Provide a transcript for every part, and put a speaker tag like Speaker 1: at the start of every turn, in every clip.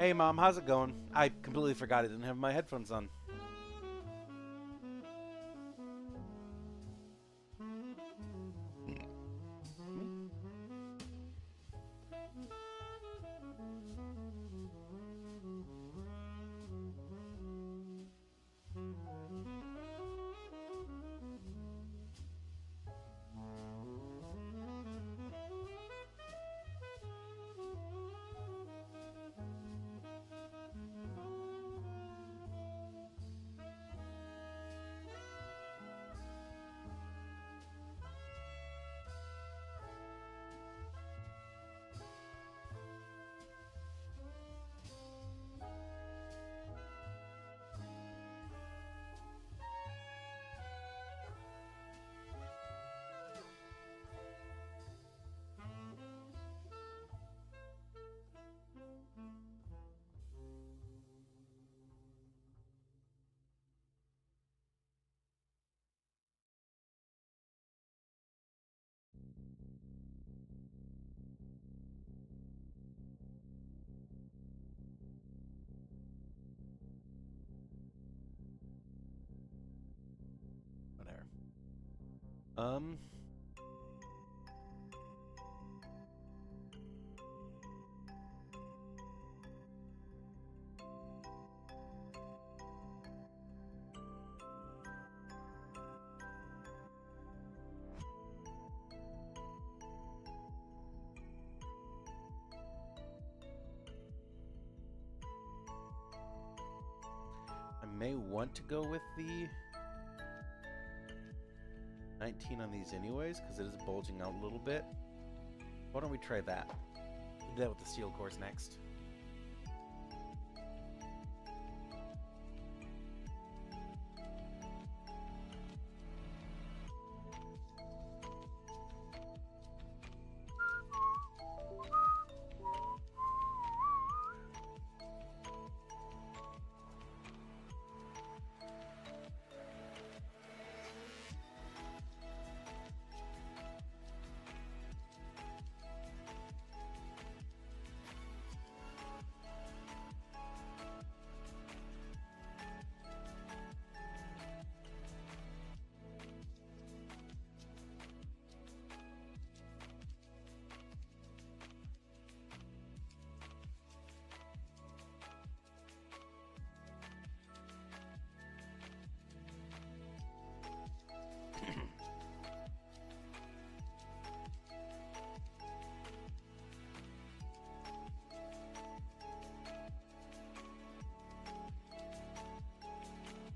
Speaker 1: Hey Mom, how's it going? I completely forgot I didn't have my headphones on. Whatever. Um, I may want to go with the 19 on these anyways, because it is bulging out a little bit. Why don't we try that? Do that with the steel cores next.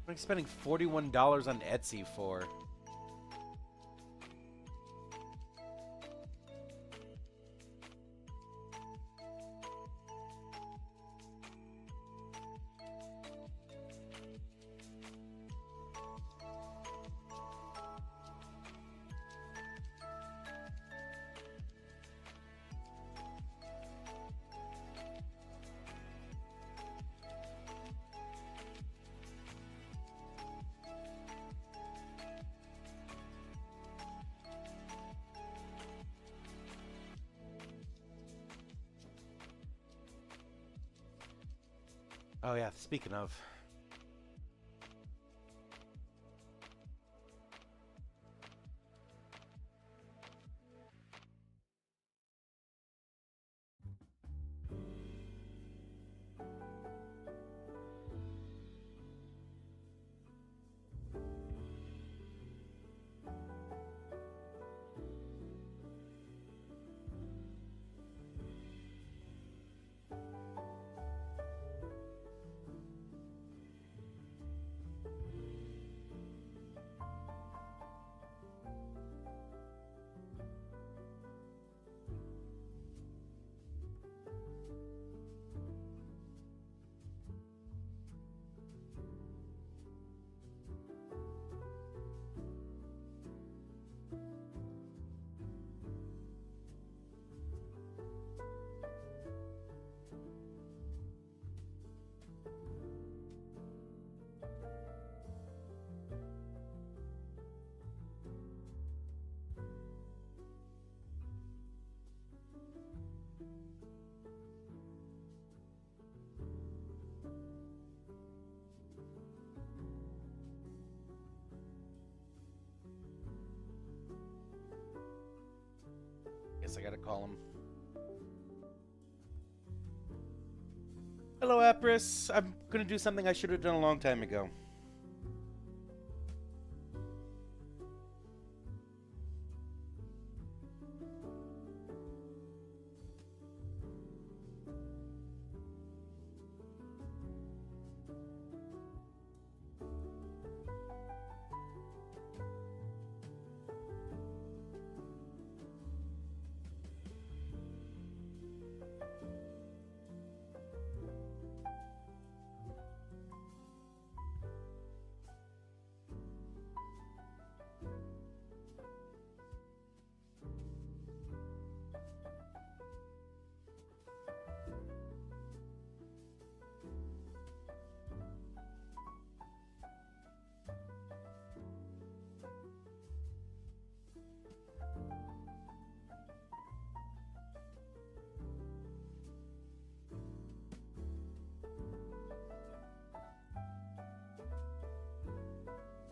Speaker 1: What am I spending $41 on Etsy for? Oh yeah, speaking of. I gotta call him. Hello, Apris. I'm gonna do something I should have done a long time ago.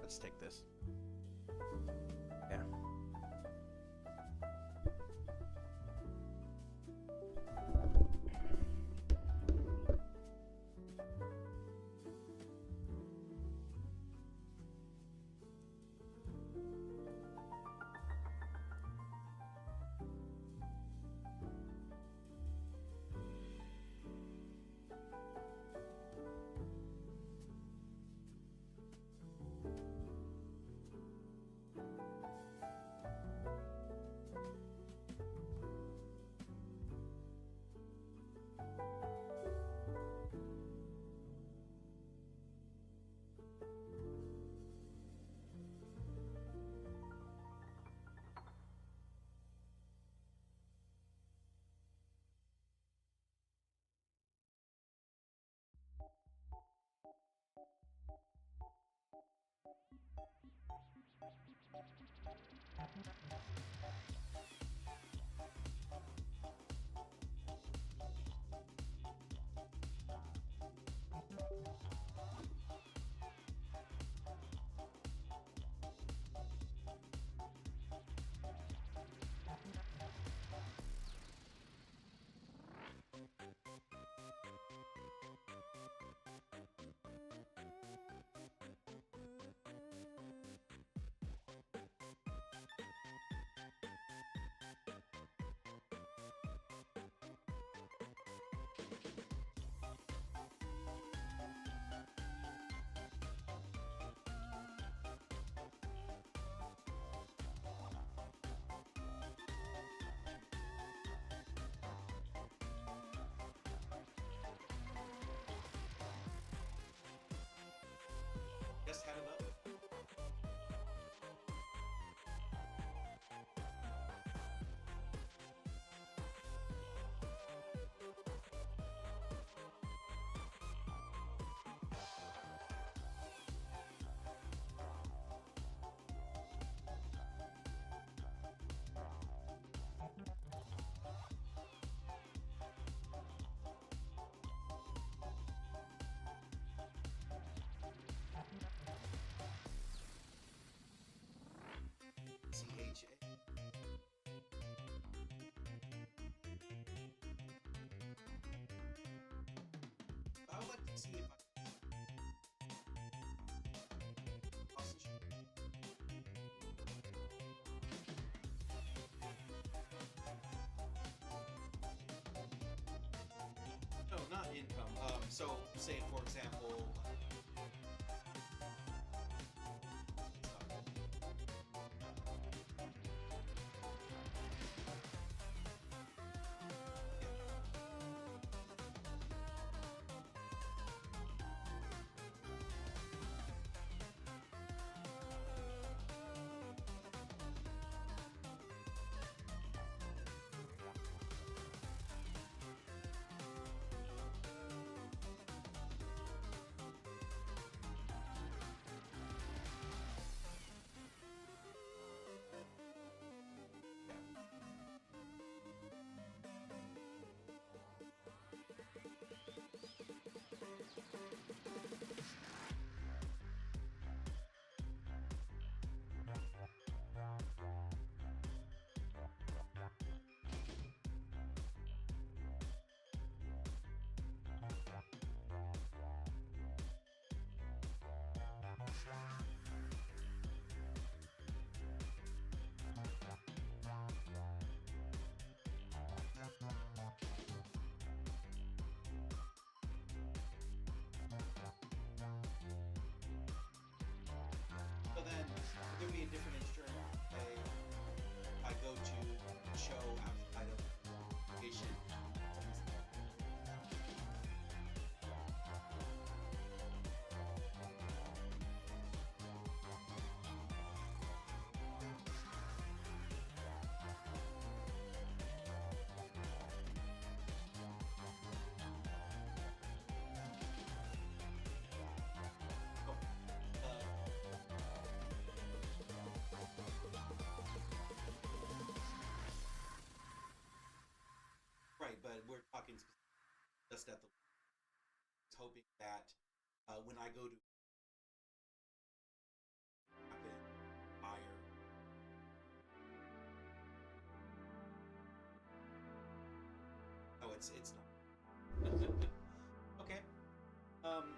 Speaker 1: Let's take this. Yeah. Just had enough. CHA. I would like to see if no, not income. So say for example. show outside of location. Right, but we're talking just at the hoping that when I go to happen higher. Oh, it's not. Okay.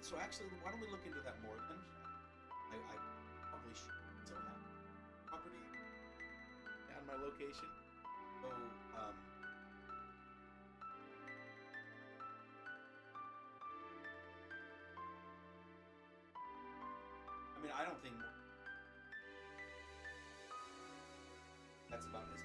Speaker 1: So actually, why don't we look into that more then? I probably should still have property on my location. So I mean, I don't think that's about as.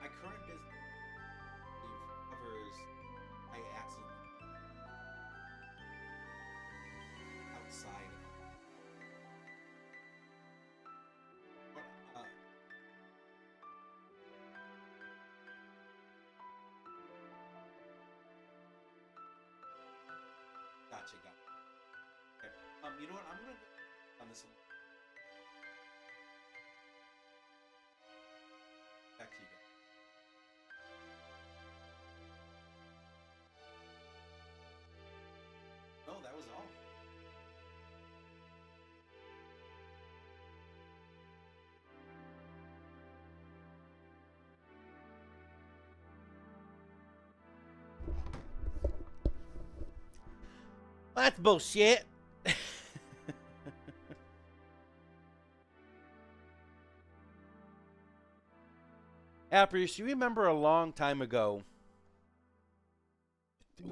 Speaker 1: My current business covers my accident outside. But, gotcha, gotcha. Okay. You know what? I'm gonna go on this one. Back to you guys. No, that was all. That's bullshit. Appers, you remember a long time ago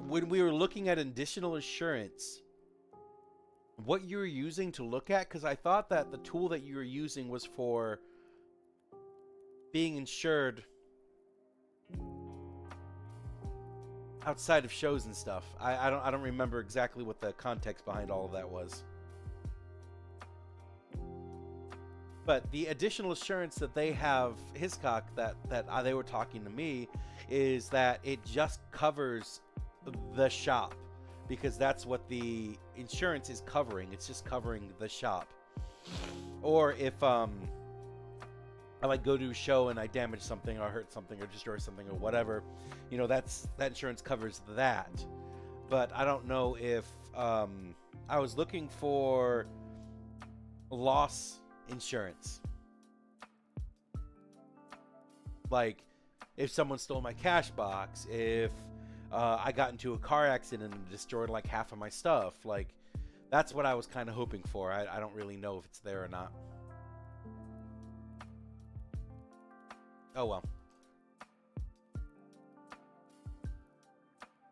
Speaker 1: when we were looking at additional insurance, what you were using to look at? Because I thought that the tool that you were using was for being insured outside of shows and stuff. I don't remember exactly what the context behind all of that was. But the additional assurance that they have, Hiscock, that they were talking to me, is that it just covers the shop, because that's what the insurance is covering. It's just covering the shop. Or if I like go to a show and I damage something or hurt something or destroy something or whatever, you know, that insurance covers that. But I don't know if I was looking for loss insurance, like if someone stole my cash box, if I got into a car accident and destroyed like half of my stuff. Like, that's what I was kind of hoping for. I don't really know if it's there or not. Oh well.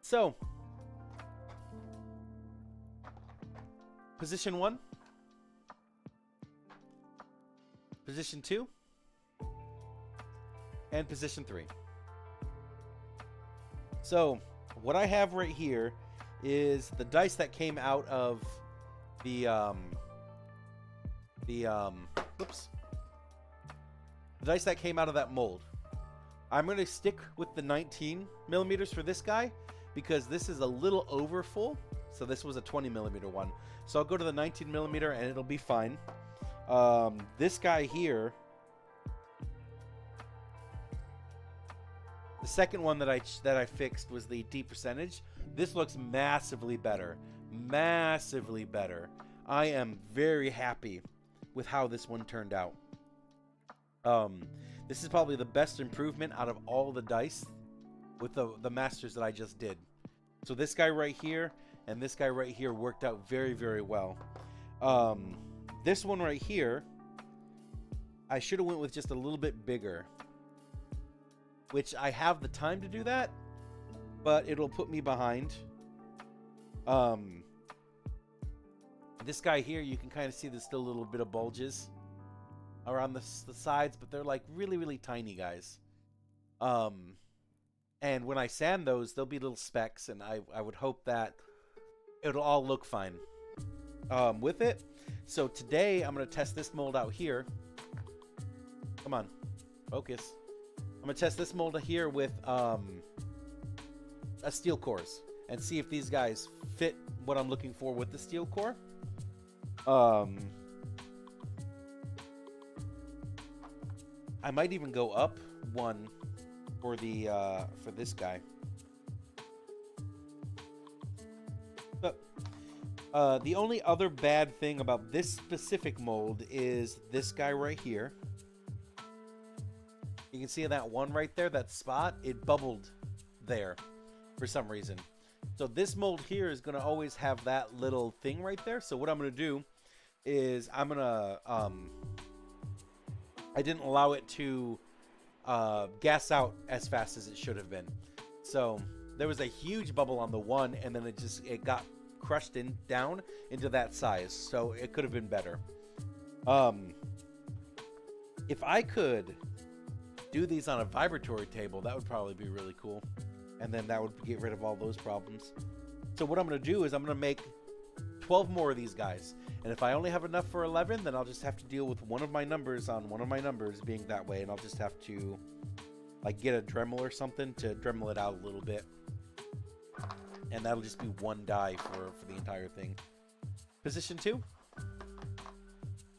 Speaker 1: So, position 1, position 2, and position 3. So, what I have right here is the dice that came out of the dice that came out of that mold. I'm going to stick with the 19 millimeters for this guy because this is a little over full. So this was a 20 millimeter one. So I'll go to the 19 millimeter and it'll be fine. This guy here, the second one that I fixed was the D percentage. This looks massively better. Massively better. I am very happy with how this one turned out. This is probably the best improvement out of all the dice with the masters that I just did. So this guy right here and this guy right here worked out very, very well. This one right here, I should have went with just a little bit bigger, which I have the time to do that, but it'll put me behind. This guy here, you can kind of see there's still a little bit of bulges around the sides, but they're like really, really tiny guys. And when I sand those, there'll be little specks, and I would hope that it'll all look fine with it. So today I'm going to test this mold out here. Come on, focus. I'm going to test this mold here with a steel cores and see if these guys fit what I'm looking for with the steel core. I might even go up one for the for this guy. But the only other bad thing about this specific mold is this guy right here. You can see that one right there, that spot, it bubbled there for some reason. So this mold here is going to always have that little thing right there. So what I'm going to do is I'm going to, I didn't allow it to gas out as fast as it should have been. So there was a huge bubble on the one, and then it got crushed down into that size. So it could have been better. If I could do these on a vibratory table, that would probably be really cool. And then that would get rid of all those problems. So what I'm going to do is I'm going to make 12 more of these guys. And if I only have enough for 11, then I'll just have to deal with one of my numbers on one of my numbers being that way. And I'll just have to like get a Dremel or something to Dremel it out a little bit. And that'll just be one die for the entire thing. Position 2.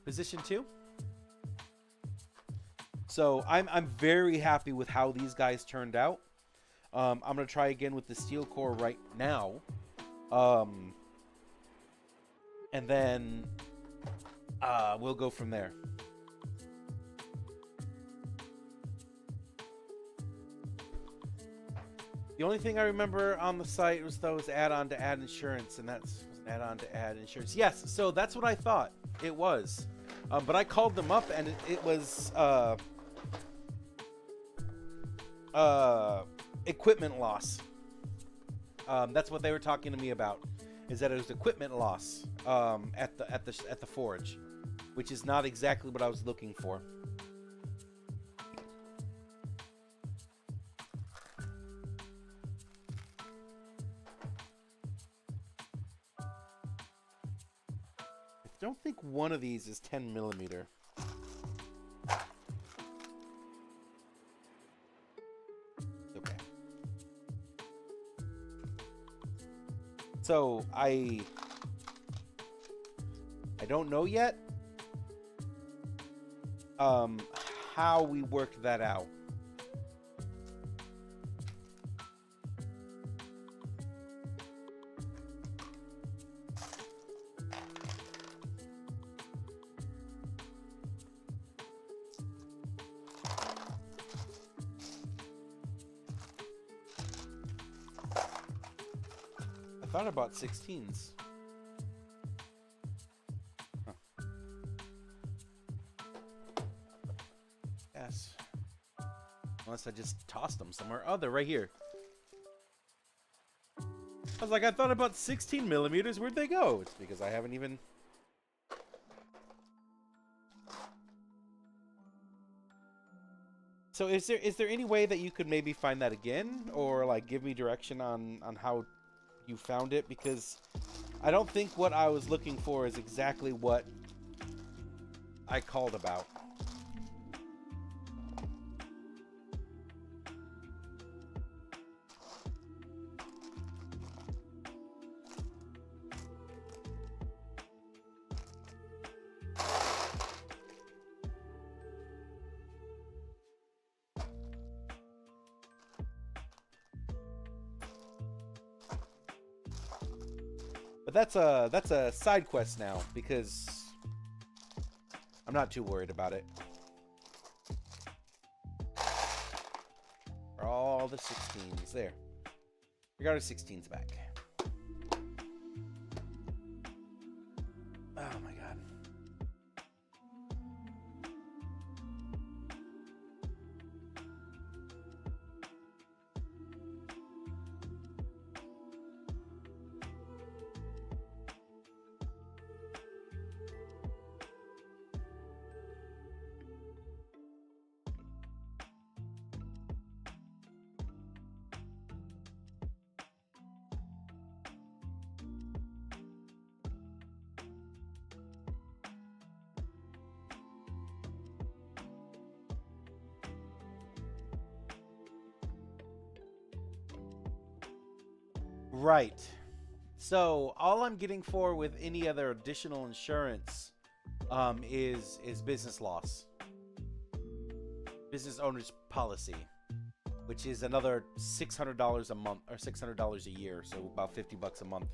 Speaker 1: Position 2. So I'm very happy with how these guys turned out. I'm going to try again with the steel core right now. And then we'll go from there. The only thing I remember on the site was those add-on to add insurance, and that's an add-on to add insurance. Yes, so that's what I thought it was. But I called them up, and it was equipment loss. That's what they were talking to me about, is that it was equipment loss at the forge, which is not exactly what I was looking for. I don't think one of these is 10 millimeter. Okay. So I don't know yet how we worked that out. I thought about 16s. Huh. Yes. Unless I just tossed them somewhere. Oh, they're right here. I was like, I thought about 16 millimeters. Where'd they go? It's because I haven't even... So is there any way that you could maybe find that again? Or like give me direction on how you found it? Because I don't think what I was looking for is exactly what I called about. But that's a side quest now, because I'm not too worried about it. For all the 16s there. We got our 16s back. Oh my god. Right. So all I'm getting for with any other additional insurance is business loss, business owner's policy, which is another $600 a month or $600 a year, so about $50 a month.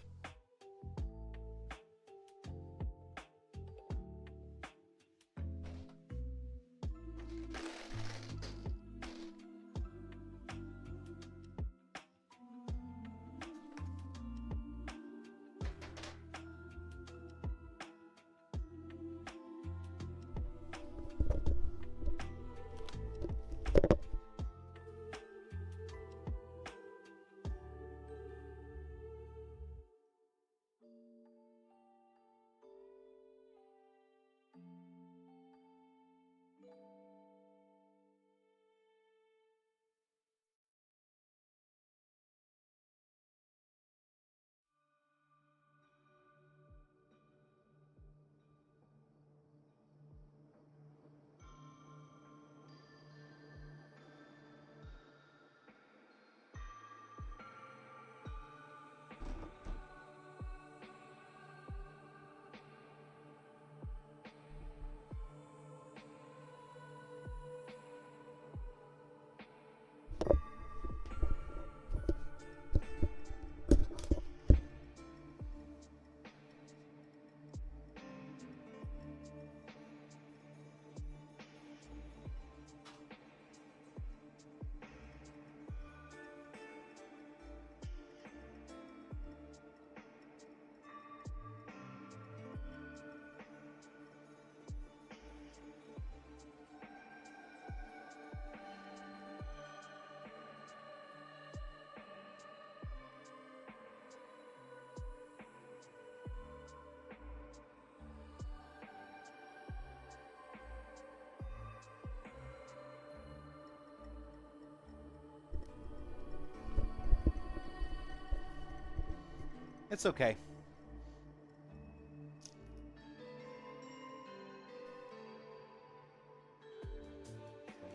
Speaker 1: It's okay.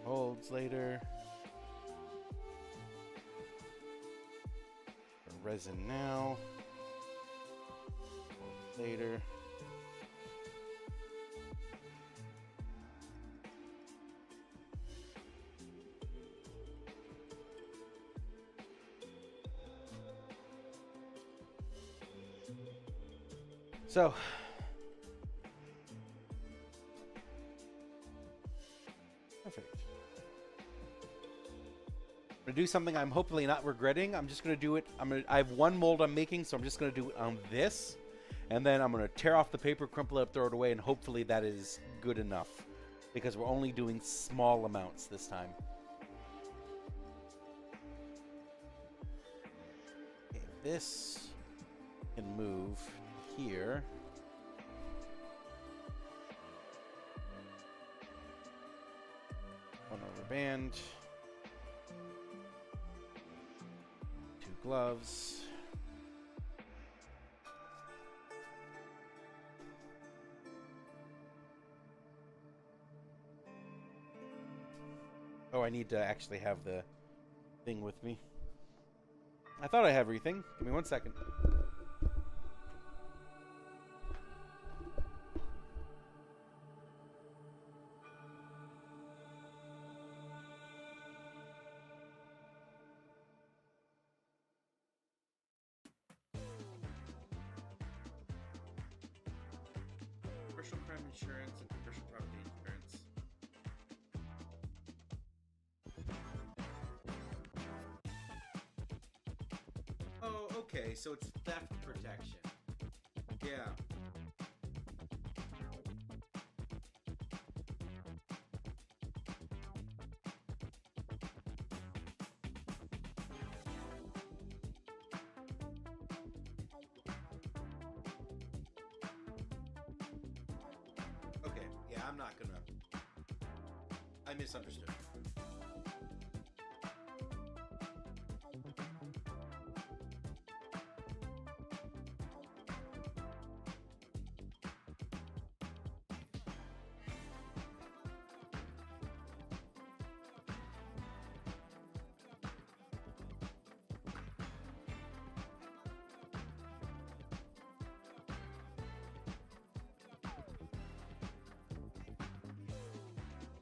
Speaker 1: Holds later. Resin now. Holds later. So, perfect. I'm gonna do something I'm hopefully not regretting. I'm just gonna do it. I have one mold I'm making, so I'm just gonna do it on this, and then I'm gonna tear off the paper, crumple it up, throw it away, and hopefully that is good enough, because we're only doing small amounts this time. Okay, this can move here. One rubber band. 2 gloves. Oh, I need to actually have the thing with me. I thought I had everything. Give me 1 second. Commercial crime insurance and commercial property okay, so it's theft protection. Yeah. Okay, yeah, I'm not gonna. I misunderstood.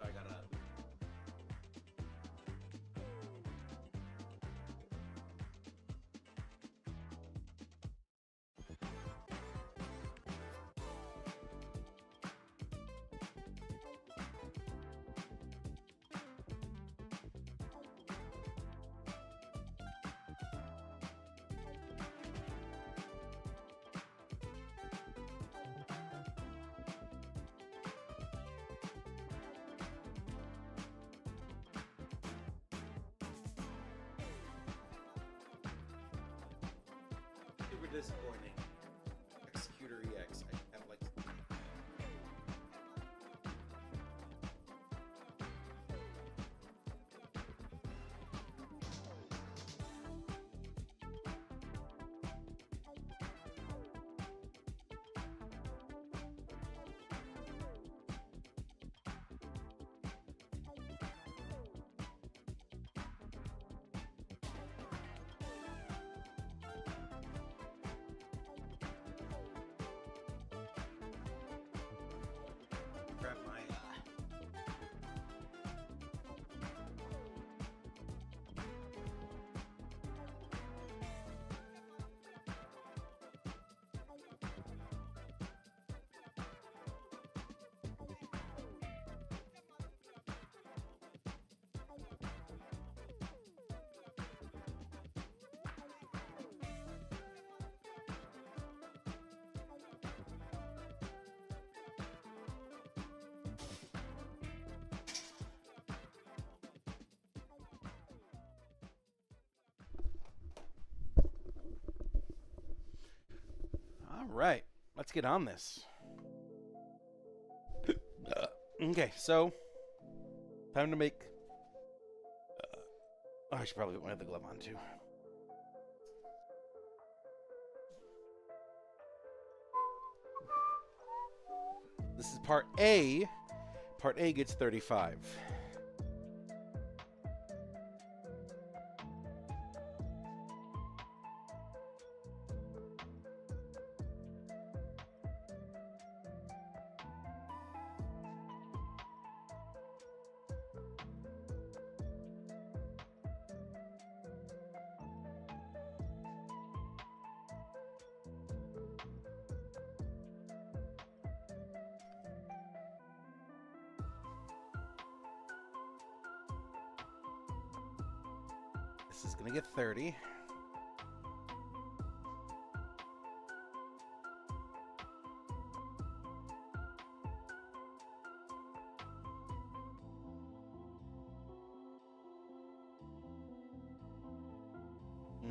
Speaker 1: I gotta. Super disappointing. Executor EX. I have like. Grab my. All right, let's get on this. Okay, so time to make. Oh, I should probably put my other glove on too. This is part A. Part A gets 35. This is going to get 30.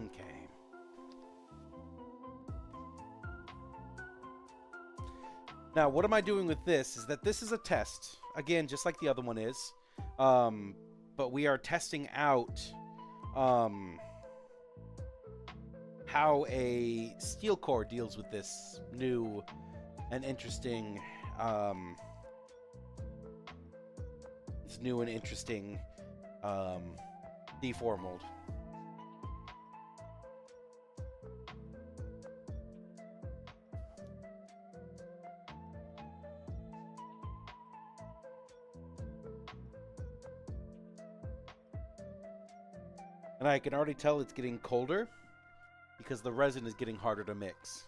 Speaker 1: Okay. Now, what am I doing with this is that this is a test. Again, just like the other one is. But we are testing out how a steel core deals with this new and interesting D4 mold. And I can already tell it's getting colder because the resin is getting harder to mix.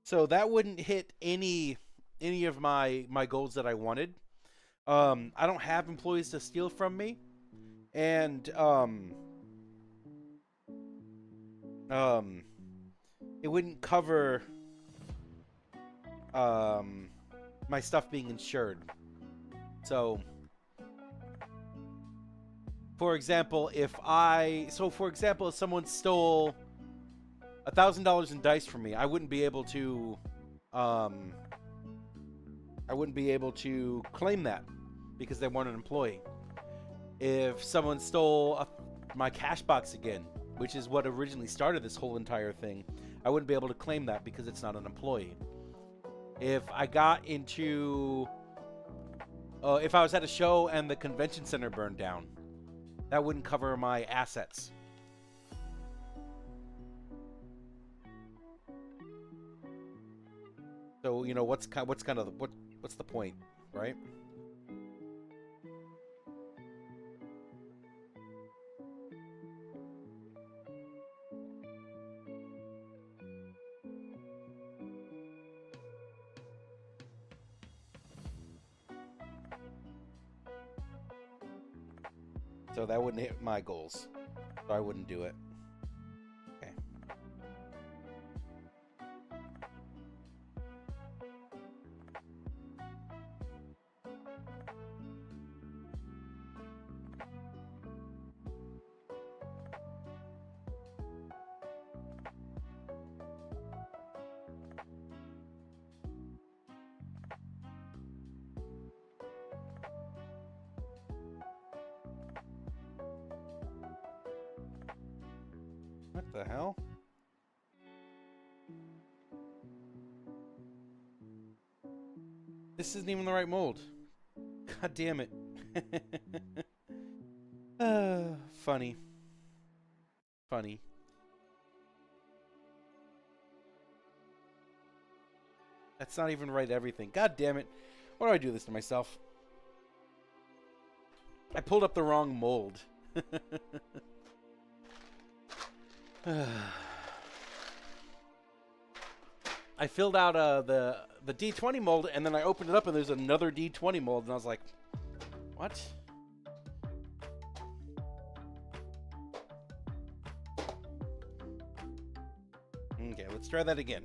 Speaker 1: So that wouldn't hit any of my goals that I wanted. I don't have employees to steal from me, and um, it wouldn't cover um, my stuff being insured. So, for example, if someone stole $1,000 in dice from me, um, I wouldn't be able to claim that because they weren't an employee. If someone stole my cash box again, which is what originally started this whole entire thing, I wouldn't be able to claim that because it's not an employee. If I got into, if I was at a show and the convention center burned down, that wouldn't cover my assets. So what's the point, right? So that wouldn't hit my goals. So I wouldn't do it. Okay. What the hell? This isn't even the right mold. God damn it. Funny. Funny. That's not even right everything. God damn it. Why do I do this to myself? I pulled up the wrong mold. I filled out the D20 mold, and then I opened it up, and there's another D20 mold, and I was like, what? Okay, let's try that again.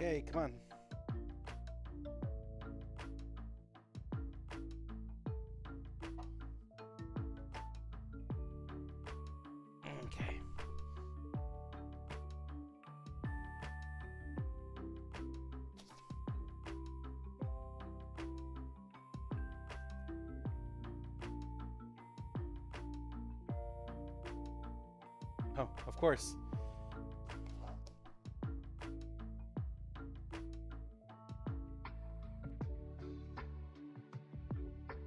Speaker 1: Okay, come on. Okay. Oh, of course.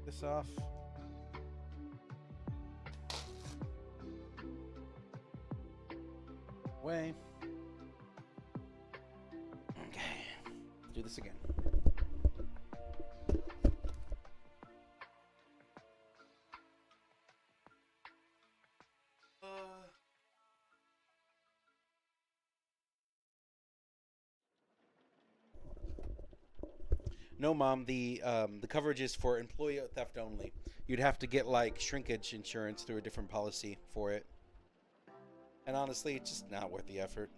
Speaker 1: This off. Way. Okay. Do this again. No, mom. The coverage is for employee theft only. You'd have to get like shrinkage insurance through a different policy for it. And honestly, it's just not worth the effort.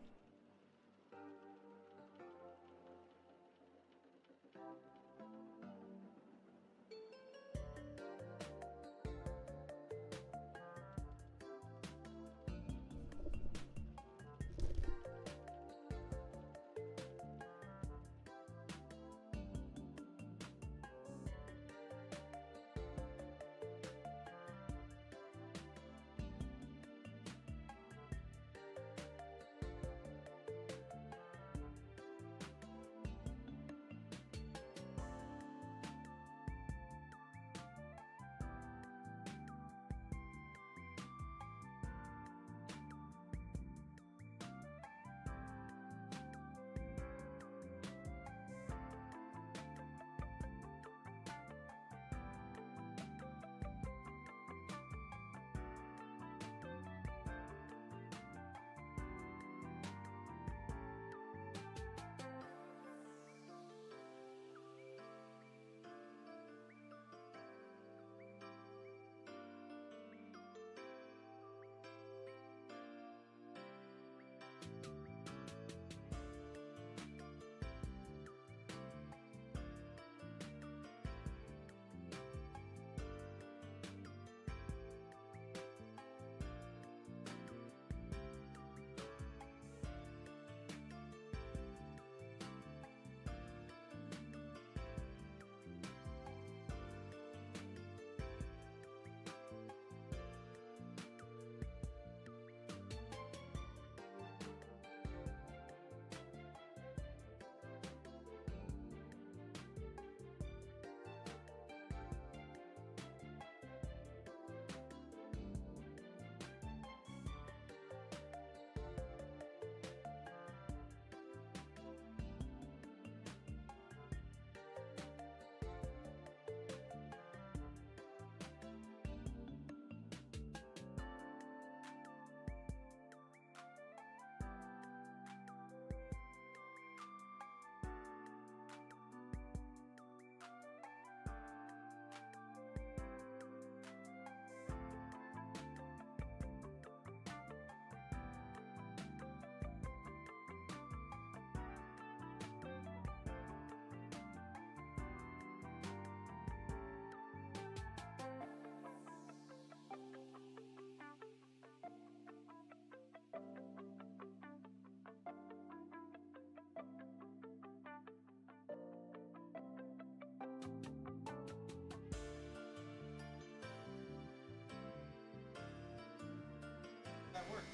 Speaker 1: That worked.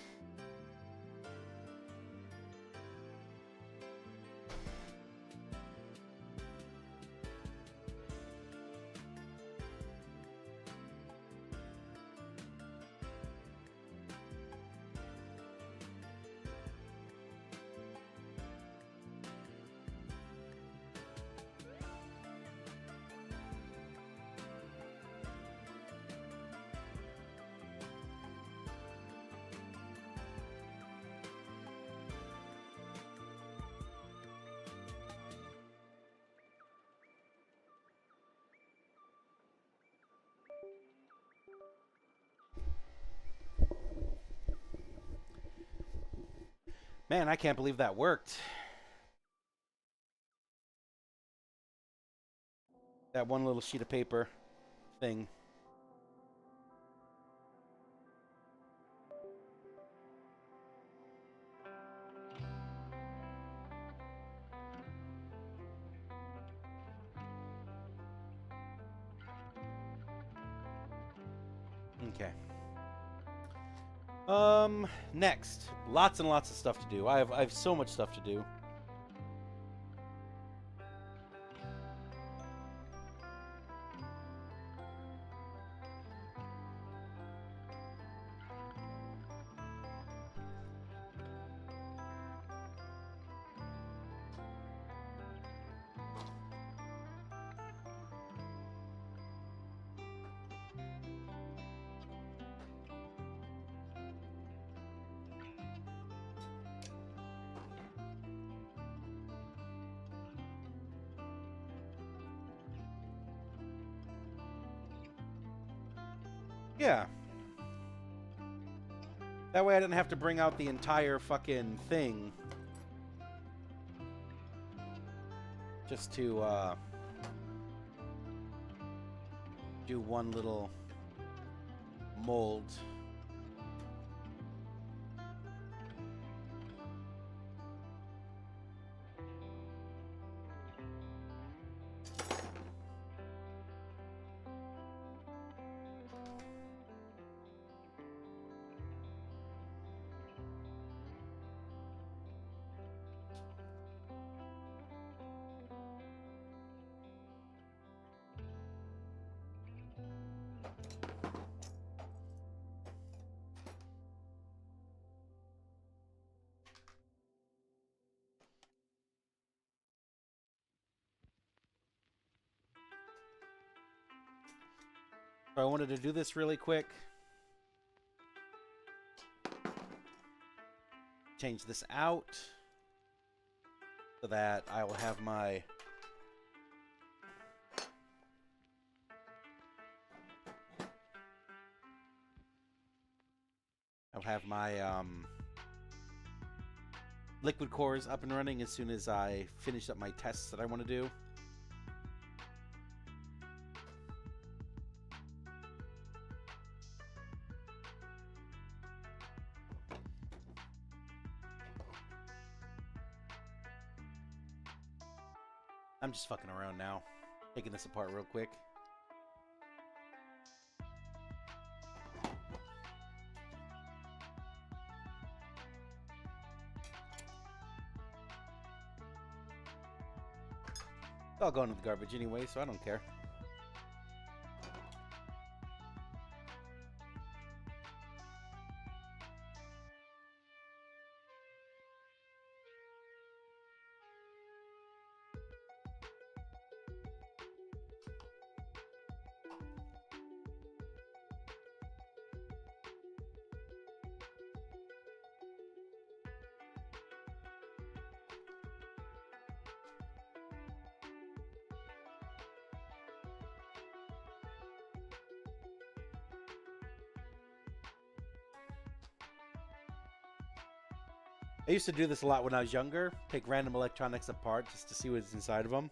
Speaker 1: Man, I can't believe that worked. That one little sheet of paper thing. Okay. Next, lots and lots of stuff to do. I have so much stuff to do. Yeah. That way I didn't have to bring out the entire fucking thing. Just to, do one little mold. So I wanted to do this really quick. Change this out so that I will have my liquid cores up and running as soon as I finish up my tests that I want to do. I'm just fucking around now, taking this apart real quick. It's all going to the garbage anyway, so I don't care. I used to do this a lot when I was younger. Take random electronics apart just to see what's inside of them.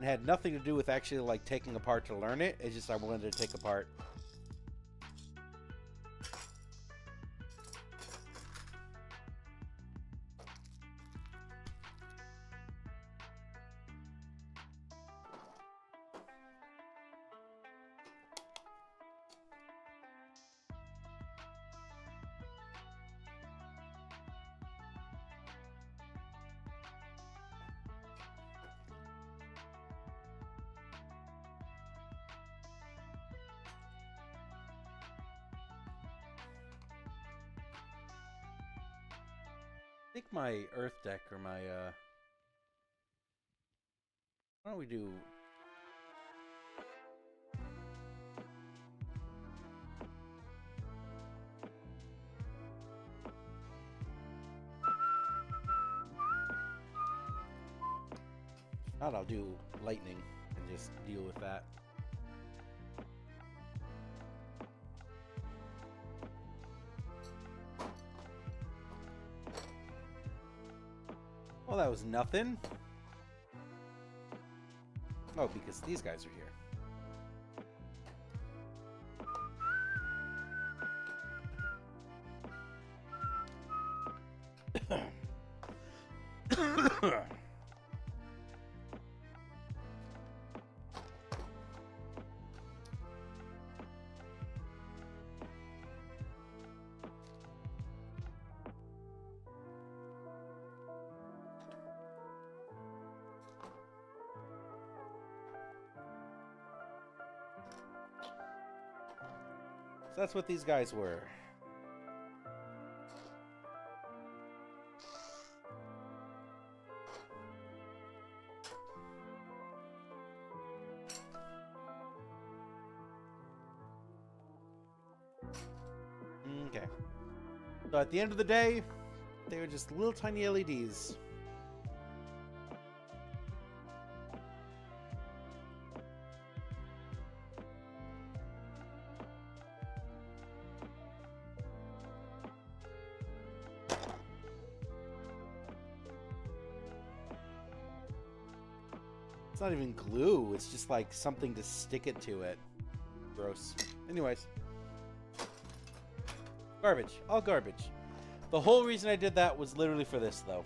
Speaker 1: It had nothing to do with actually like taking apart to learn it. It's just I wanted to take apart. I think my Earth deck or my why don't we do not, I'll do lightning and just deal with that. Well, that was nothing. Oh, because these guys are here. So that's what these guys were. Okay. So at the end of the day, they were just little tiny LEDs. not even glue. It's just like something to stick it to it. Gross. Anyways. Garbage. All garbage. The whole reason I did that was literally for this, though.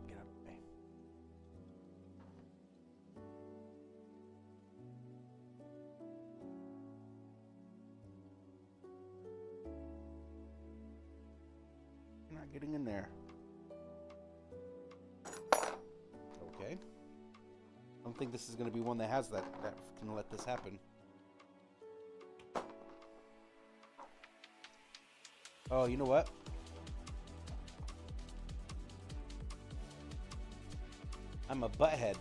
Speaker 1: Get out of the way. You're not getting in there. Okay. I don't think this is going to be one that has that can let this happen. Oh, you know what? I'm a butthead.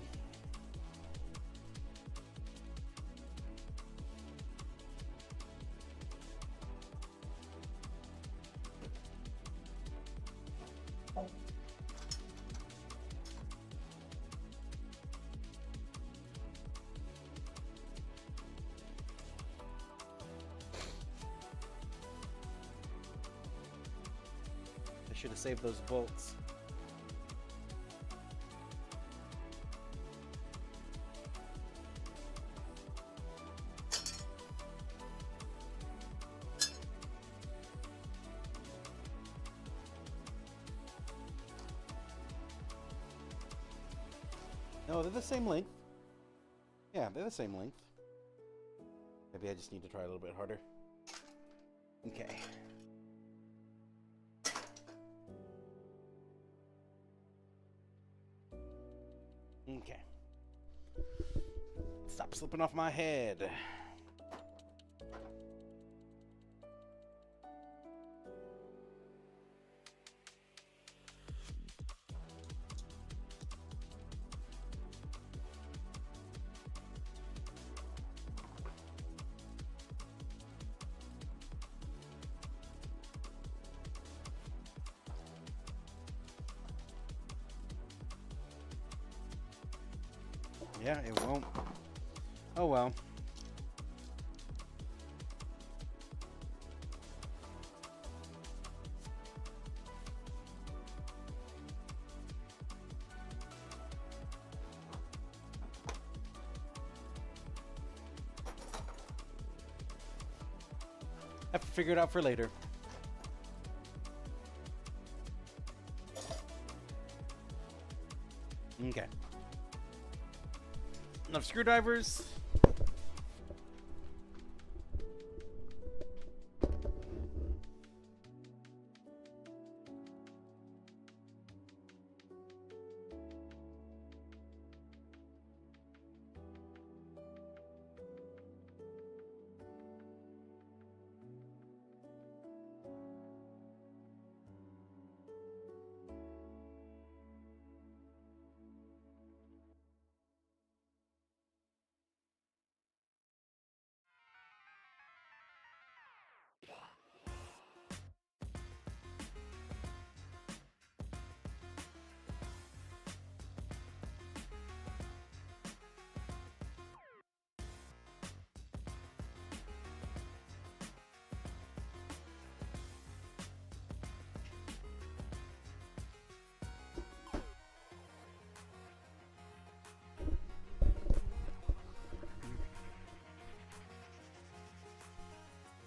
Speaker 1: I should have saved those bolts. No, they're the same length. Yeah, they're the same length. Maybe I just need to try a little bit harder. Okay. Okay. Stop slipping off my head. Yeah, it won't. Oh well. Have to figure it out for later. Okay. Enough screwdrivers.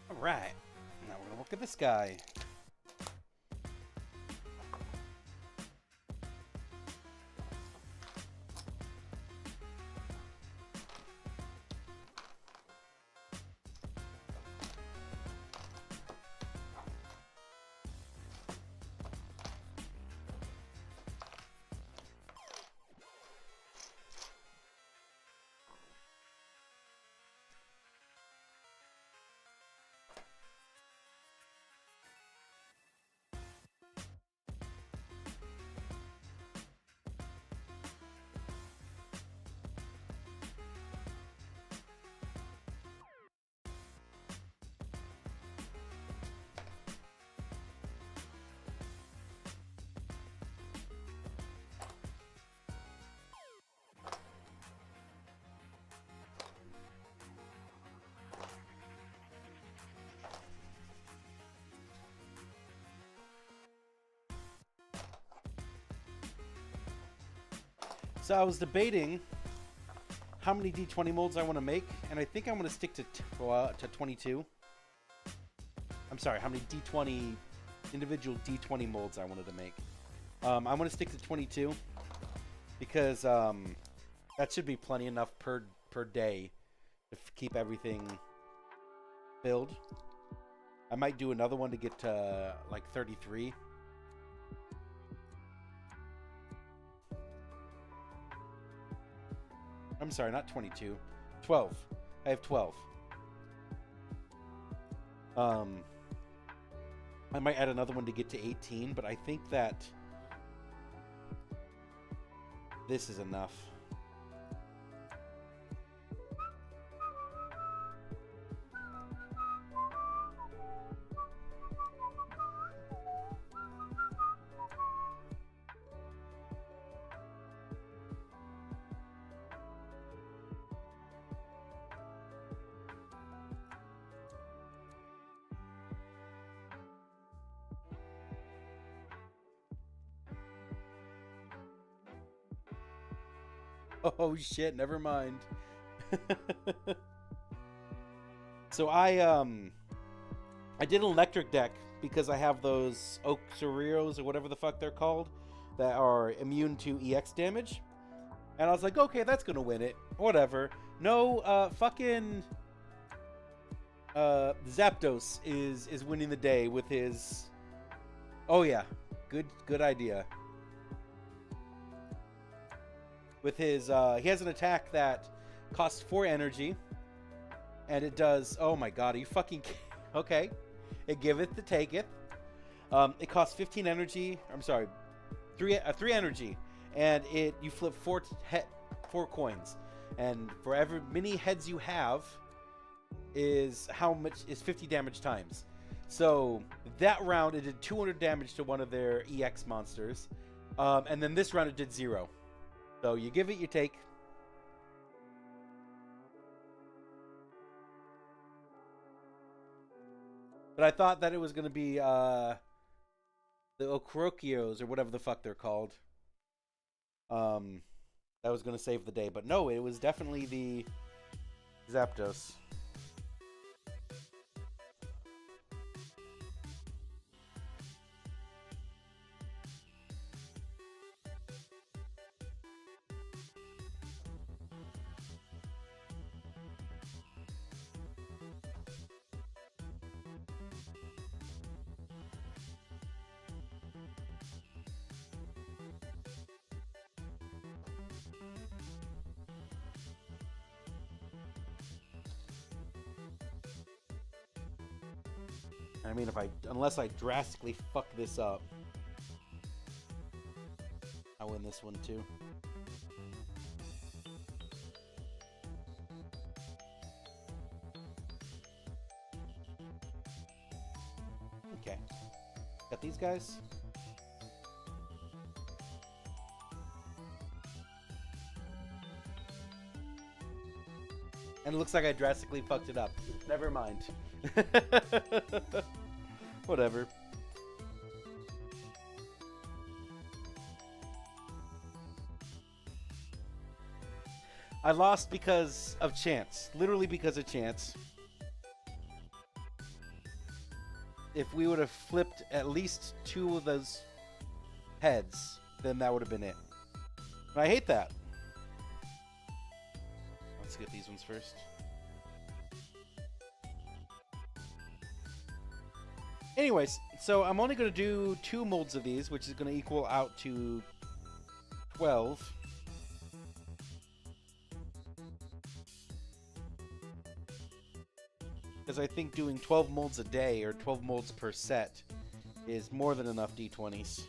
Speaker 1: Alright, now we're gonna look at this guy. So I was debating how many D20 molds I want to make, and I think I'm going to stick to 22. I'm sorry, how many individual D20 molds I wanted to make. I'm going to stick to 22 because that should be plenty enough per day to keep everything filled. I might do another one to get to like 33. I'm sorry, not 22. 12. I have 12. I might add another one to get to 18, but I think that this is enough. Oh shit, never mind. So I did an electric deck because I have those Oxorios or whatever the fuck they're called that are immune to EX damage. And I was like, okay, that's gonna win it. Whatever. No, fucking Zapdos is winning the day with his. Oh yeah, good idea. With his, he has an attack that costs 4 energy, and it does. Oh my god, are you fucking okay? It giveth to taketh. It costs 15 energy. I'm sorry, 3 energy, and you flip 4 coins, and for every many heads you have is how much is 50 damage times. So that round it did 200 damage to one of their EX monsters, and then this round it did 0. So you give it, you take. But I thought that it was going to be the Okrokios or whatever the fuck they're called. That was going to save the day. But no, it was definitely the Zapdos. I mean, unless I drastically fuck this up, I win this one too. Okay. Got these guys. And it looks like I drastically fucked it up. Never mind. Whatever. I lost because of chance. Literally because of chance. If we would have flipped at least 2 of those heads, then that would have been it. And I hate that. Let's get these ones first. Anyways, so I'm only going to do 2 molds of these, which is going to equal out to 12. Because I think doing 12 molds a day, or 12 molds per set, is more than enough D20s.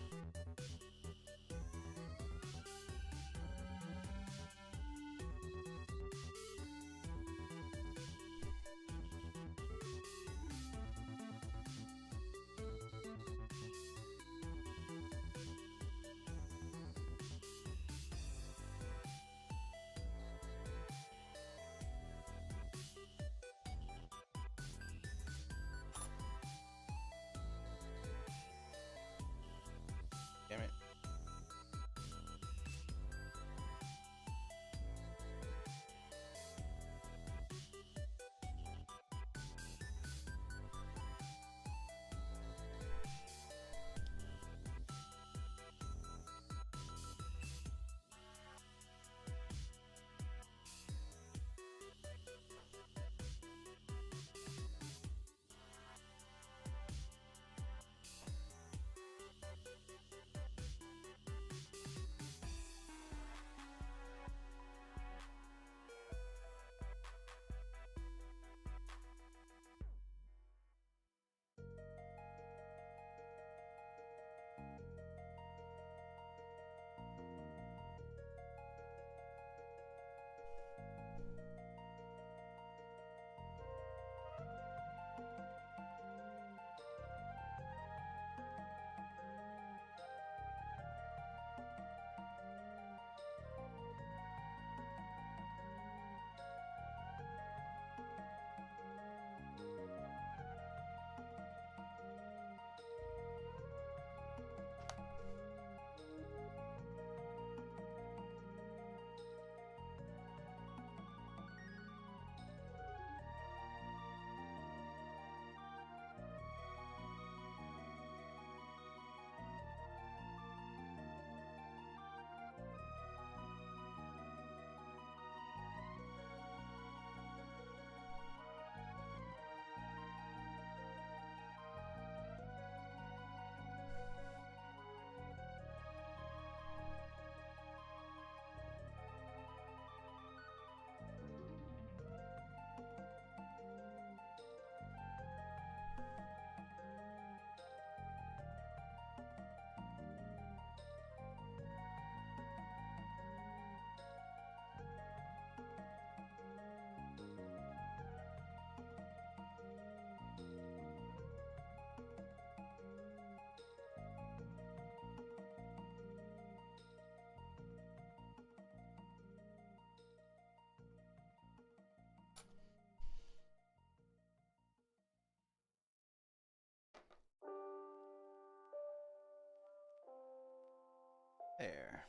Speaker 1: There.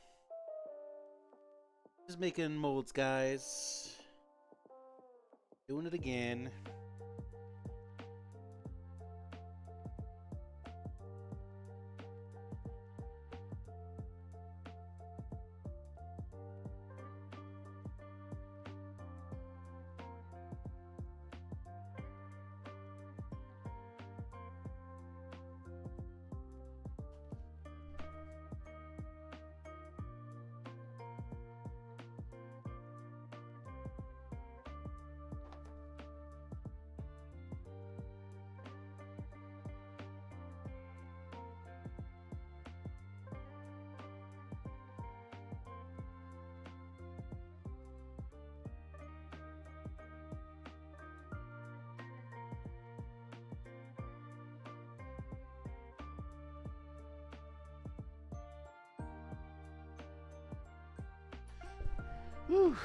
Speaker 1: Just making molds, guys. Doing it again. Whew.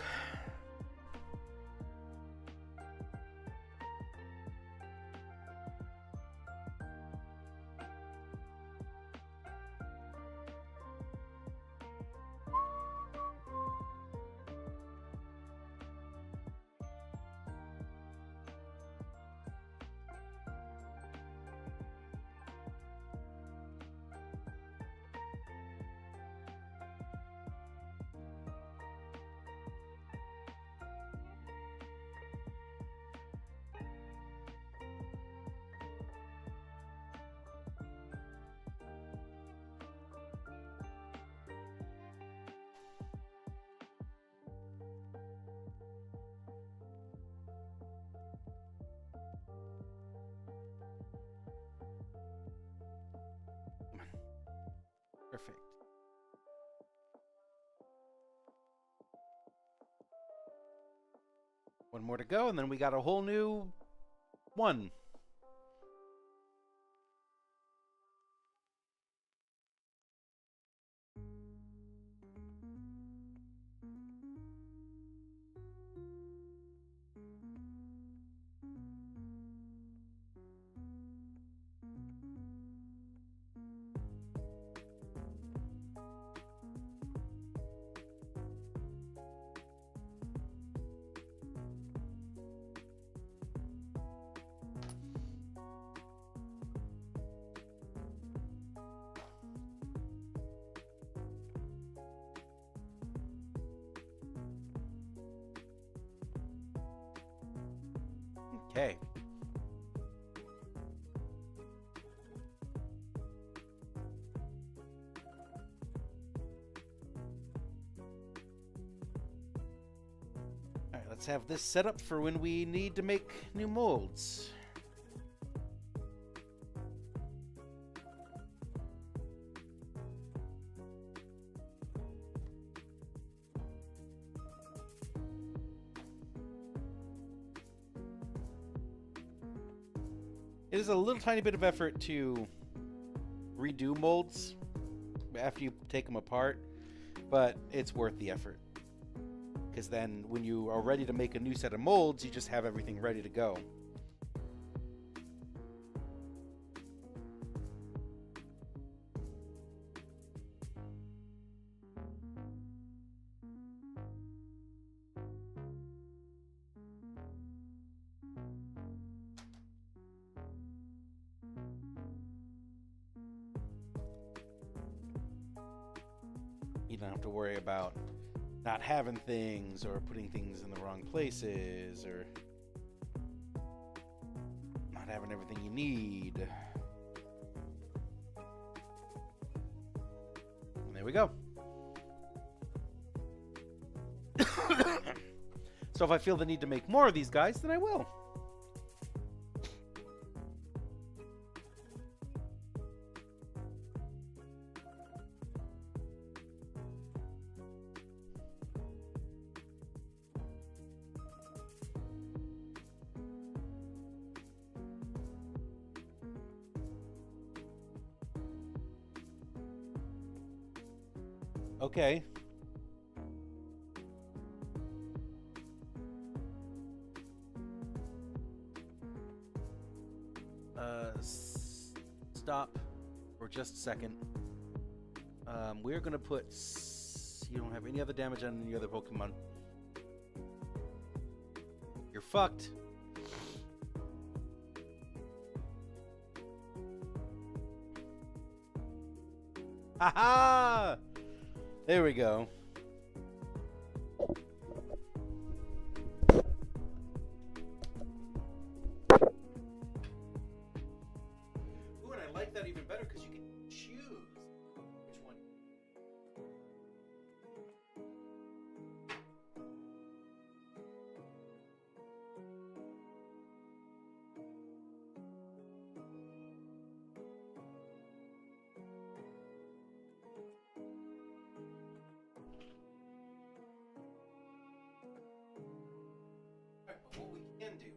Speaker 1: Perfect. One more to go, and then we got a whole new one. Okay. All right, let's have this set up for when we need to make new molds. It is a little tiny bit of effort to redo molds after you take them apart, but it's worth the effort. Because then when you are ready to make a new set of molds, you just have everything ready to go. You don't have to worry about not having things or putting things in the wrong places or not having everything you need. And there we go. So if I feel the need to make more of these guys, then I will. Okay. Stop for just a second. We're gonna put. You don't have any other damage on any other Pokemon. You're fucked. Haha! There we go. Ooh, and I like that even better because you can choose which one. Alright, but what we can do is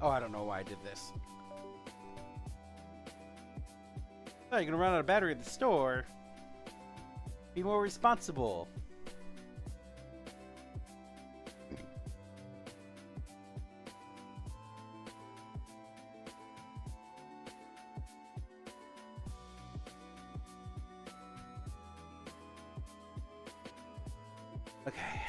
Speaker 1: oh, I don't know why I did this. Oh, you're gonna run out of battery at the store. Be more responsible. Okay.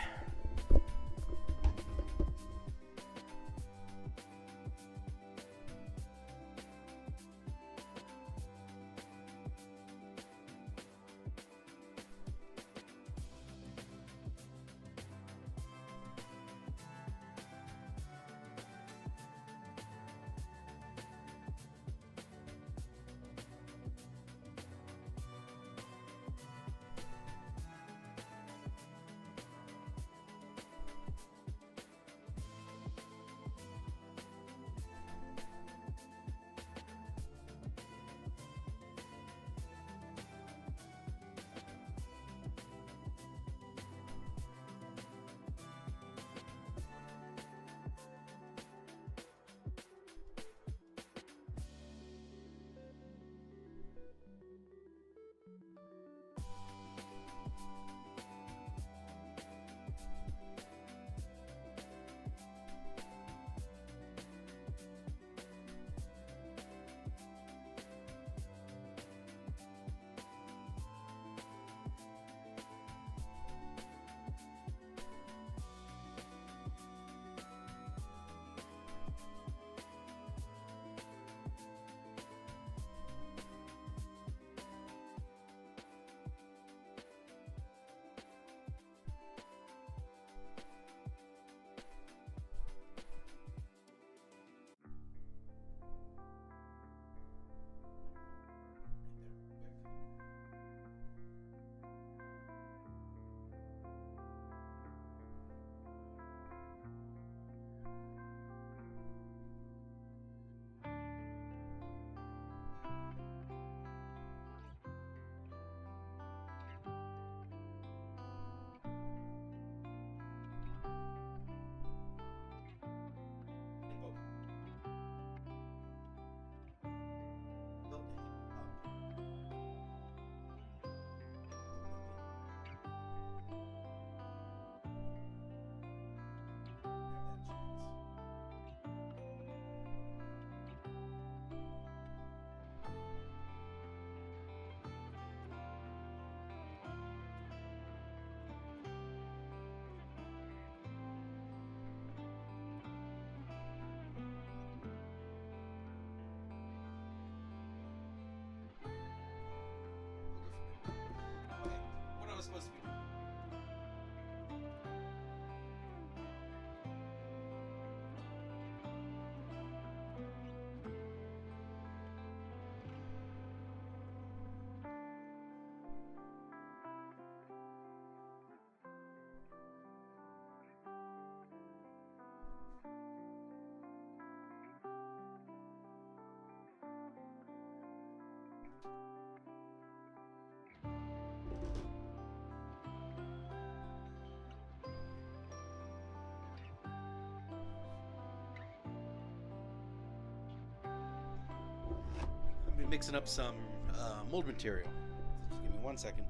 Speaker 1: mixing up some mold material. Just give me 1 second.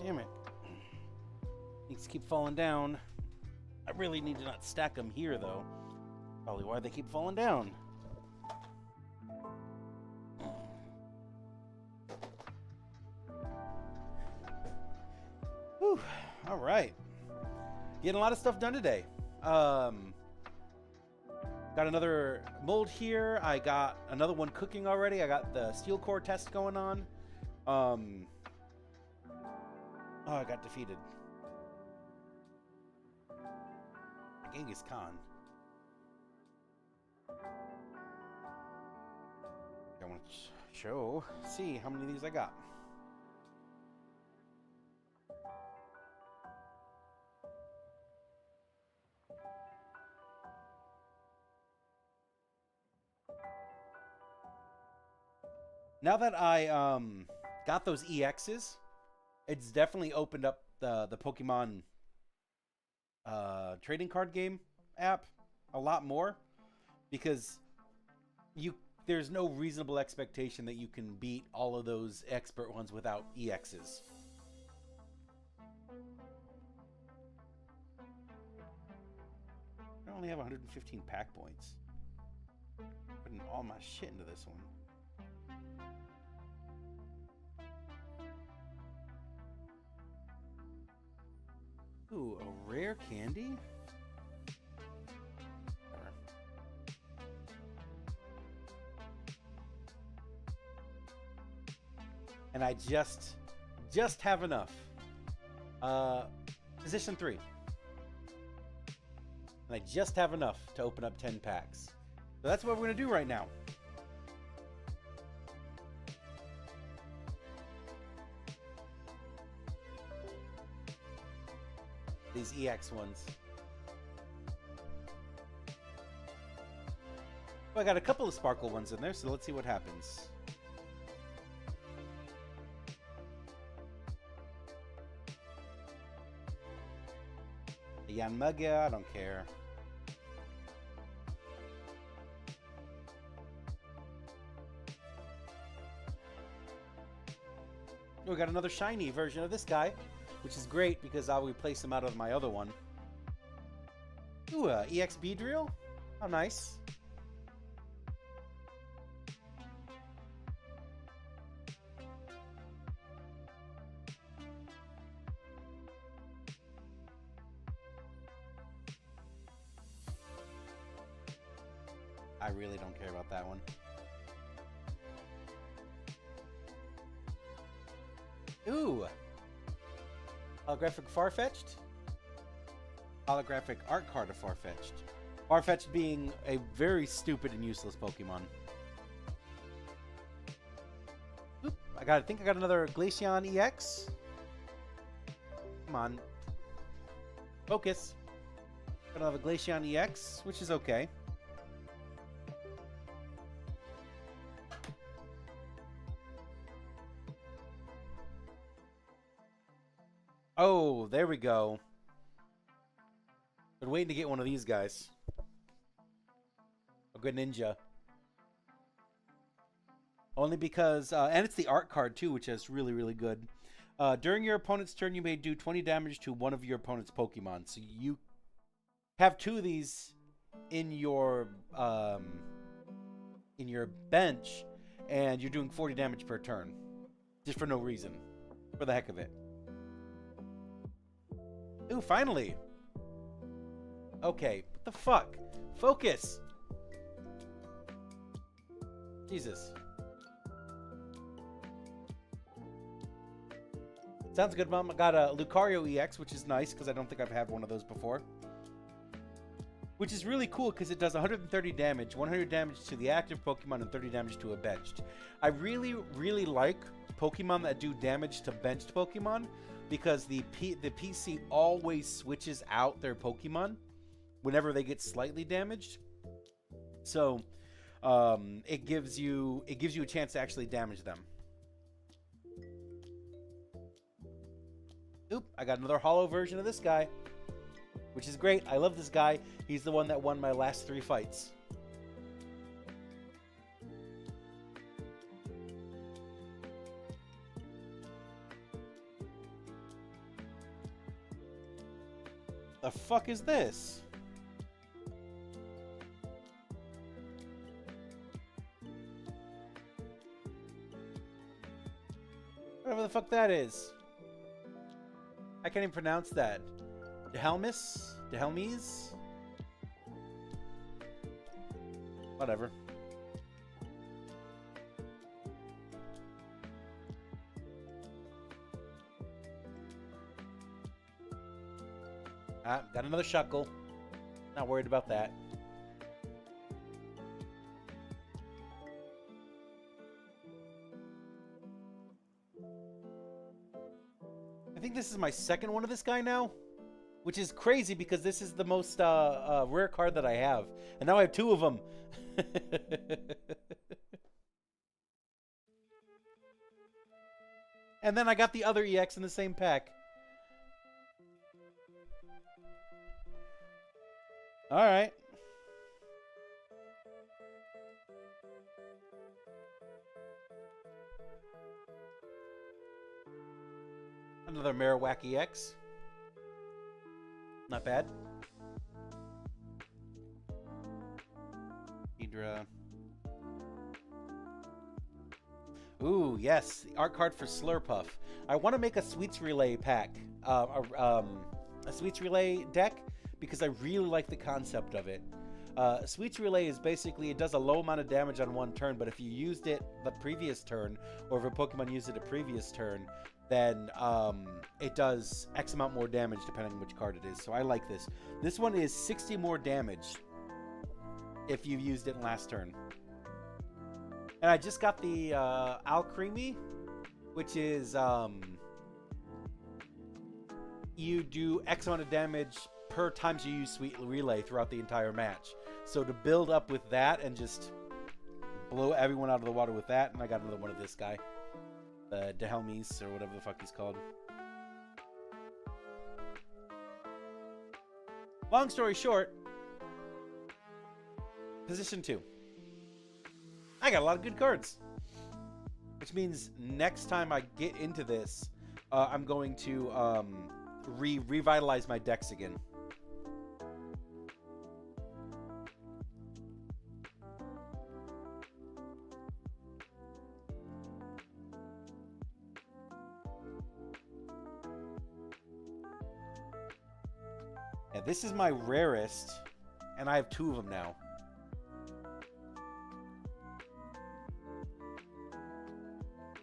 Speaker 1: Damn it. Things keep falling down. I really need to not stack them here, though. Probably why they keep falling down. Whew. All right. Getting a lot of stuff done today. Got another mold here. I got another one cooking already. I got the steel core test going on. Oh, I got defeated. Genghis Khan. I want to see how many of these I got. Now that I got those EXs, it's definitely opened up the Pokemon trading card game app a lot more, because there's no reasonable expectation that you can beat all of those expert ones without EXs. I only have 115 pack points. Putting all my shit into this one. Ooh, a rare candy? And I just have enough. Position 3. And I just have enough to open up 10 packs. So that's what we're going to do right now. These EX ones. Well, I got a couple of sparkle ones in there, so let's see what happens. The Yanmega, I don't care. Oh, we got another shiny version of this guy, which is great because I'll replace him out of my other one. Ooh, EX Beedrill? How nice. I really don't care about that one. Ooh! Holographic Farfetch'd? Holographic art card of Farfetch'd. Farfetch'd being a very stupid and useless Pokemon. Oop, I think I got another Glaceon EX. Come on. Focus. Got another Glaceon EX, which is okay. Oh, there we go. Been waiting to get one of these guys. A good ninja. Only because, and it's the art card too, which is really, really good. During your opponent's turn, you may do 20 damage to one of your opponent's Pokemon. So you have 2 of these in your bench, and you're doing 40 damage per turn, just for no reason, for the heck of it. Ooh, finally. Okay, what the fuck? Focus. Jesus. Sounds good, Mom. I got a Lucario EX, which is nice because I don't think I've had one of those before. Which is really cool because it does 130 damage, 100 damage to the active Pokemon, and 30 damage to a benched. I really, really like Pokemon that do damage to benched Pokemon because the PC always switches out their Pokemon whenever they get slightly damaged. So it gives you a chance to actually damage them. Oop, I got another hollow version of this guy, which is great. I love this guy. He's the one that won my last 3 fights. The fuck is this? Whatever the fuck that is. I can't even pronounce that. Dehelmis? Dehelmes? Whatever. Ah, got another Shuckle. Not worried about that. I think this is my second one of this guy now, which is crazy because this is the most rare card that I have, and now I have 2 of them. And then I got the other EX in the same pack. All right. Another Marowak EX. Not bad. Hydra. Ooh, yes. The art card for Slurpuff. I want to make a Sweets Relay pack. A Sweets Relay deck because I really like the concept of it. Sweets Relay is basically, it does a low amount of damage on one turn, but if you used it the previous turn, or if a Pokemon used it a previous turn, then it does X amount more damage depending on which card it is. So I like this. This one is 60 more damage if you used it last turn. And I just got the Alcremie, which is you do X amount of damage per times you use Sweet Relay throughout the entire match. So to build up with that and just blow everyone out of the water with that, and I got another one of this guy. The Dehelmes, or whatever the fuck he's called. Long story short, position 2. I got a lot of good cards. Which means next time I get into this, I'm going to revitalize my decks again. Yeah, this is my rarest, and I have 2 of them now.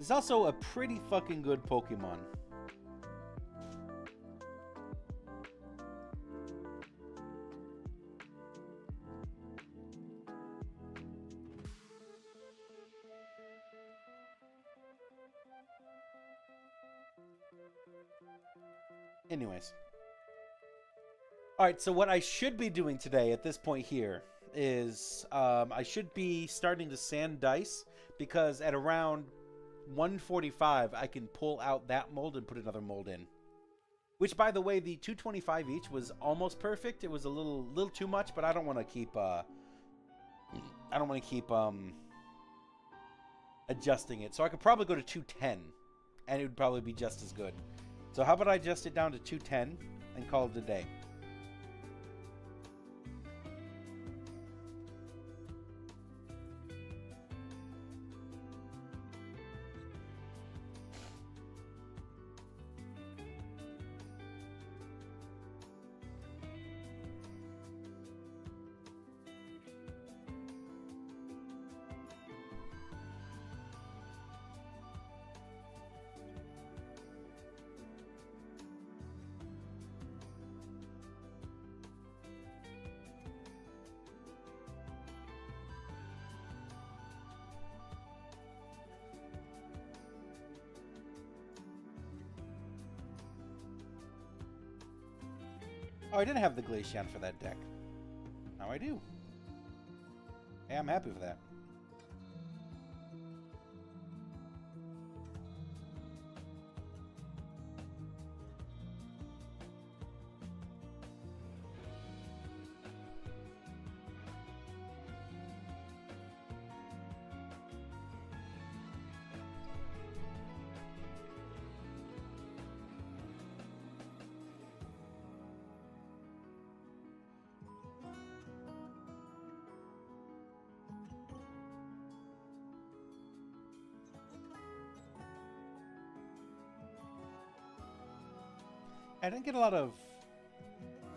Speaker 1: It's also a pretty fucking good Pokemon. Anyways. Alright, so what I should be doing today at this point here is I should be starting to sand dice, because at around 145 I can pull out that mold and put another mold in. Which, by the way, the 225 each was almost perfect. It was a little too much, but I don't want to keep adjusting it. So I could probably go to 210 and it would probably be just as good. So how about I adjust it down to 210 and call it a day. Oh, I didn't have the Glaceon for that deck. Now I do. Hey, I'm happy with that. I didn't get a lot of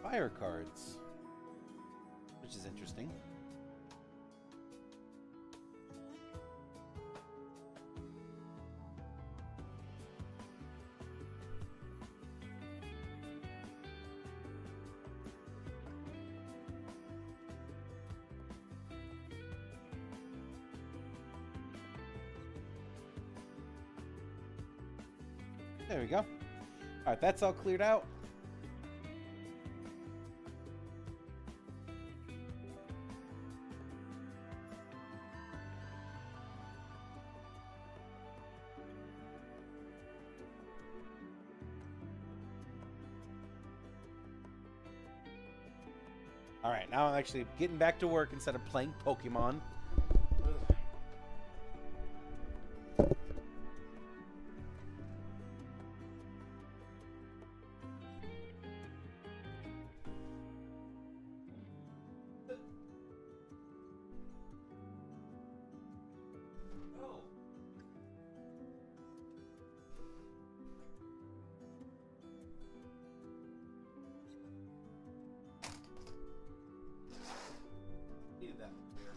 Speaker 1: fire cards, which is interesting. There we go. All right, that's all cleared out. All right, now I'm actually getting back to work instead of playing Pokemon. Needed that beer.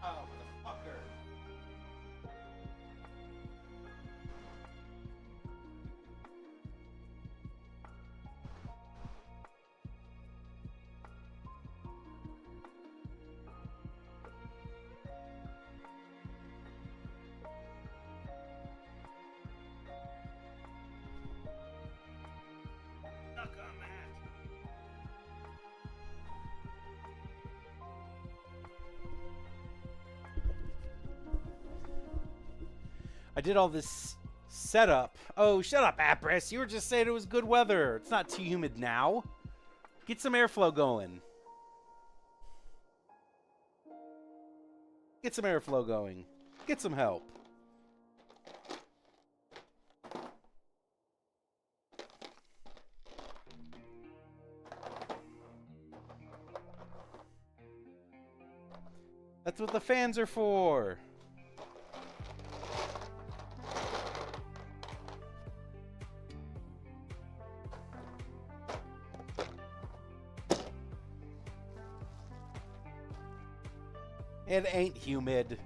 Speaker 1: Oh, motherfucker. Stuck on that. I did all this setup. Oh, shut up, Apris. You were just saying it was good weather. It's not too humid now. Get some airflow going. Get some airflow going. Get some help. That's what the fans are for. It ain't humid.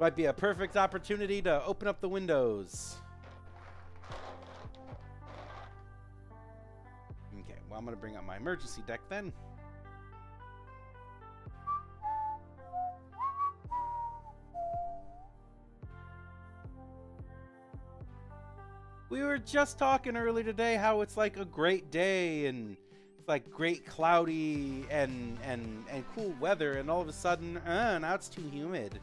Speaker 1: Might be a perfect opportunity to open up the windows. Okay, well, I'm going to bring up my emergency deck then. We were just talking earlier today how it's like a great day and it's like great cloudy and cool weather, and all of a sudden, now it's too humid.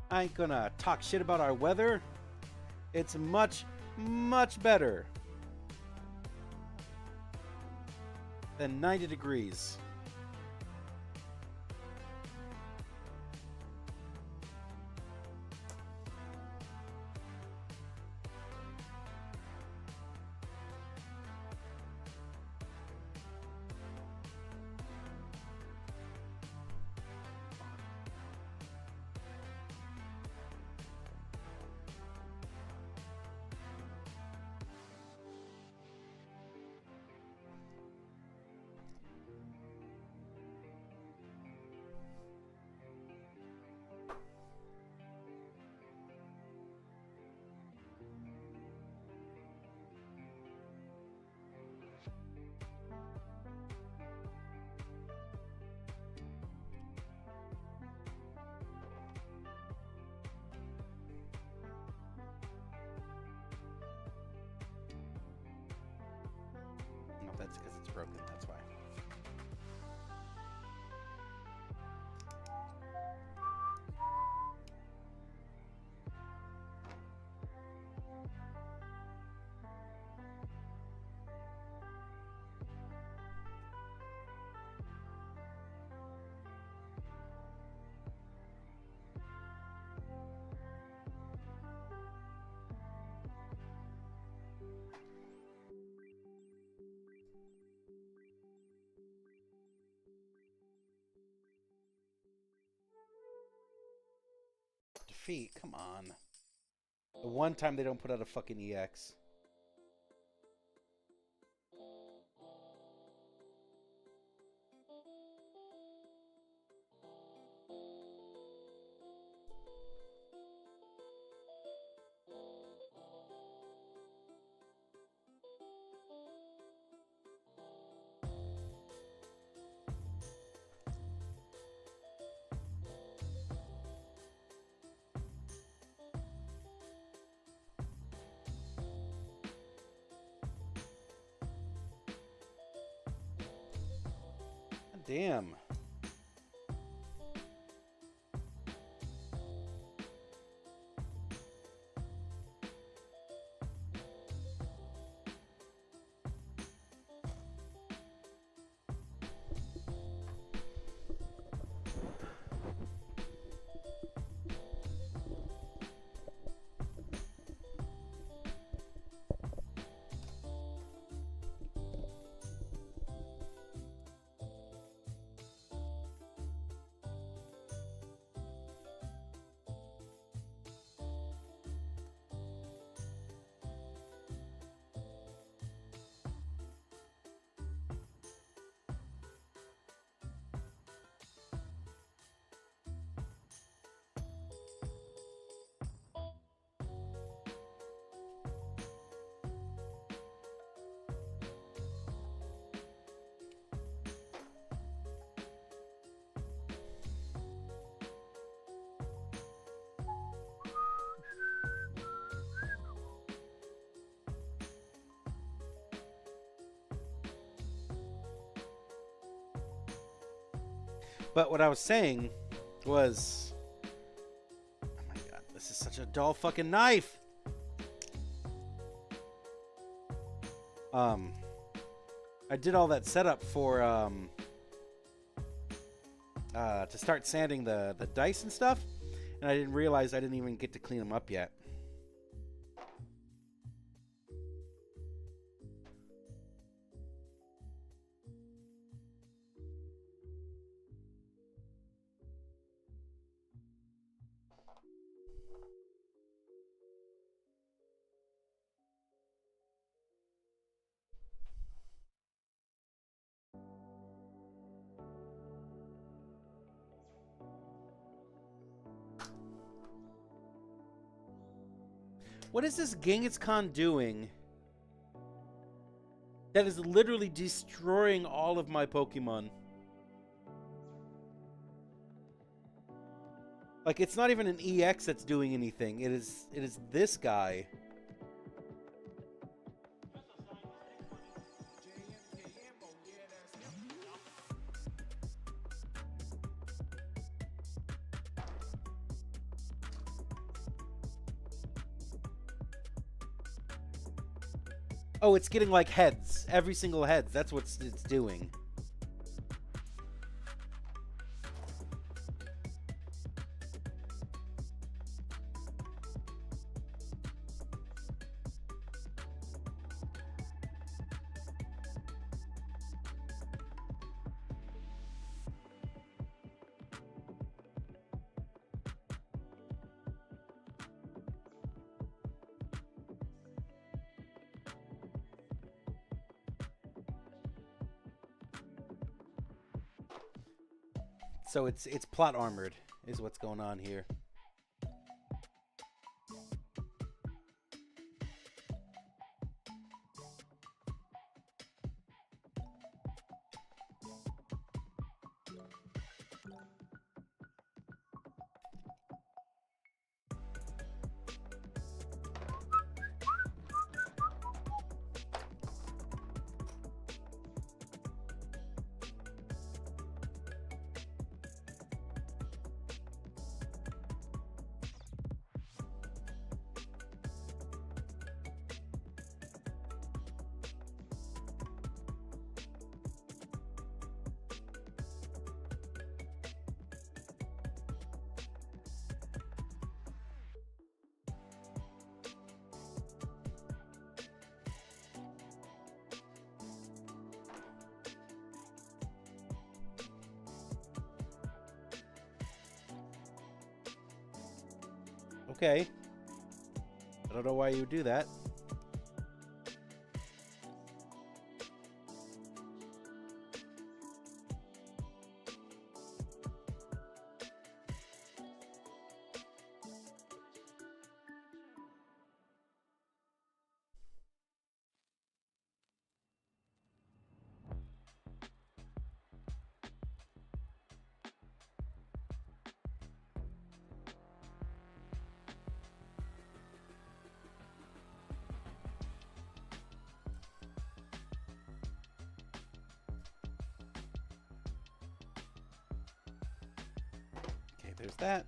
Speaker 1: I ain't gonna talk shit about our weather. It's much, much better than 90 degrees. No, that's because it's broken, that's why. Defeat, come on. The one time they don't put out a fucking EX. Damn. But what I was saying was, oh my god, this is such a dull fucking knife. I did all that setup for to start sanding the dice and stuff, and I didn't realize I didn't even get to clean them up yet. What is this Genghis Khan doing that is literally destroying all of my Pokemon? Like, it's not even an EX that's doing anything. It is this guy. Oh, it's getting like heads. Every single heads. That's what it's doing. So it's plot armored is what's going on here. Okay. I don't know why you would do that. There's that.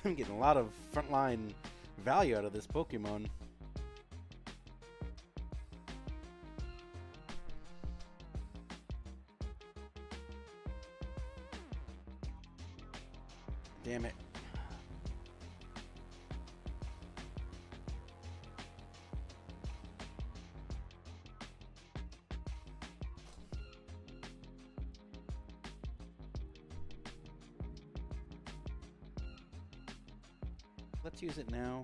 Speaker 1: I'm getting a lot of frontline value out of this Pokemon. Damn it. Let's use it now.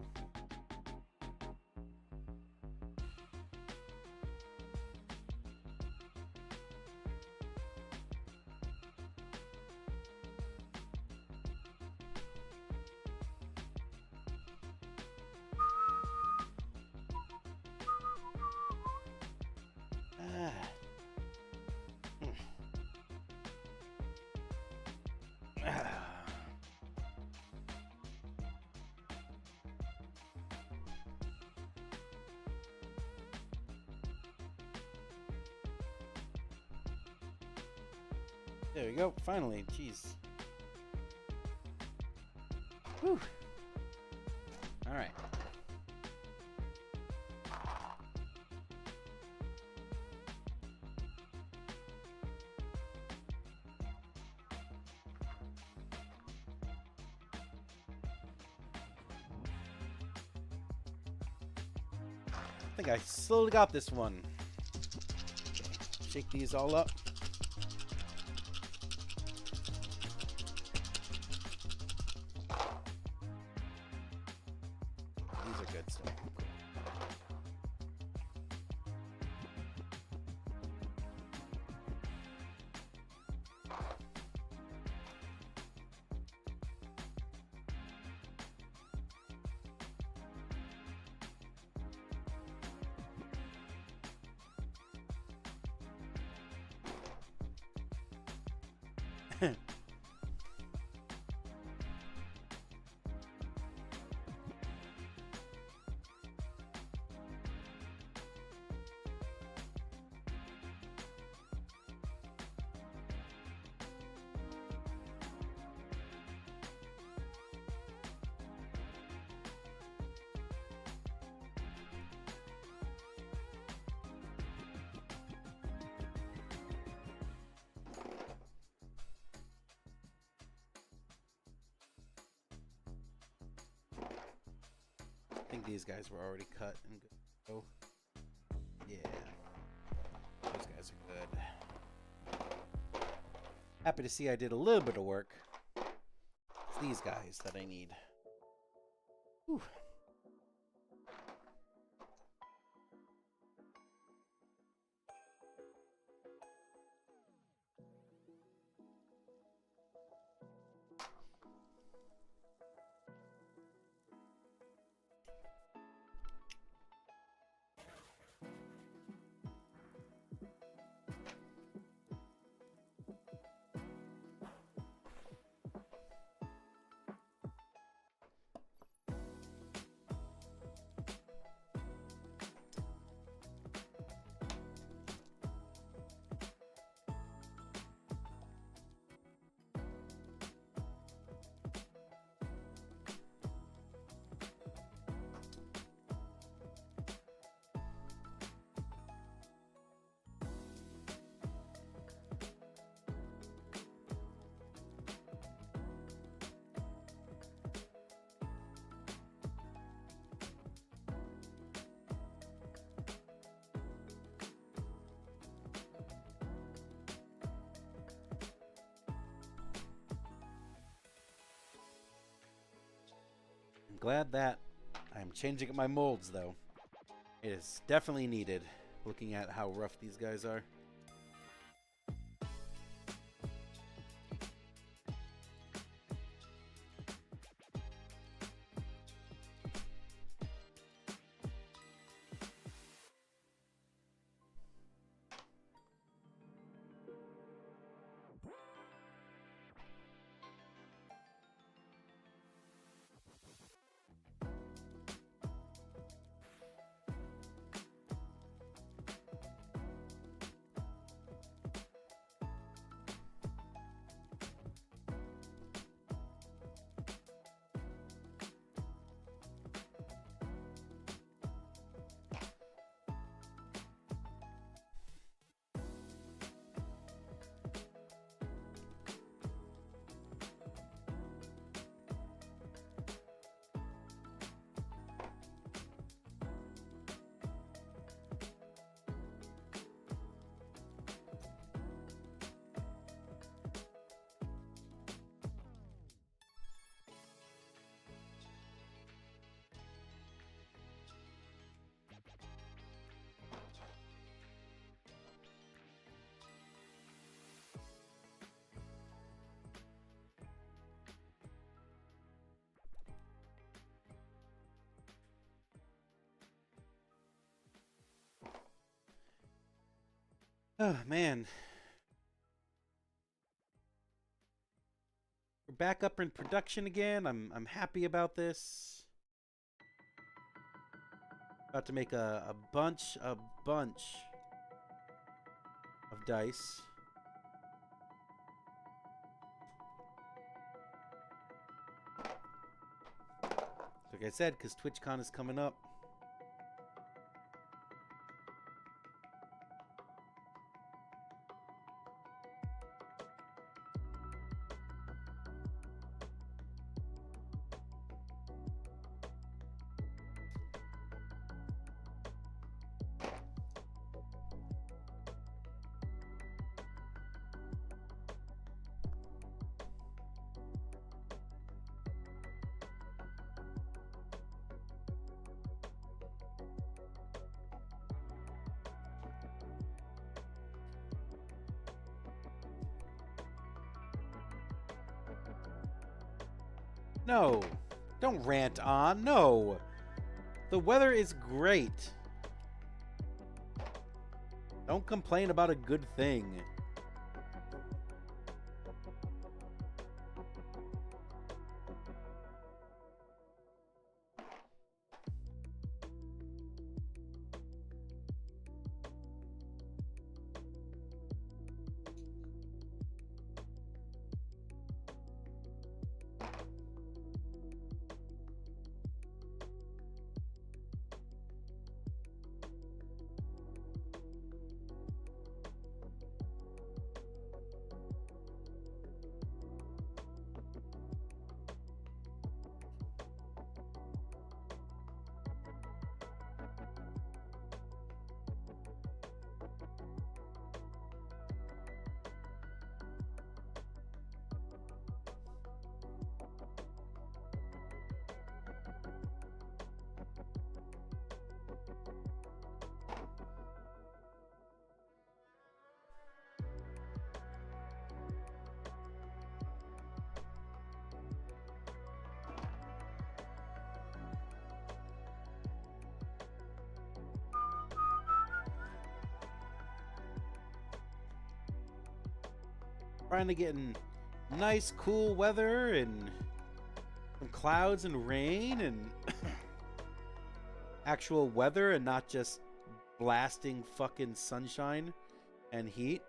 Speaker 1: There we go. Finally. Jeez. Whew. All right. I think I slowly got this one. Okay. Shake these all up. These are good still. I think these guys were already cut and good. Oh, yeah. Those guys are good. Happy to see I did a little bit of work. It's these guys that I need. Whew. I'm glad that I'm changing up my molds, though. It is definitely needed, looking at how rough these guys are. Oh, man. We're back up in production again. I'm happy about this. About to make a bunch of dice. Like I said, because TwitchCon is coming up. No, don't rant on. No, the weather is great. Don't complain about a good thing. Trying to get in nice, cool weather and some clouds and rain and actual weather and not just blasting fucking sunshine and heat.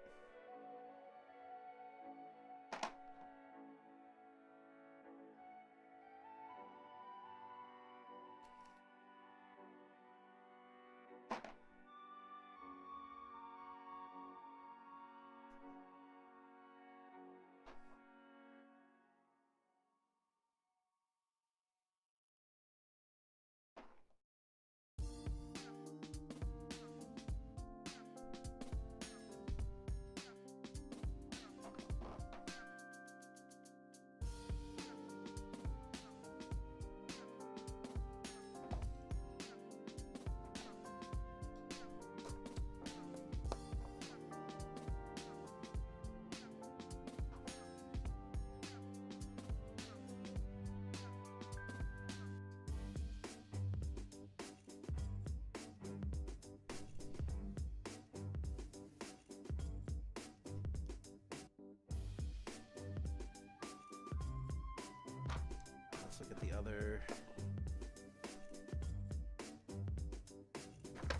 Speaker 1: Let's look at the other.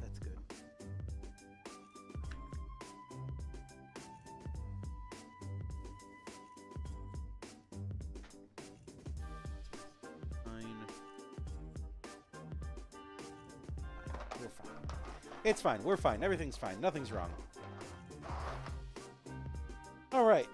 Speaker 1: That's good. Fine. We're fine. It's fine. We're fine. Everything's fine. Nothing's wrong. All right.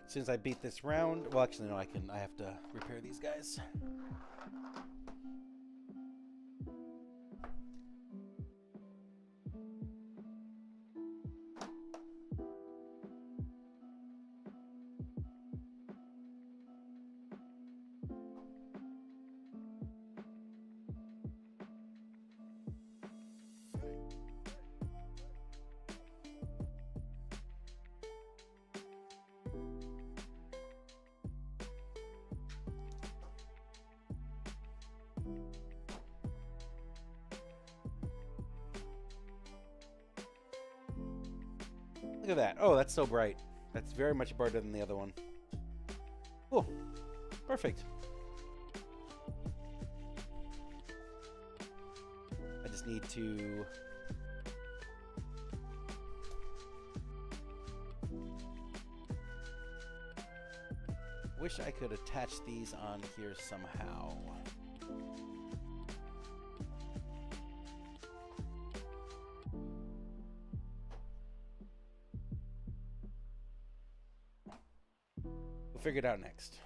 Speaker 1: As soon as I beat this round, well, actually, no, I have to repair these guys. Look at that. Oh, that's so bright. That's very much brighter than the other one. Cool. Perfect. I just need to... Wish I could attach these on here somehow. We'll figure it out next.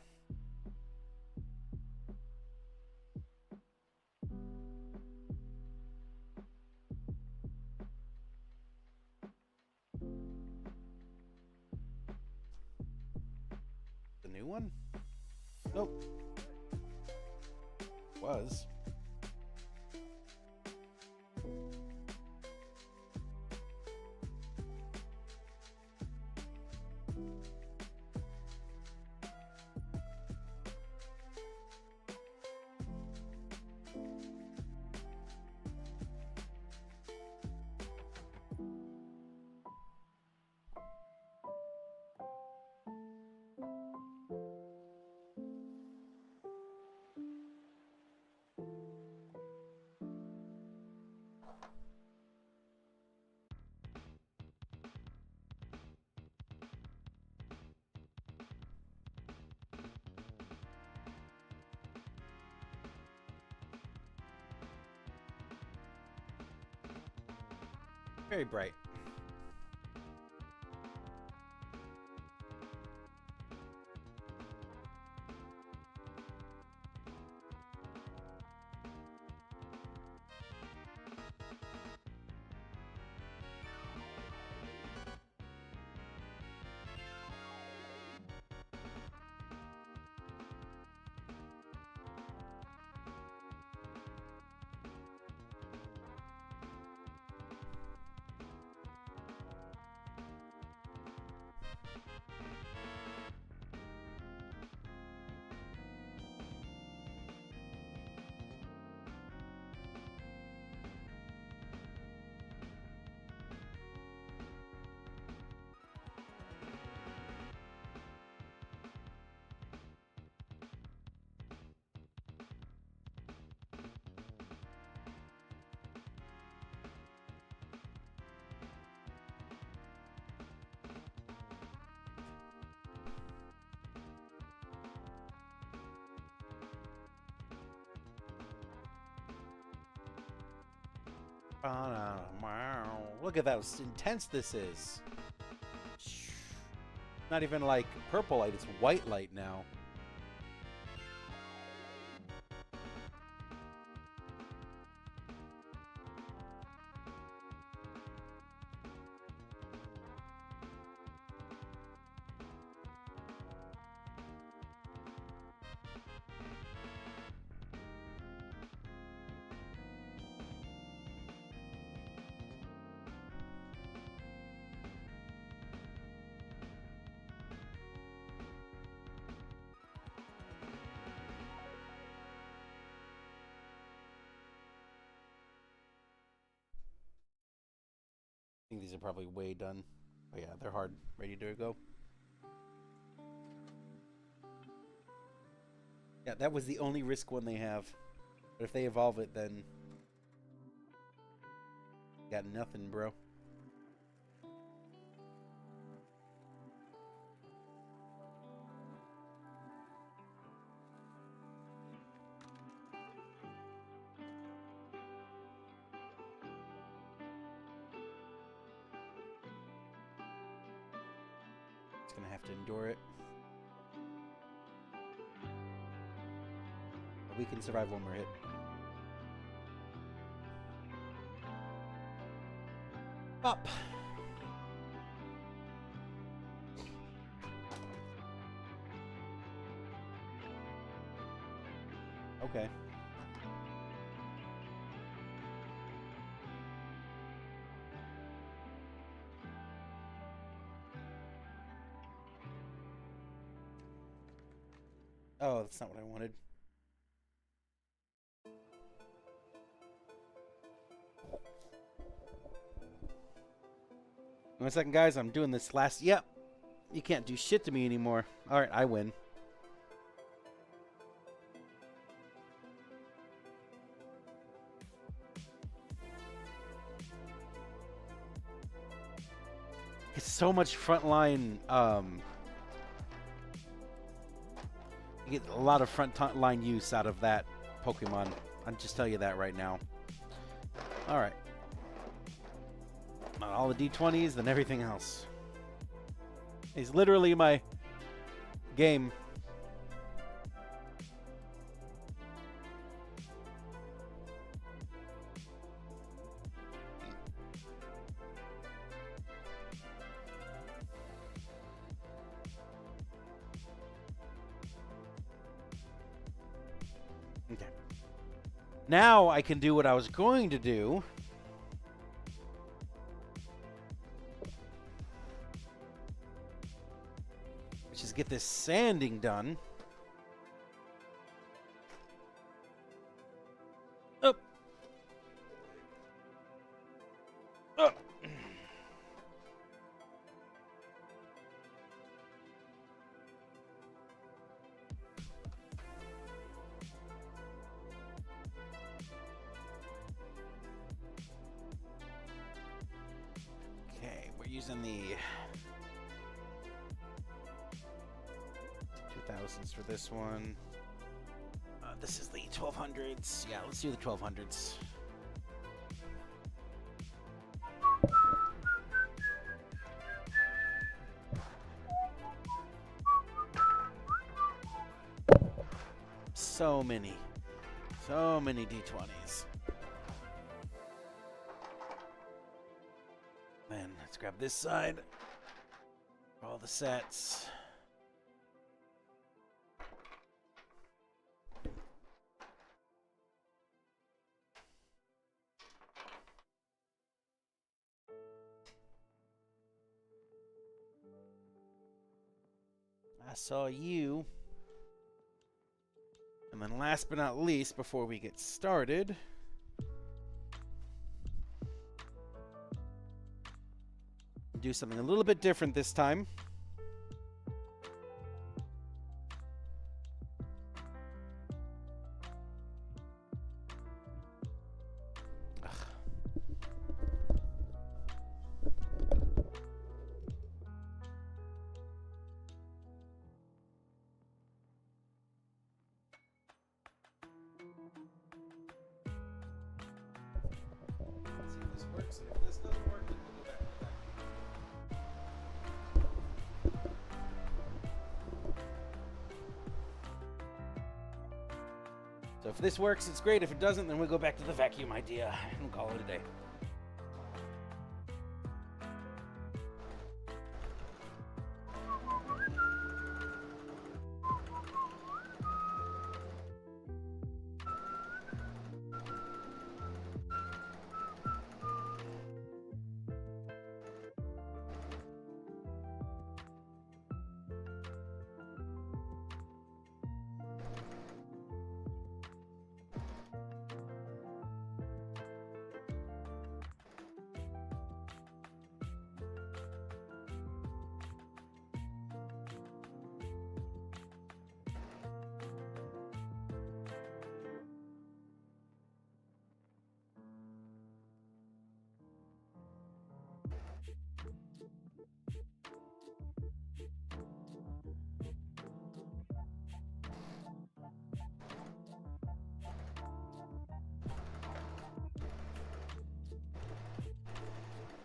Speaker 1: The new one? Nope. Was. Very bright. Look at how intense this is. Not even like purple light, it's white light now. I think these are probably way done. Oh yeah, they're hard. Ready to go. Yeah, that was the only risk one they have. But if they evolve it, then... got nothing, bro. It's gonna have to endure it. But we can survive one more hit. Up! Okay. Oh, that's not what I wanted. 1 second, guys. I'm doing this last. Yep. You can't do shit to me anymore. All right, I win. It's so much frontline. You get a lot of frontline use out of that Pokemon. I'll just tell you that right now. All right. Not all the D20s, then everything else. He's literally my game. Okay. Now I can do what I was going to do. Which is get this sanding done. Up. Up. Okay, we're using the 2000s for this one. This is the 1200s. Yeah, let's do the 1200s. So many D20s. Then let's grab this side. All the sets. I saw you. And then last but not least, before we get started, do something a little bit different this time. So if this works, it's great. If it doesn't, then we'll go back to the vacuum idea and call it a day.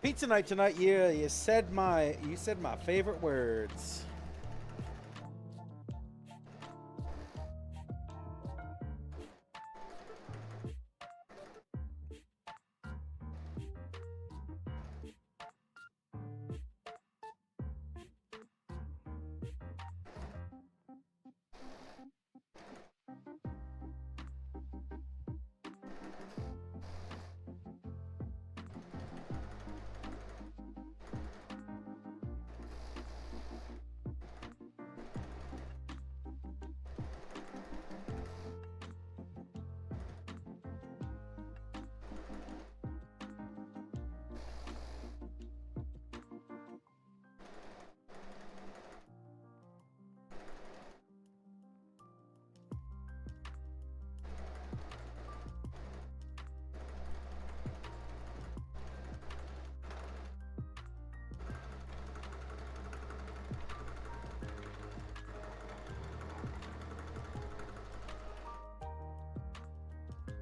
Speaker 1: Pizza night tonight. Yeah, you said my favorite words.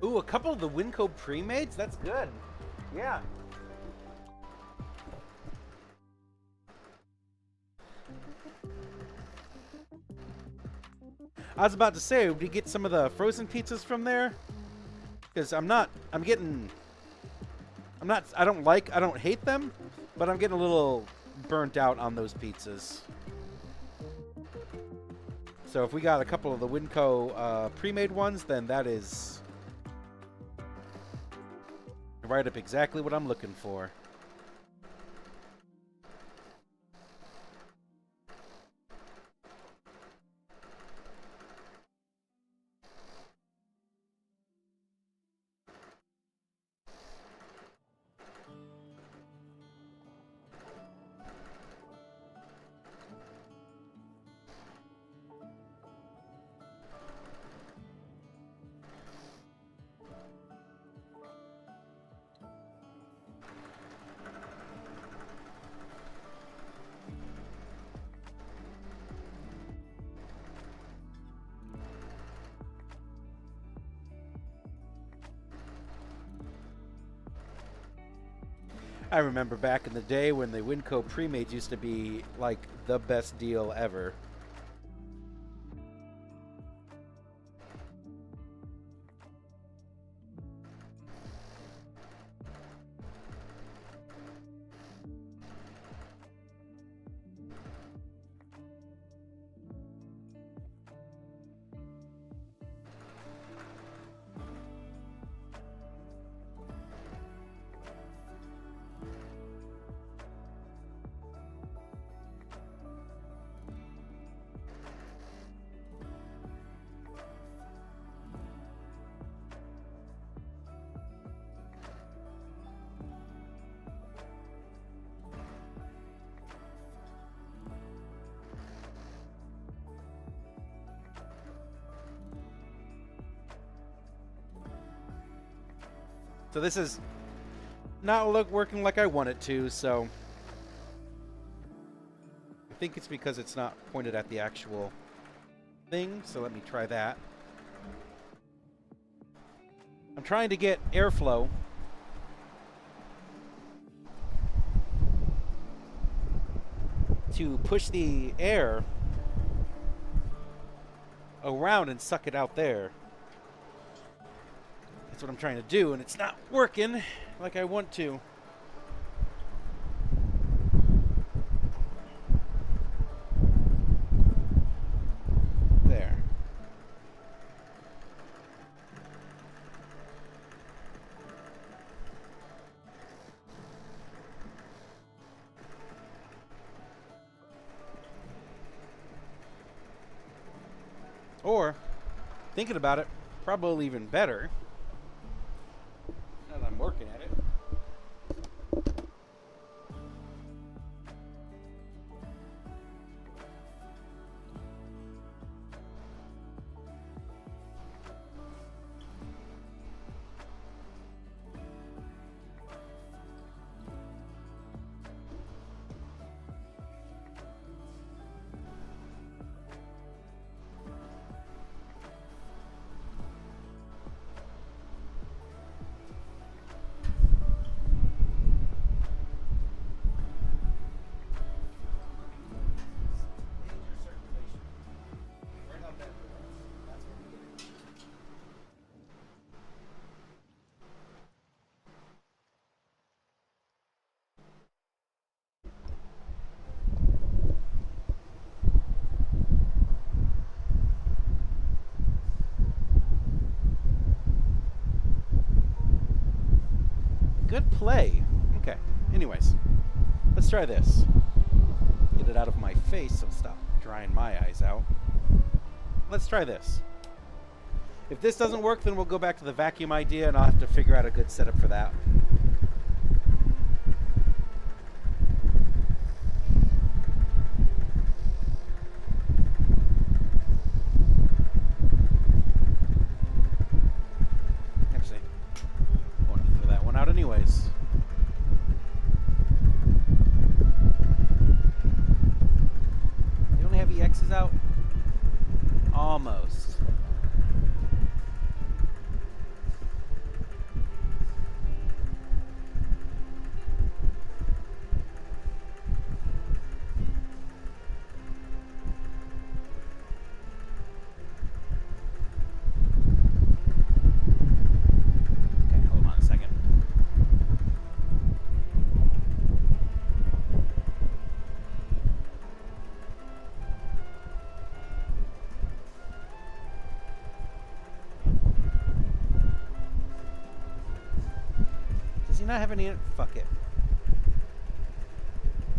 Speaker 1: Ooh, a couple of the Winco pre-mades? That's good. Yeah. I was about to say, would you get some of the frozen pizzas from there? Because I don't hate them, but I'm getting a little burnt out on those pizzas. So if we got a couple of the Winco pre-made ones, then that is right up exactly what I'm looking for. I remember back in the day when the Winco pre-mades used to be like the best deal ever. So this is not working like I want it to, so I think it's because it's not pointed at the actual thing, so let me try that. I'm trying to get airflow to push the air around and suck it out there. That's what I'm trying to do, and it's not working like I want to. There. Or, thinking about it, probably even better, now that I'm working at it, good play. Okay, anyways, let's try this. Get it out of my face so stop drying my eyes out. Let's try this. If this doesn't work, then we'll go back to the vacuum idea and I'll have to figure out a good setup for that. Actually, I want to throw that one out anyways. They only have EXs out? Almost. not have any... Fuck it.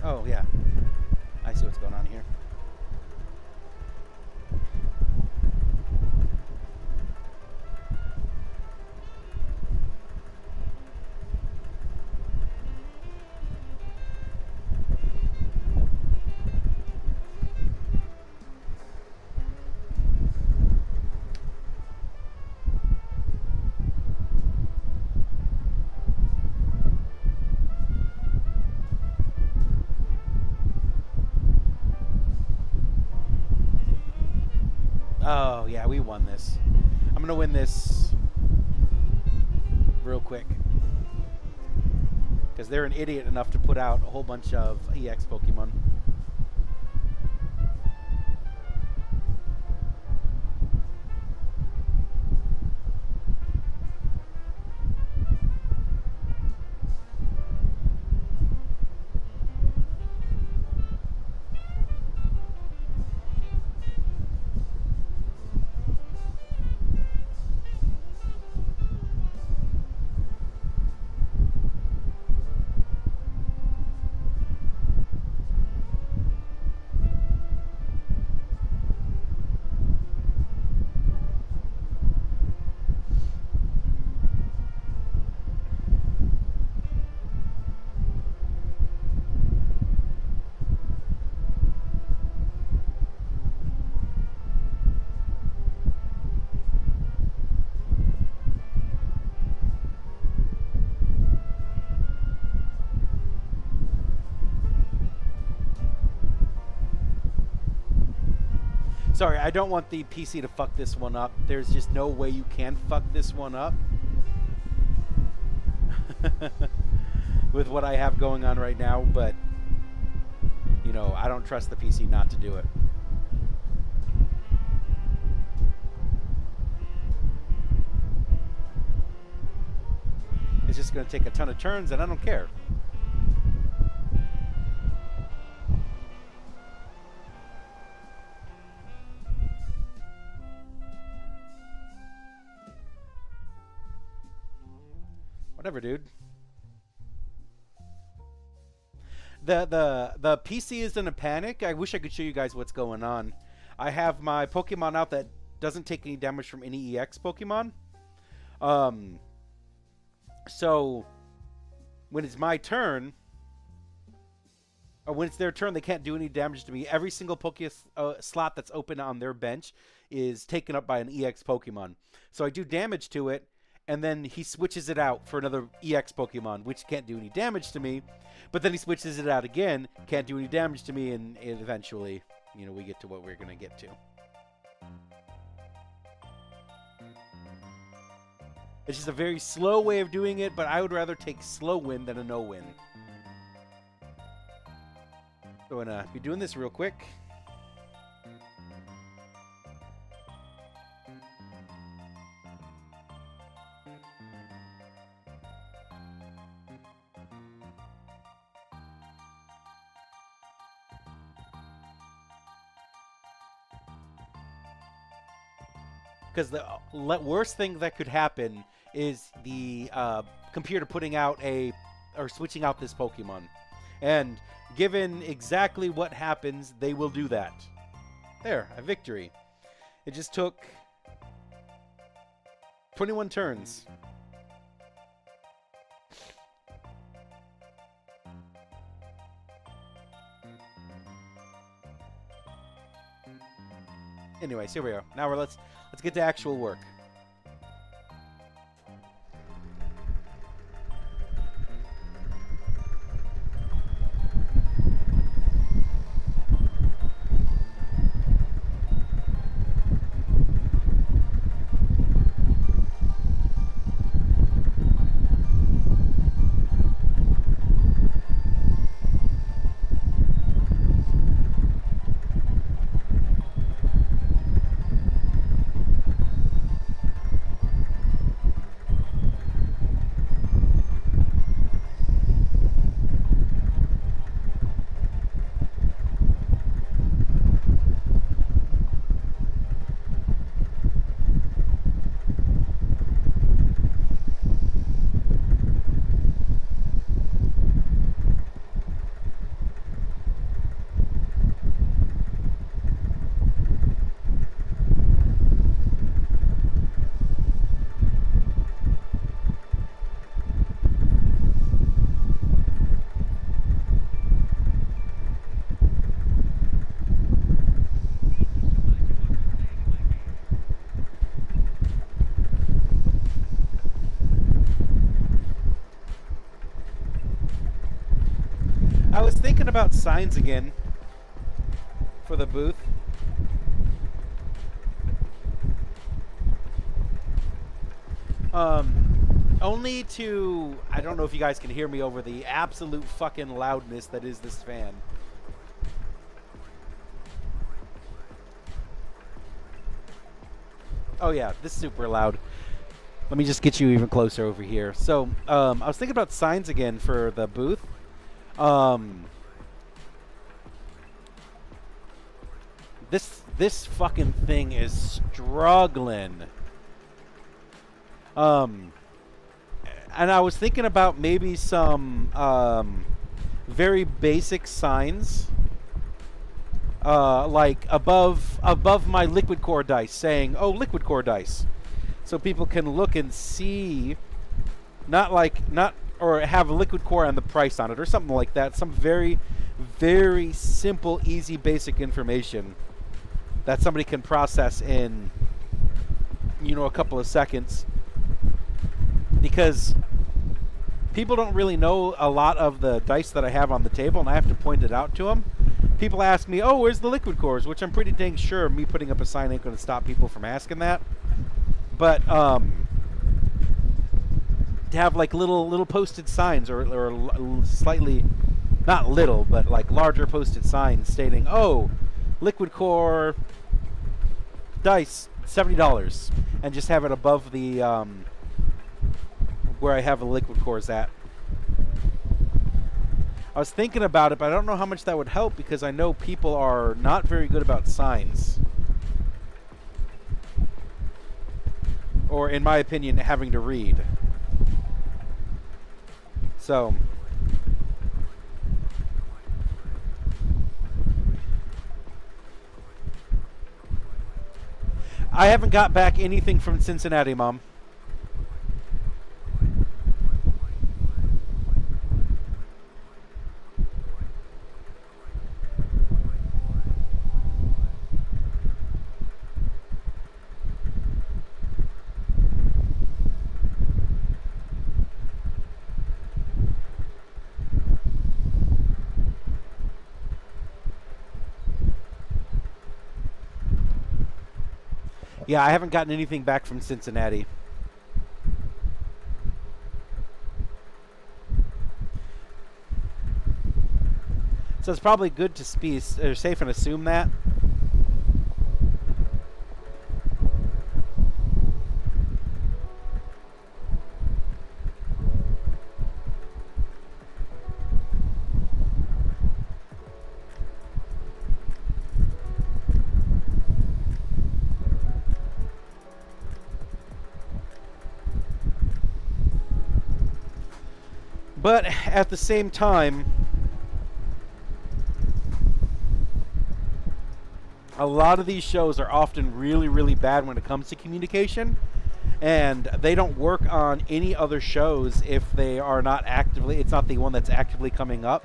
Speaker 1: Oh, yeah. I see what's going on here. Oh, yeah, we won this. I'm going to win this real quick. Because they're an idiot enough to put out a whole bunch of EX Pokemon. Sorry, I don't want the PC to fuck this one up. There's just no way you can fuck this one up. With what I have going on right now, but, you know, I don't trust the PC not to do it. It's just going to take a ton of turns, and I don't care. Whatever, dude. The PC is in a panic. I wish I could show you guys what's going on. I have my Pokemon out that doesn't take any damage from any EX Pokemon. So when it's my turn, or when it's their turn, they can't do any damage to me. Every single slot that's open on their bench is taken up by an EX Pokemon. So I do damage to it, and then he switches it out for another EX Pokemon, which can't do any damage to me. But then he switches it out again, can't do any damage to me, and eventually, you know, we get to what we're going to get to. It's just a very slow way of doing it, but I would rather take slow win than a no win. So I'm going to be doing this real quick. Because the worst thing that could happen is the computer putting out or switching out this Pokemon. And given exactly what happens, they will do that. There, a victory. It just took 21 turns. Anyways, here we are. Now let's get to actual work. about signs again for the booth. Only to, I don't know if you guys can hear me over the absolute fucking loudness that is this fan. Oh yeah, this is super loud. Let me just get you even closer over here. So, I was thinking about signs again for the booth. This fucking thing is struggling. And I was thinking about maybe some very basic signs, like above my liquid core dice, saying, "Oh, liquid core dice," so people can look and see, or have a liquid core and the price on it, or something like that. Some very, very simple, easy, basic information that somebody can process in, a couple of seconds. Because people don't really know a lot of the dice that I have on the table, and I have to point it out to them. People ask me, "Oh, where's the liquid cores?" Which I'm pretty dang sure me putting up a sign ain't going to stop people from asking that. But to have like little posted signs, or slightly, not little, but like larger posted signs stating, "Oh, liquid core dice, $70," and just have it above the where I have the liquid cores at. I was thinking about it, but I don't know how much that would help, because I know people are not very good about signs. Or, in my opinion, having to read. So, I haven't got back anything from Cincinnati, Mom. Yeah, I haven't gotten anything back from Cincinnati. So it's probably good to be safe and assume that. But at the same time, a lot of these shows are often really, really bad when it comes to communication, and they don't work on any other shows if they are not actively, it's not the one that's actively coming up.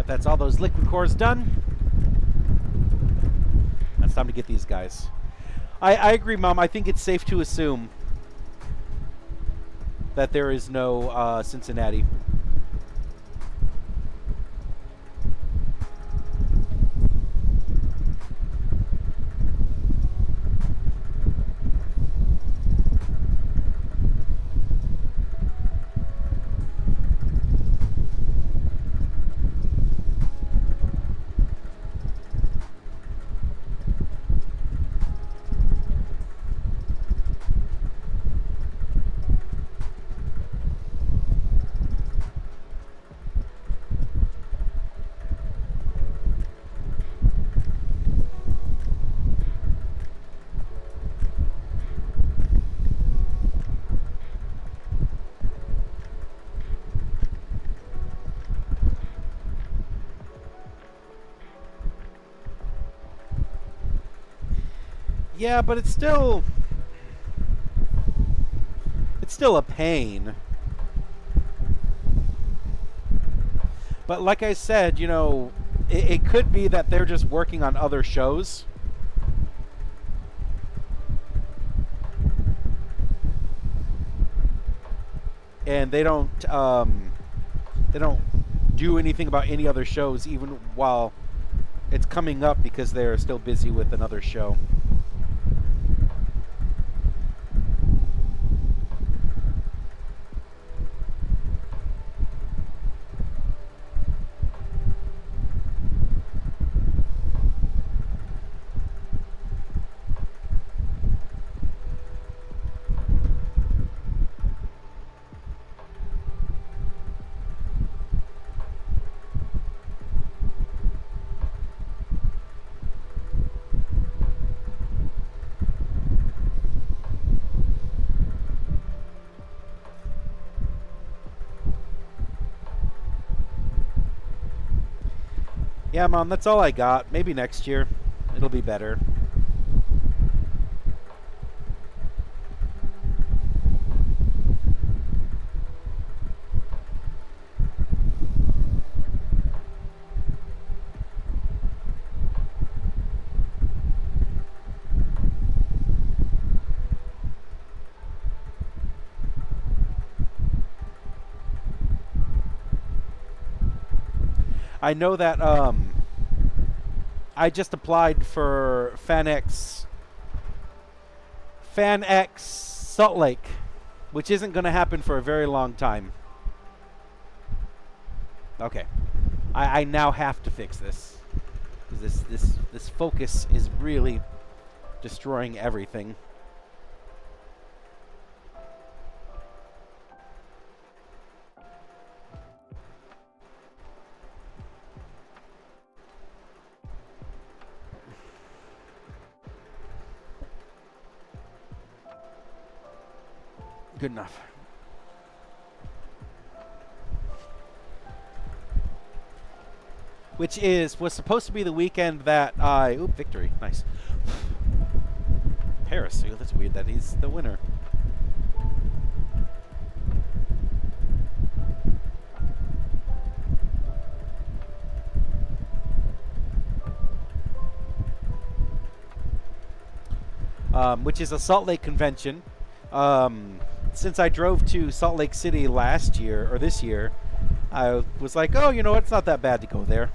Speaker 1: That's all those liquid cores done. It's time to get these guys. I agree, Mom. I think it's safe to assume that there is no Cincinnati. Yeah, but it's still a pain. But like I said, you know, it could be that they're just working on other shows. And they don't do anything about any other shows even while it's coming up because they're still busy with another show. Yeah, Mom, that's all I got. Maybe next year it'll be better. I know that I just applied for FanX Salt Lake, which isn't going to happen for a very long time. Okay, I now have to fix this because this focus is really destroying everything. Good enough. Which was supposed to be the weekend that I... Oop, victory. Nice. Paris. Ooh, that's weird that he's the winner. Which is a Salt Lake convention. Since I drove to Salt Lake City last year, or this year, I was like, oh, you know, it's not that bad to go there.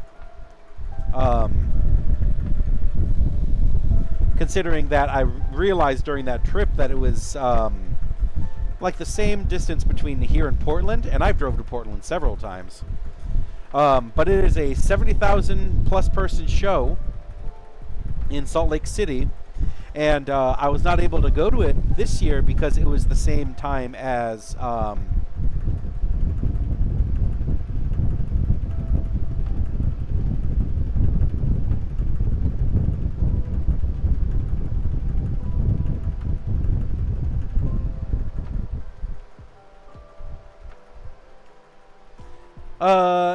Speaker 1: Considering that I realized during that trip that it was like the same distance between here and Portland, and I've drove to Portland several times. But it is a 70,000 plus person show in Salt Lake City. And I was not able to go to it this year because it was the same time as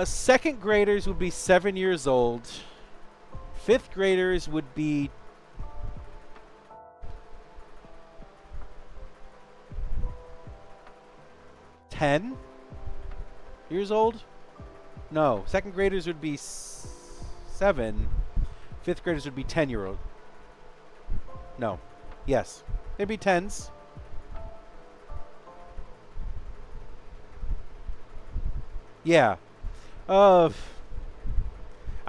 Speaker 1: second graders would be 7 years old. Fifth graders would be 10 years old? No, second graders would be 7. Fifth graders would be 10-year-old. No. Yes. They'd be 10s. Yeah. I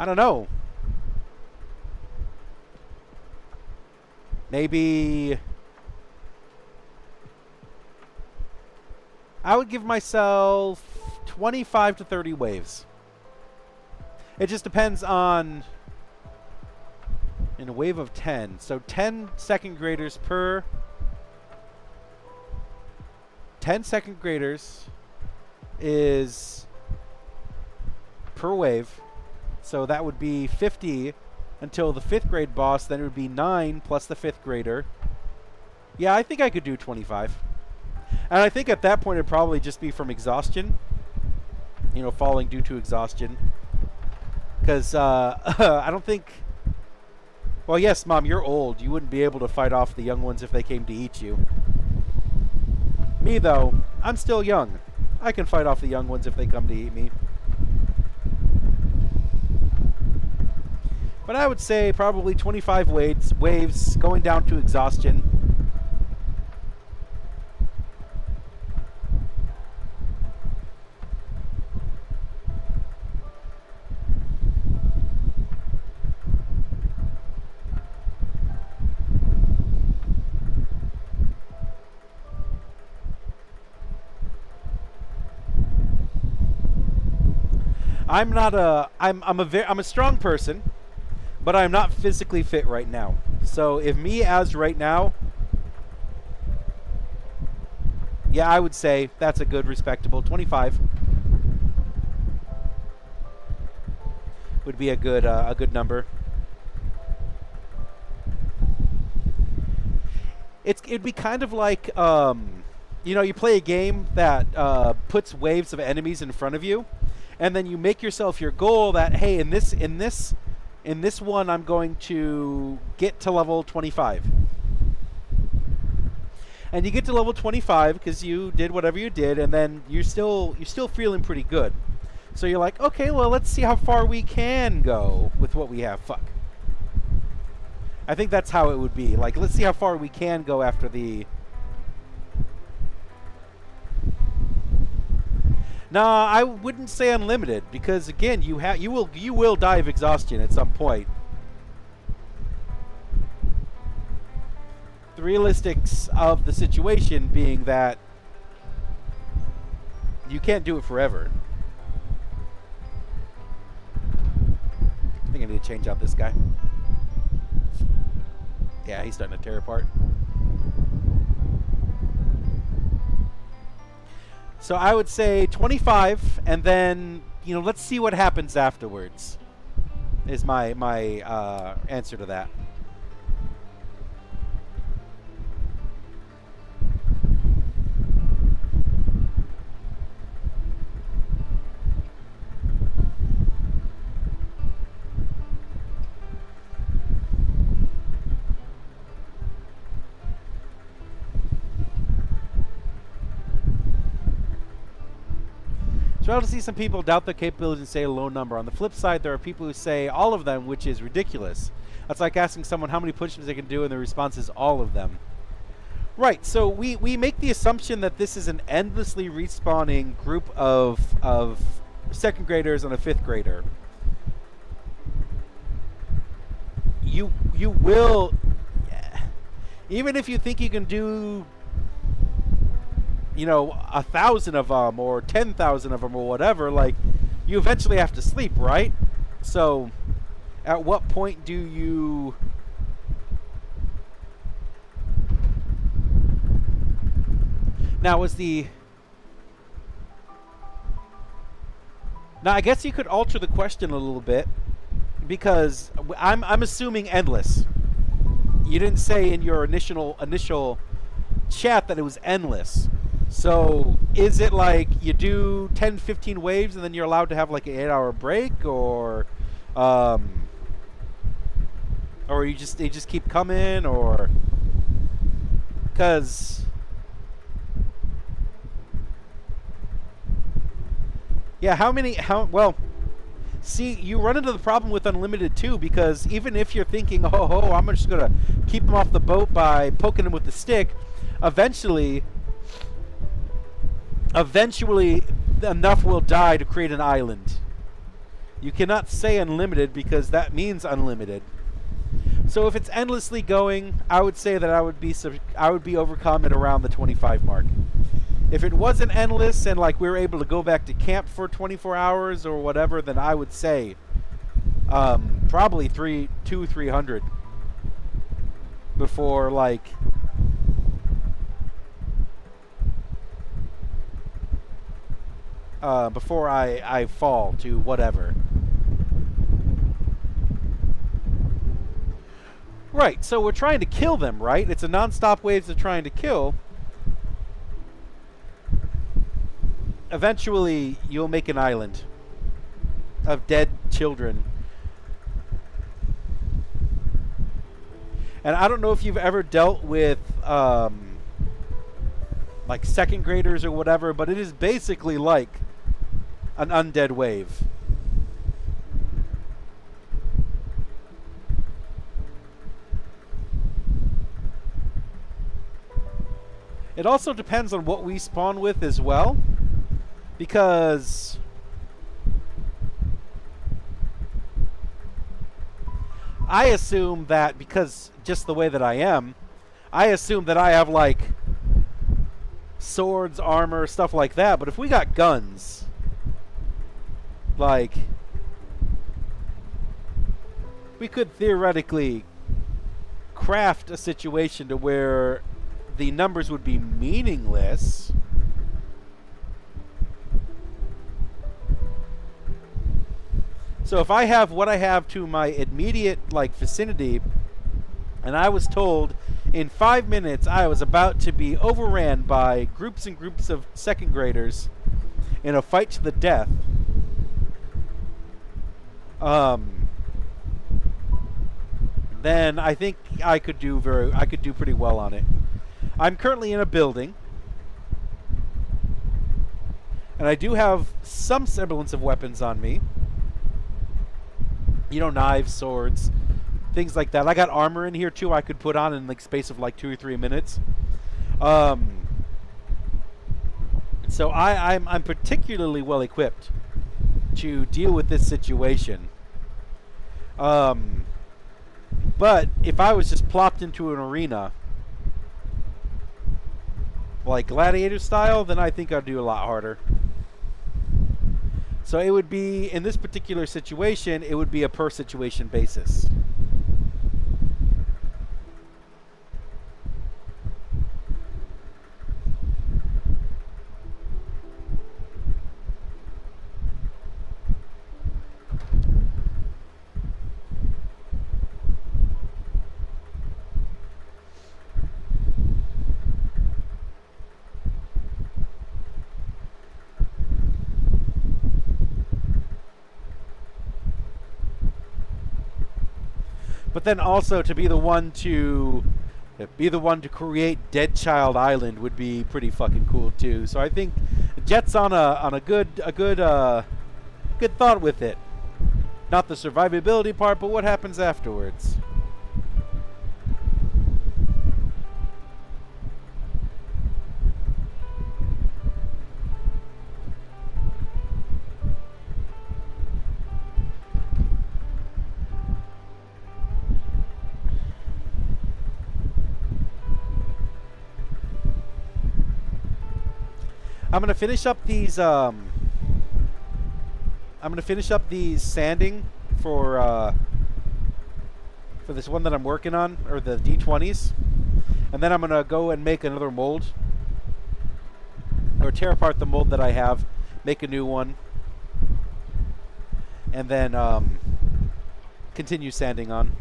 Speaker 1: don't know. Maybe I would give myself 25 to 30 waves. It just depends on in a wave of 10. So 10 second graders per 10 second graders is per wave. So that would be 50 until the 5th grade boss. Then it would be 9 plus the 5th grader. Yeah, I think I could do 25. And I think at that point it'd probably just be from exhaustion. You know, falling due to exhaustion. Because I don't think Well, yes, Mom, you're old. You wouldn't be able to fight off the young ones if they came to eat you. Me, though, I'm still young. I can fight off the young ones if they come to eat me. But I would say probably 25 waves going down to exhaustion. I'm a strong person, but I'm not physically fit right now. So if me as right now, yeah, I would say that's a good respectable 25 would be a good number. It'd be kind of like you know, you play a game that puts waves of enemies in front of you, and then you make yourself your goal that, hey, in this one I'm going to get to level 25. And you get to level 25 because you did whatever you did, and then you're still feeling pretty good. So you're like, okay, well, let's see how far we can go with what we have. Fuck. I think that's how it would be. Like, let's see how far we can go after the... Nah, I wouldn't say unlimited, because again, you will die of exhaustion at some point. The realistics of the situation being that you can't do it forever. I think I need to change out this guy. Yeah, he's starting to tear apart. So I would say 25, and then, you know, let's see what happens afterwards, is my answer to that. So I'll see some people doubt their capabilities and say a low number. On the flip side, there are people who say all of them, which is ridiculous. That's like asking someone how many push-ups they can do, and the response is all of them. Right, so we make the assumption that this is an endlessly respawning group of second graders and a fifth grader. You will, even if you think you can do, you know, 1,000 of them or 10,000 of them or whatever, like, you eventually have to sleep, right? So at what point do you... Now, I guess you could alter the question a little bit, because I'm assuming endless. You didn't say in your initial chat that it was endless. So is it like you do 10, 15 waves and then you're allowed to have like an 8-hour break, or they just keep coming, or because yeah, well, see, you run into the problem with unlimited too, because even if you're thinking, oh, I'm just gonna keep them off the boat by poking them with the stick, eventually enough will die to create an island. You cannot say unlimited, because that means unlimited. So if it's endlessly going, I would say that I would be overcome at around the 25 mark. If it wasn't endless and like we were able to go back to camp for 24 hours or whatever, then I would say probably 300 before like before I fall to whatever. Right, so we're trying to kill them, right? It's a non-stop waves of trying to kill. Eventually, you'll make an island of dead children. And I don't know if you've ever dealt with like second graders or whatever, but it is basically like an undead wave. It also depends on what we spawn with as well, because I assume that, because just the way that I am, I assume that I have like swords, armor, stuff like that. But if we got guns, like, we could theoretically craft a situation to where the numbers would be meaningless. So if I have what I have to my immediate like vicinity, and I was told in 5 minutes I was about to be overran by groups and groups of second graders in a fight to the death, then I think I could do pretty well on it. I'm currently in a building, and I do have some semblance of weapons on me. You know, knives, swords, things like that. I got armor in here too I could put on in like space of like 2 or 3 minutes. So I'm particularly well equipped to deal with this situation. But if I was just plopped into an arena like gladiator style, then I think I'd do a lot harder. So it would be, in this particular situation, it would be a per situation basis. But then also to be the one to create Dead Child Island would be pretty fucking cool too. So I think Jet's on a good thought with it. Not the survivability part, but what happens afterwards. I'm gonna finish up these. I'm gonna finish up these sanding for this one that I'm working on, or the D20s, and then I'm gonna go and make another mold, or tear apart the mold that I have, make a new one, and then continue sanding on.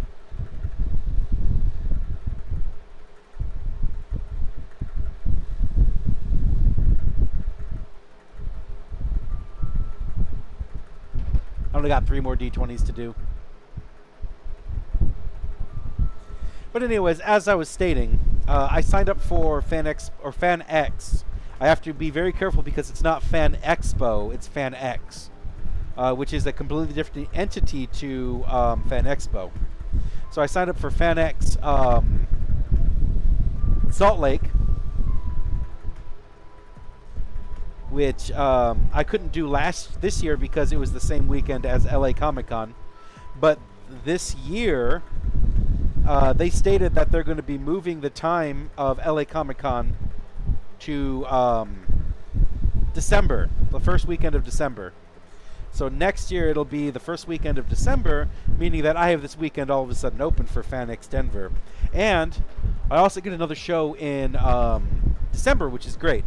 Speaker 1: I only got 3 more D20s to do. But anyways, as I was stating, I signed up for FanX. I have to be very careful because it's not Fan Expo, it's FanX, which is a completely different entity to Fan Expo. So I signed up for FanX Salt Lake, which I couldn't do this year because it was the same weekend as LA Comic Con. But this year, they stated that they're going to be moving the time of LA Comic Con to December, the first weekend of December. So next year it'll be the first weekend of December, meaning that I have this weekend all of a sudden open for FanX Denver. And I also get another show in December, which is great.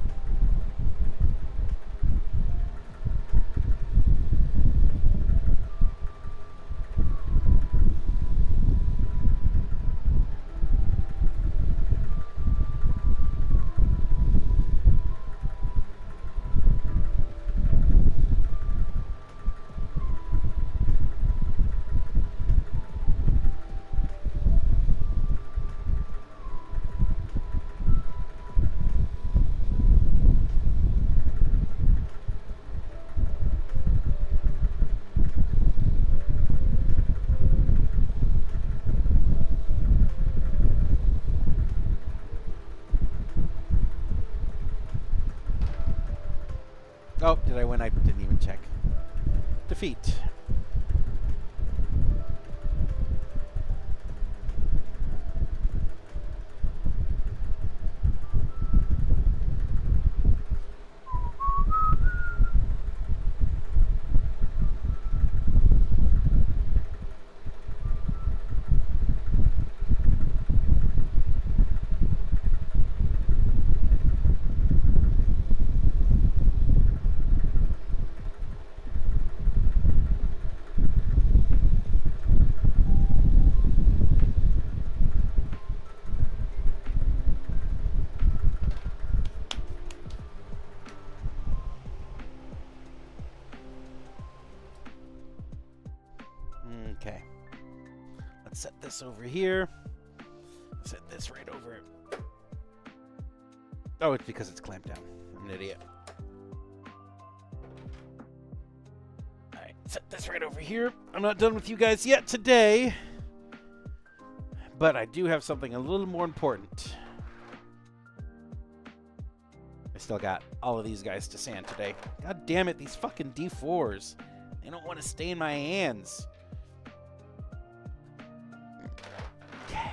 Speaker 1: feet. Okay. Let's set this over here. Set this right over. Oh, it's because it's clamped down. I'm an idiot. Alright, set this right over here. I'm not done with you guys yet today. But I do have something a little more important. I still got all of these guys to sand today. God damn it, these fucking D4s. They don't want to stay in my hands. Okay.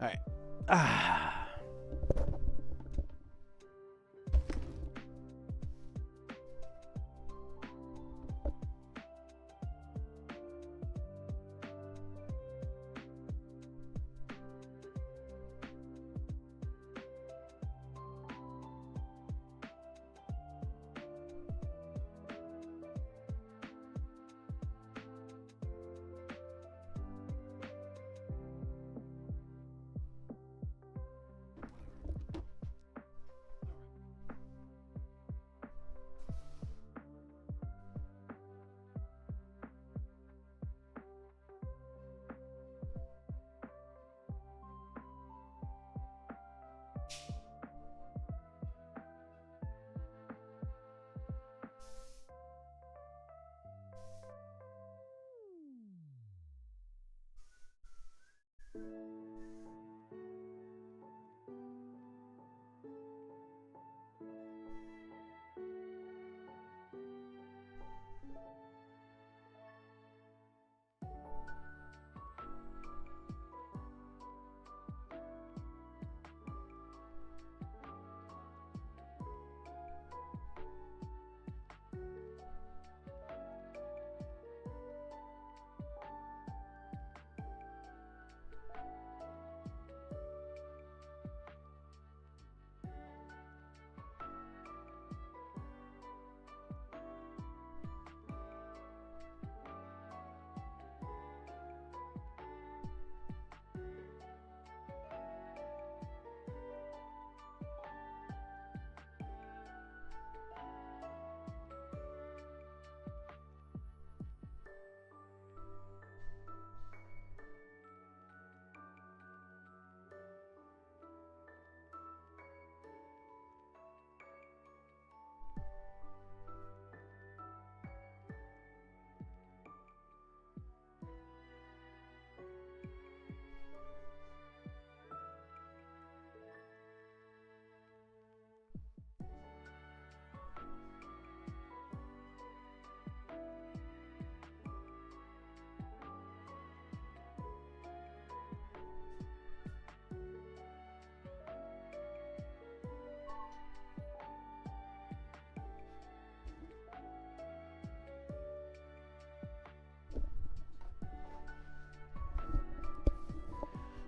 Speaker 1: Alright.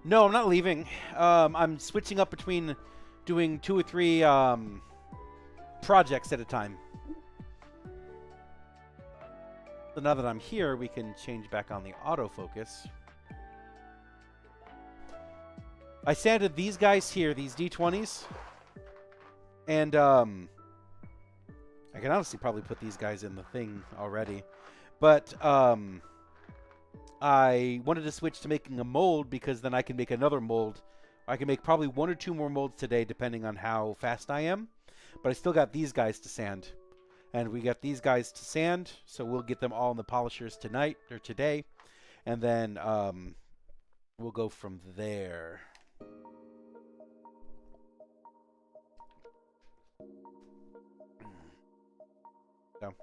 Speaker 1: No, I'm not leaving. I'm switching up between doing 2 or 3 projects at a time. So now that I'm here, we can change back on the autofocus. I sanded these guys here, these D20s. And I can honestly probably put these guys in the thing already. But I wanted to switch to making a mold because then I can make another mold. I can make probably 1 or 2 more molds today depending on how fast I am. But I still got these guys to sand. And we got these guys to sand, so we'll get them all in the polishers tonight or today. And then we'll go from there. So,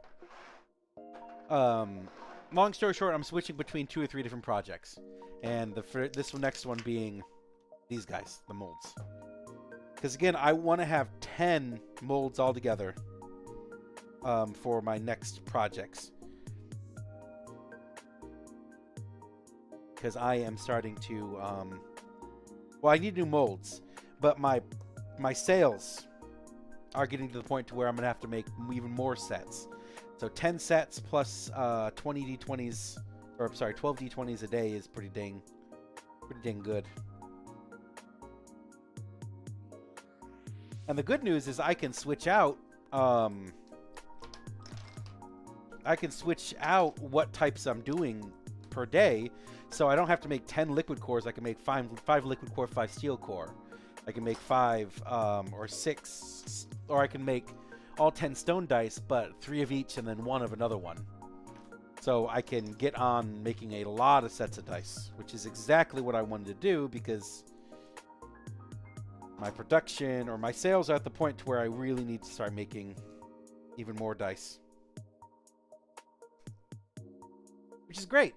Speaker 1: long story short, I'm switching between 2 or 3 different projects, and this next one being these guys, the molds. Because again, I want to have 10 molds altogether for my next projects. Because I am starting to, well, I need new molds, but my sales are getting to the point to where I'm gonna have to make even more sets. So 10 sets plus 20 D20s, or sorry, 12 D20s a day is pretty dang good. And the good news is I can switch out. I can switch out what types I'm doing per day, so I don't have to make 10 liquid cores. I can make five liquid core, 5 steel core. I can make 5 or 6, or I can make all 10 stone dice, but 3 of each and then 1 of another one. So I can get on making a lot of sets of dice, which is exactly what I wanted to do, because my production or my sales are at the point to where I really need to start making even more dice, which is great.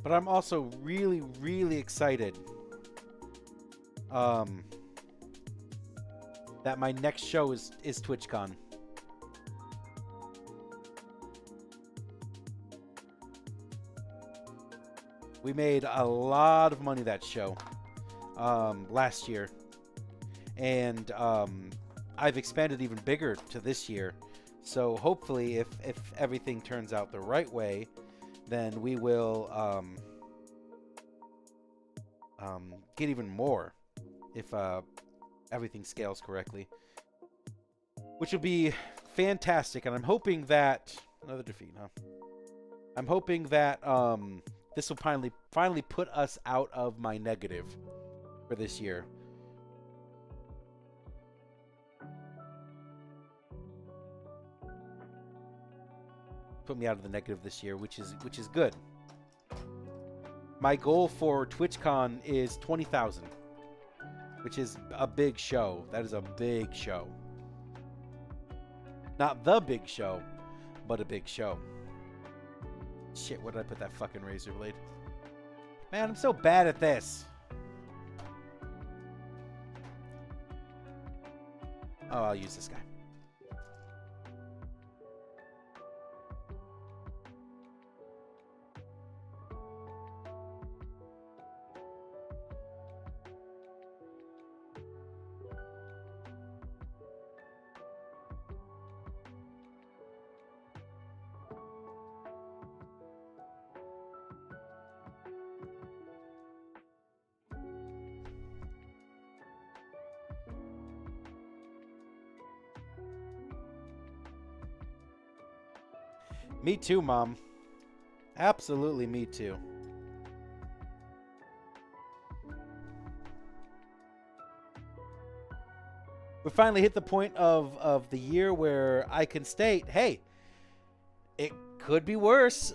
Speaker 1: But I'm also really, really excited that my next show is TwitchCon. We made a lot of money that show last year, and I've expanded even bigger to this year. So hopefully, if everything turns out the right way, then we will get even more if everything scales correctly, which will be fantastic. And I'm hoping that another defeat, huh? I'm hoping that this will finally put us out of my negative for this year. Put me out of the negative this year, which is good. My goal for TwitchCon is 20,000, which is a big show. That is a big show. Not the big show, but a big show. Shit, where did I put that fucking razor blade? Man, I'm so bad at this. Oh, I'll use this guy. Me too, Mom. Absolutely me too. We finally hit the point of the year where I can state, hey, it could be worse.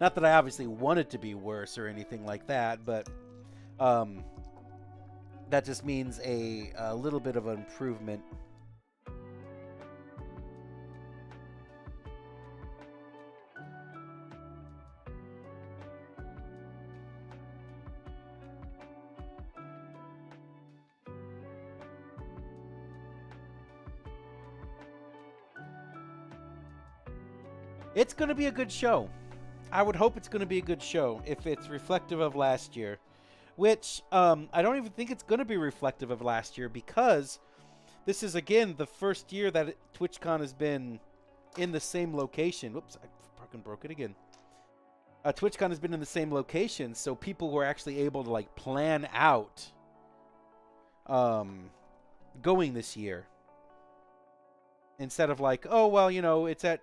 Speaker 1: Not that I obviously want it to be worse or anything like that, but that just means a little bit of an improvement. It's going to be a good show. I would hope it's going to be a good show if it's reflective of last year, which I don't even think it's going to be reflective of last year because this is, again, the first year that TwitchCon has been in the same location. Whoops, I fucking broke it again. TwitchCon has been in the same location, so people were actually able to, like, plan out going this year. Instead of like, oh, well, you know, it's at...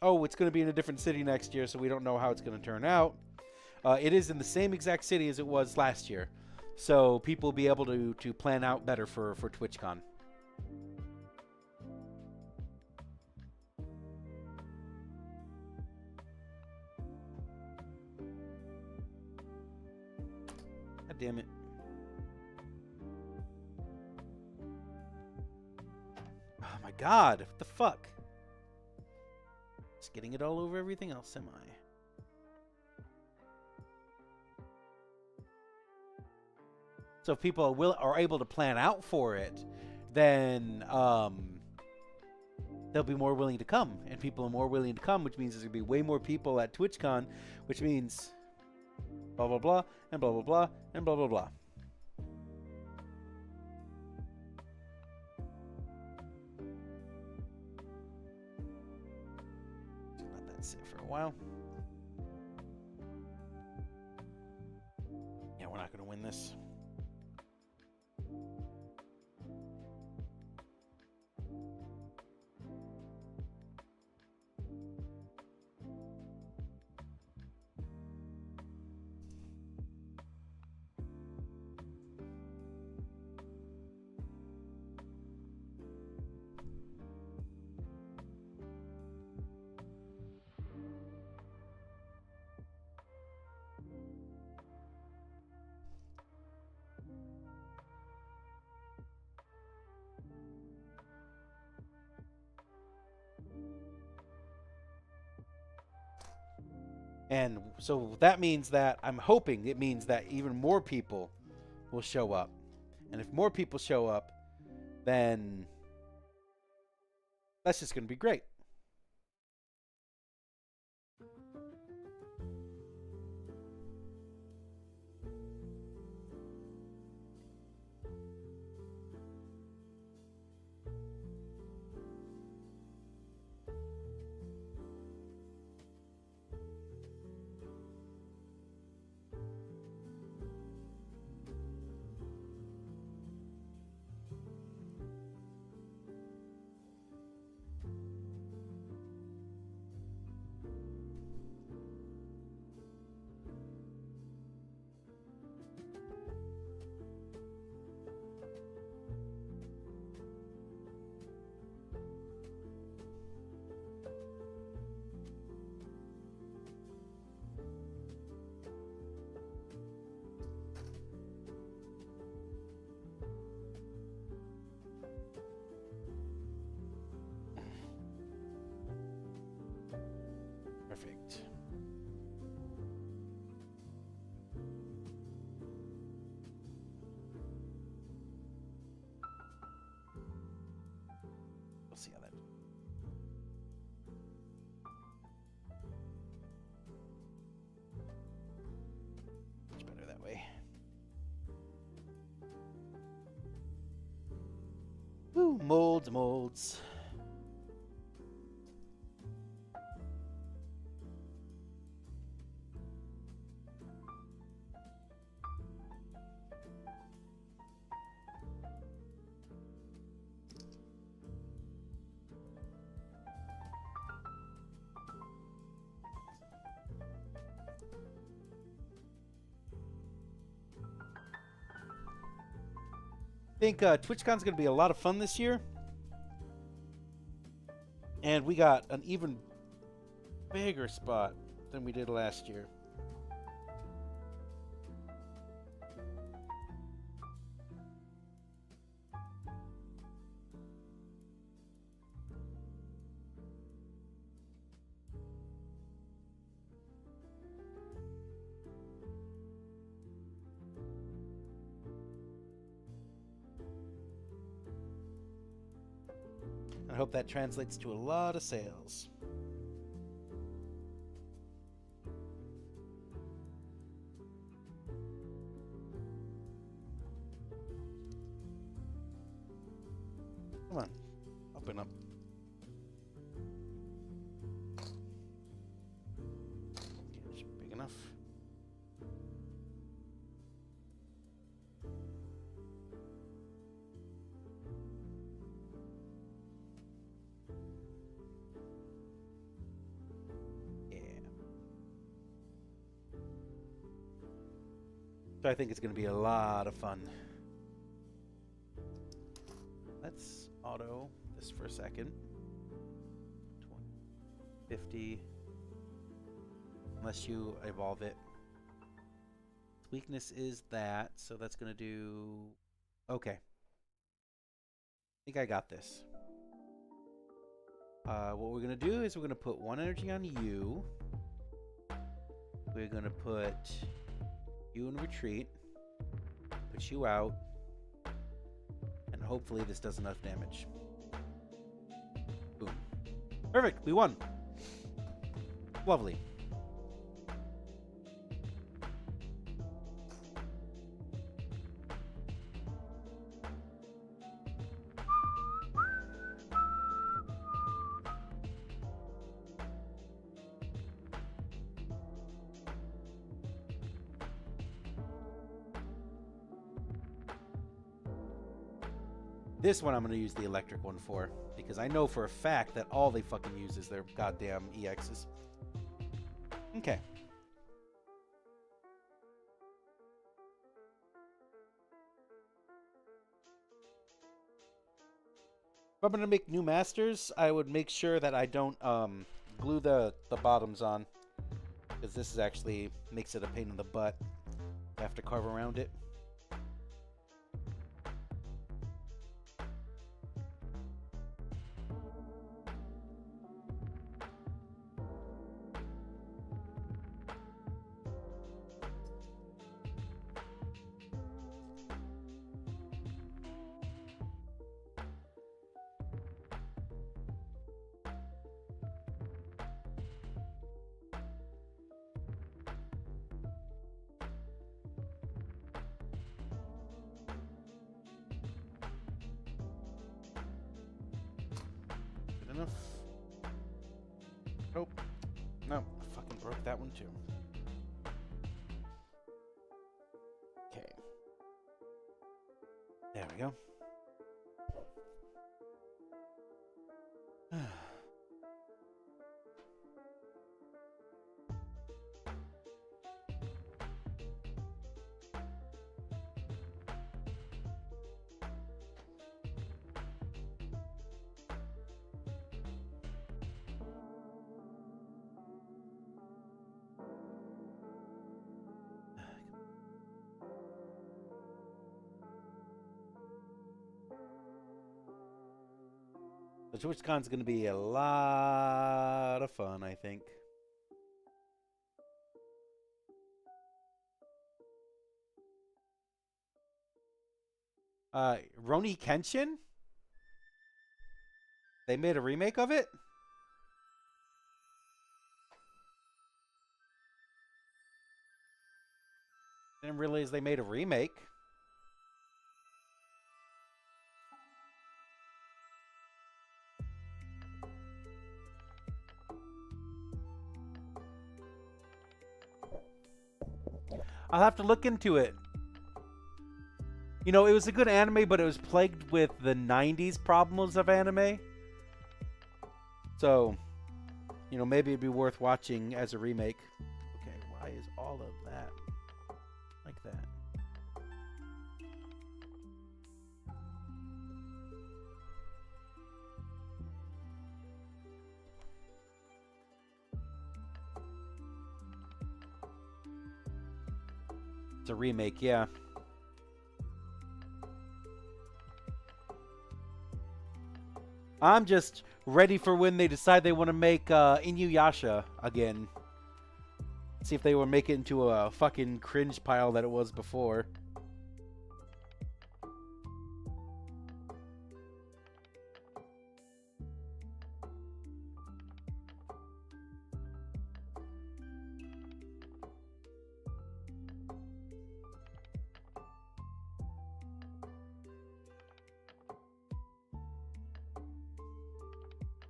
Speaker 1: oh, it's going to be in a different city next year, so we don't know how it's going to turn out. It is in the same exact city as it was last year. So people will be able to plan out better for TwitchCon. God damn it. Oh my god, what the fuck? Just getting it all over everything else, am I? So if people are able to plan out for it, then they'll be more willing to come. And people are more willing to come, which means there's going to be way more people at TwitchCon, which means blah, blah, blah, and blah, blah, blah, and blah, blah, blah. Let that sit for a while. Yeah, we're not going to win this. And so that means that I'm hoping it means that even more people will show up. And if more people show up, then that's just going to be great. Perfect. We'll see how that. Much better that way. Ooh, molds. I think TwitchCon's going to be a lot of fun this year. And we got an even bigger spot than we did last year. I hope that translates to a lot of sales. Come on, open up. It's big enough. Yeah. So I think it's going to be a lot of fun. Let's auto this for a second. 50. Unless you evolve it. Its weakness is that, so that's going to do... Okay. I think I got this. What we're going to do is we're going to put 1 energy on you. We're going to put you in retreat. Put you out. And hopefully this does enough damage. Boom. Perfect, we won. Lovely. This one I'm going to use the electric one for, because I know for a fact that all they fucking use is their goddamn EXs. Okay. If I'm going to make new masters, I would make sure that I don't glue the bottoms on, because this is actually makes it a pain in the butt. I have to carve around it. Enough. Nope. No, I fucking broke that one too. Okay. There we go. The TwitchCon's going to be a lot of fun, I think. Roni Kenshin? They made a remake of it? Didn't realize they made a remake. I'll have to look into it. You know, it was a good anime, but it was plagued with the 90s problems of anime. So, you know, maybe it'd be worth watching as a remake. Okay, why is all of that like that? It's a remake, yeah. I'm just ready for when they decide they want to make Inuyasha again. See if they will make it into a fucking cringe pile that it was before.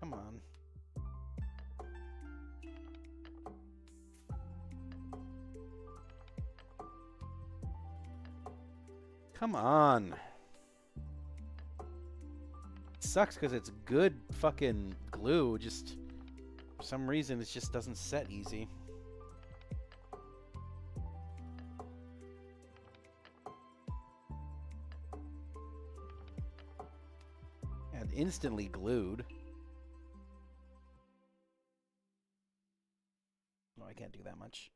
Speaker 1: Come on. Come on. Sucks because it's good fucking glue. Just for some reason it just doesn't set easy. And instantly glued. No, I can't do that much.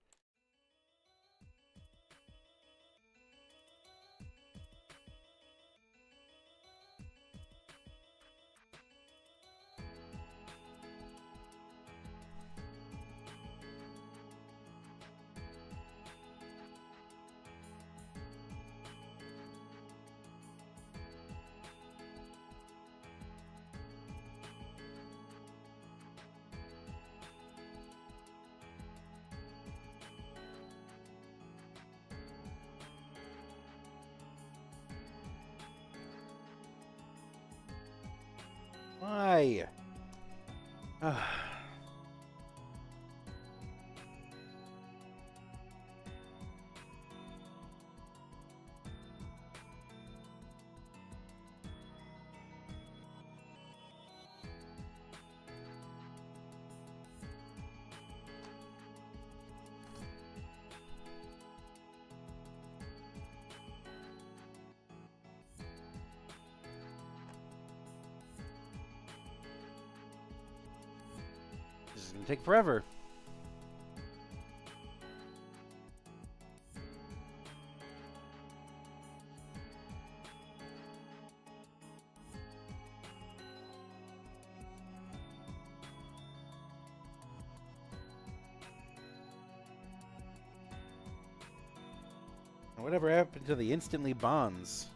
Speaker 1: Why? This is gonna take forever. Whatever happened to the instantly bonds?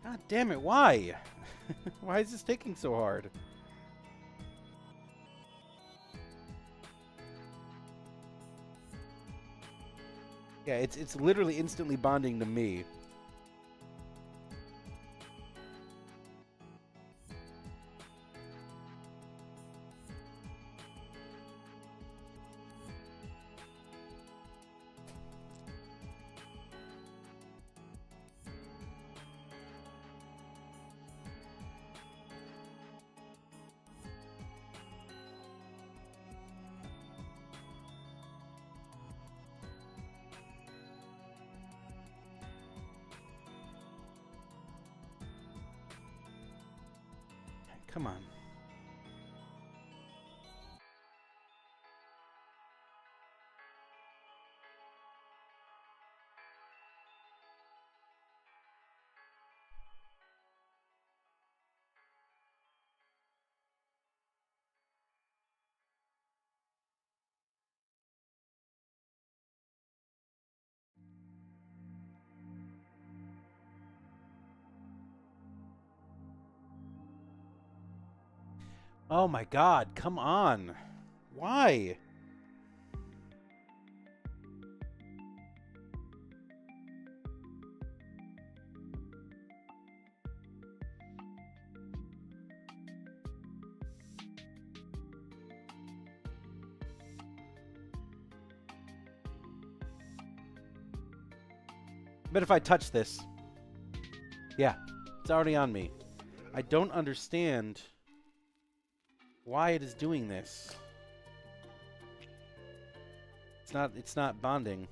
Speaker 1: God damn it, why? Why is this taking so hard? Yeah, it's literally instantly bonding to me. Come on. Oh my god, come on. Why? But if I touch this, yeah, it's already on me. I don't understand why it is doing this. It's not bonding.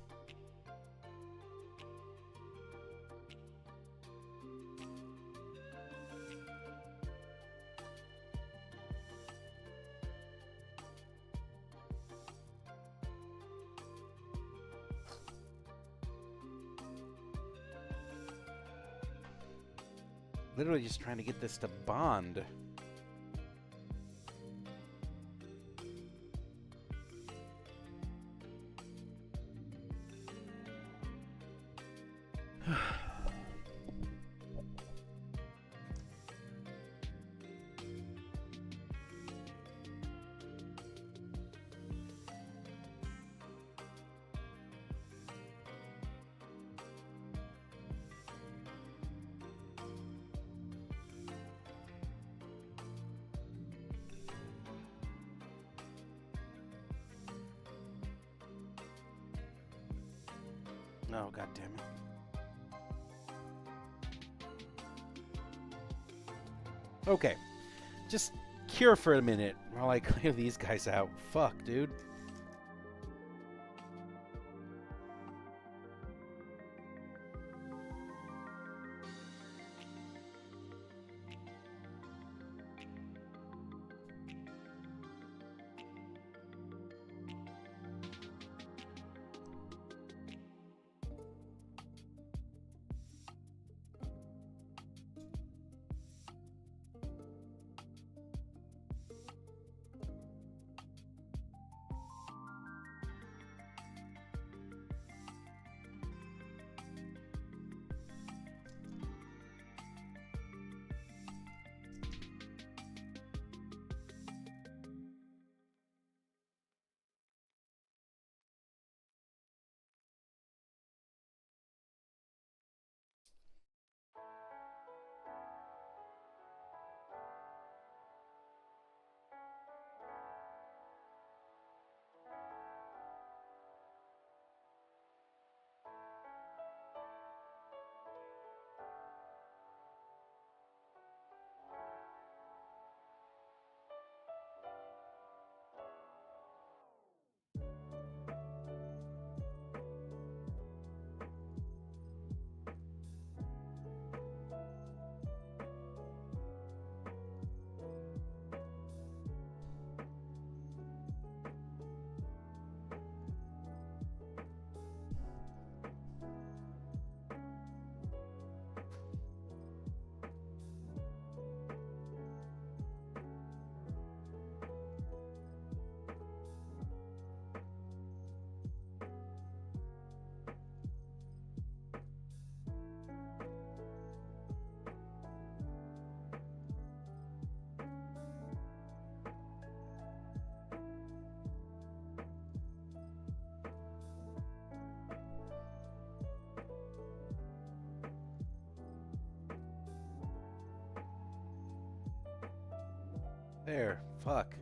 Speaker 1: Literally just trying to get this to bond. Oh, god damn it. Okay. Just cure for a minute while I clear these guys out. Fuck, dude. There. Fuck.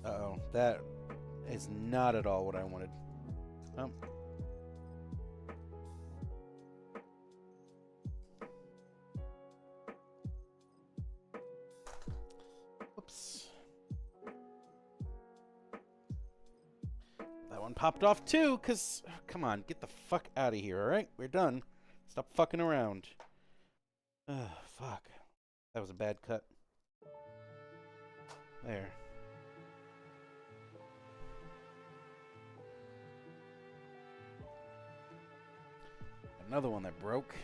Speaker 1: Uh-oh. That is not at all what I wanted. Oh. Oops. That one popped off too, because... Come on, get the fuck out of here, alright? We're done. Stop fucking around. Ugh, fuck. That was a bad cut. There. Another one that broke.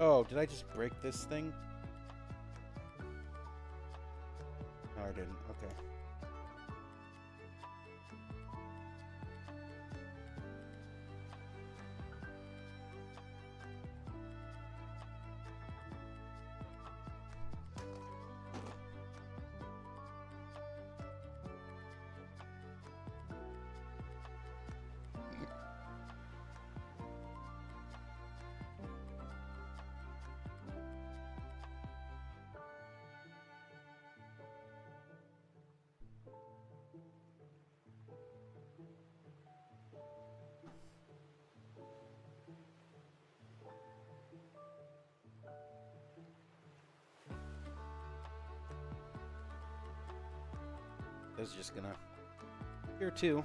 Speaker 1: Oh, did I just break this thing? No, I didn't. Okay. This is just gonna... Here too.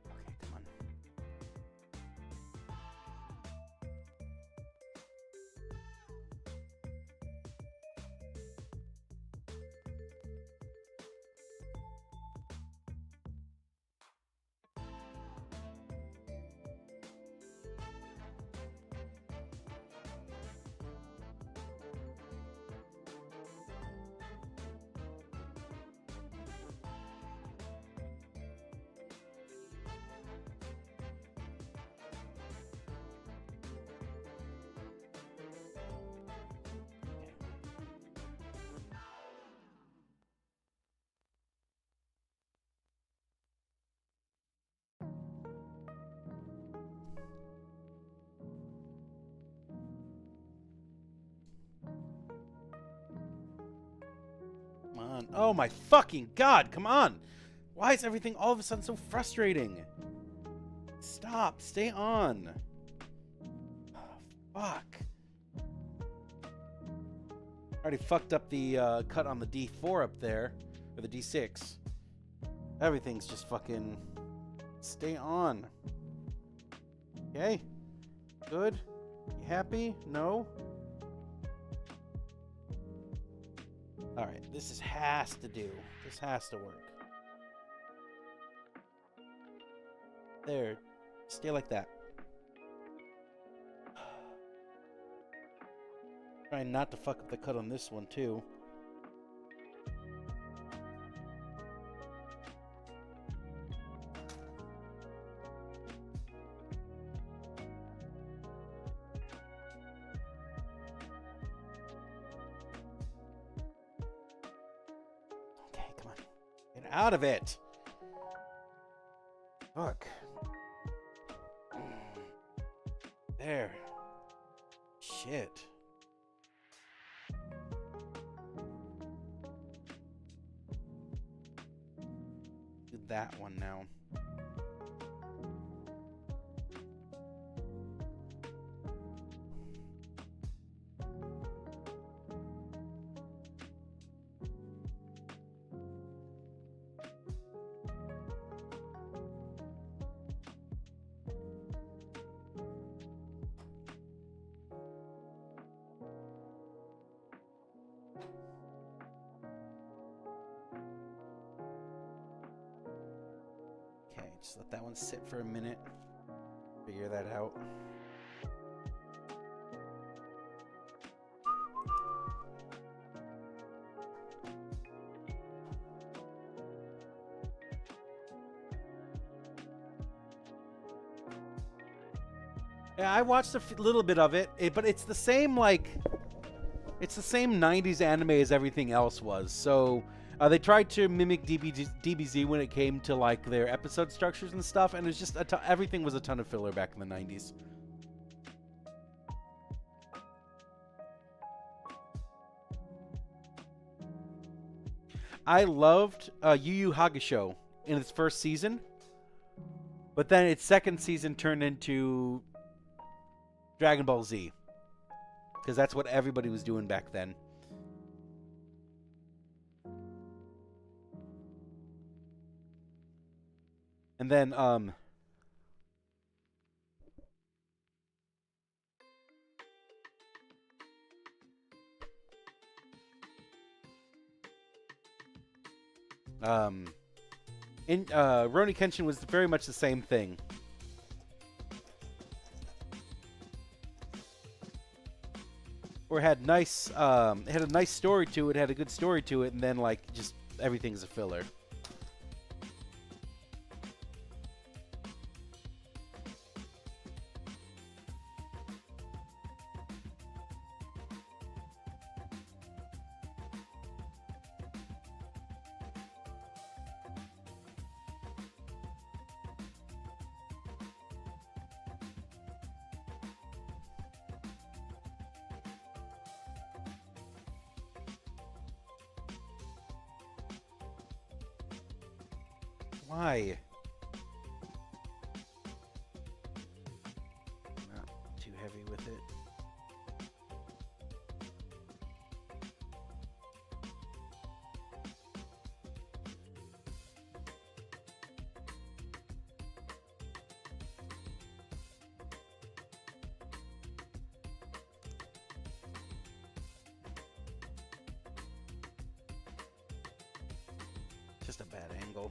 Speaker 1: Okay, come on. Come on. Oh my fucking god, come on! Why is everything all of a sudden so frustrating? Stop, stay on. Oh, fuck. Already fucked up the cut on the D4 up there, or the D6. Everything's just fucking... Stay on. Okay? Good? You happy? No? Alright, has to do. This has to work. There. Stay like that. Trying not to fuck up the cut on this one too. Okay, come on. Get out of it. Fuck. There. Shit. Do that one now. Just let that one sit for a minute. Figure that out. Yeah, I watched a little bit of it, but it's the same, like, it's the same 90s anime as everything else was. So they tried to mimic DBZ when it came to like their episode structures and stuff, and it was just everything was a ton of filler back in the 90s. I loved Yu Yu Hakusho in its first season, but then its second season turned into Dragon Ball Z, because that's what everybody was doing back then. And then, Rurouni Kenshin was very much the same thing. Or it had nice, it had a nice story to it, had a good story to it, and then like just everything's a filler. Why? Not too heavy with it. Just a bad angle.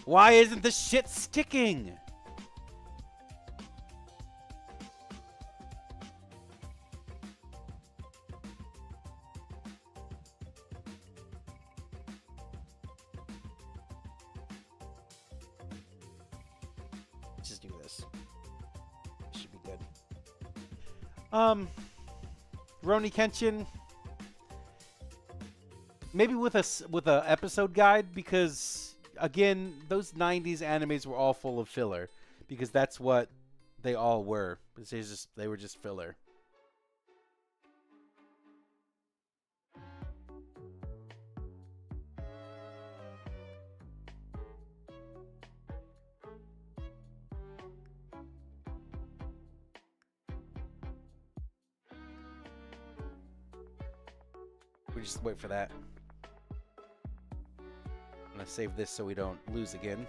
Speaker 1: Why isn't the shit sticking? Let's just do this. Should be good. Rurouni Kenshin. Maybe with a episode guide, because again, those 90s animes were all full of filler, because that's what they all were. They were just filler. We just wait for that. I'm gonna save this so we don't lose again.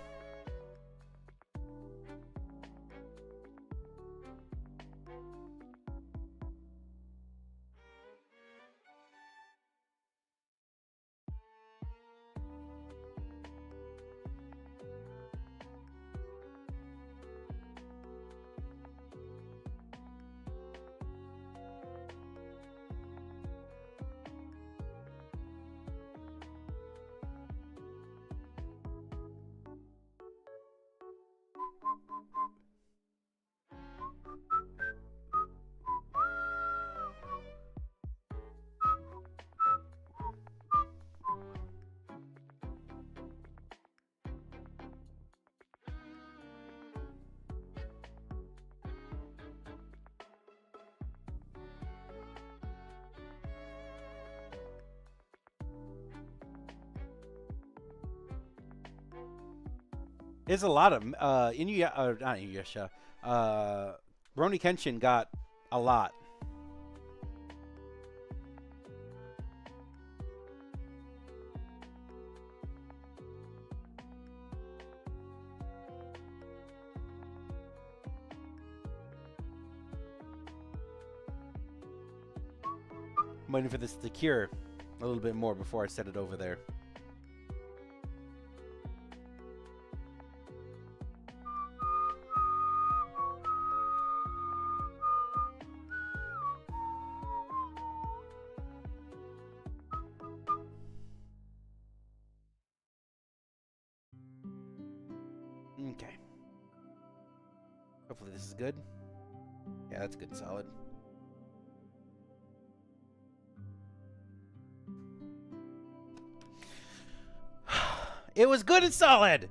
Speaker 1: There's a lot of not Inuyasha. Rurouni Kenshin got a lot. I'm waiting for this to cure a little bit more before I set it over there. Okay. Hopefully this is good. Yeah, that's good and solid. It was good and solid!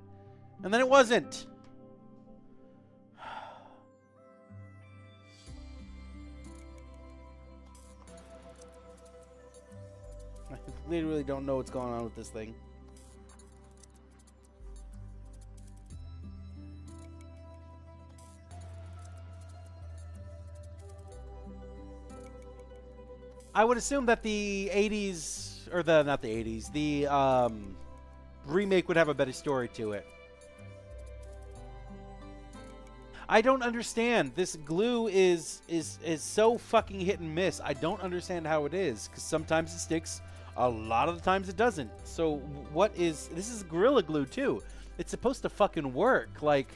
Speaker 1: And then it wasn't. I literally don't know what's going on with this thing. I would assume that the 80s, or not the 80s, the remake would have a better story to it. I don't understand. This glue is so fucking hit and miss. I don't understand how it is, because sometimes it sticks, a lot of the times it doesn't. So what is... This is Gorilla Glue, too. It's supposed to fucking work. Like...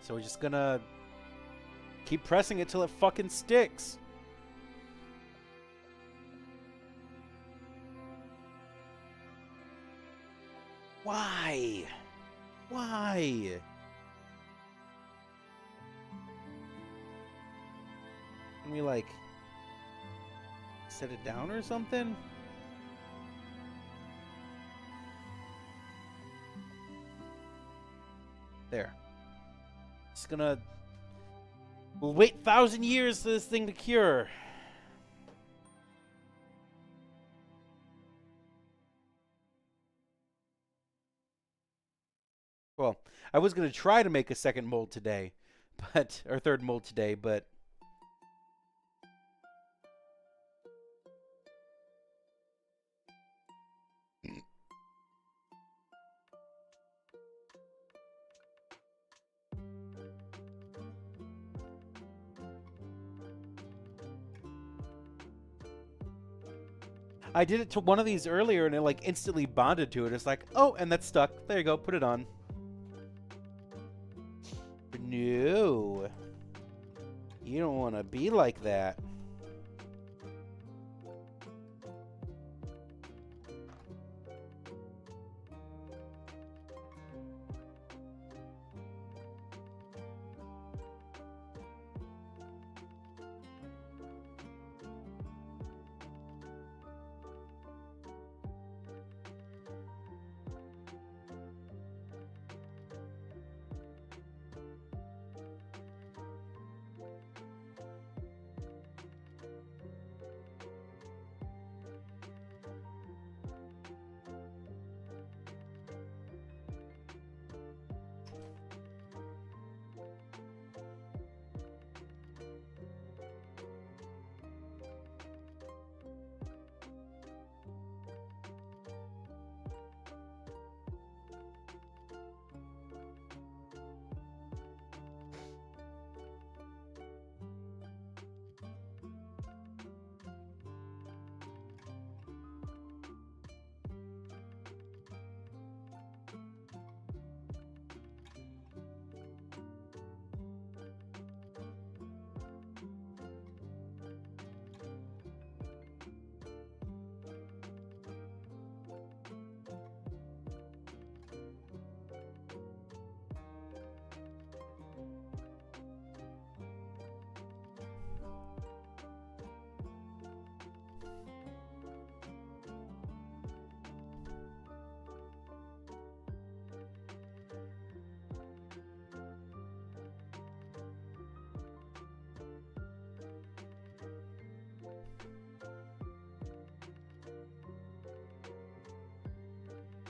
Speaker 1: So we're just gonna keep pressing it till it fucking sticks. Why? Why? Can we, like, set it down or something? There. Just gonna... We'll wait 1,000 years for this thing to cure. Well, I was gonna try to make a second mold today, or third mold today, but... I did it to one of these earlier, and it, like, instantly bonded to it. It's like, oh, and that's stuck. There you go. Put it on. No. You don't want to be like that.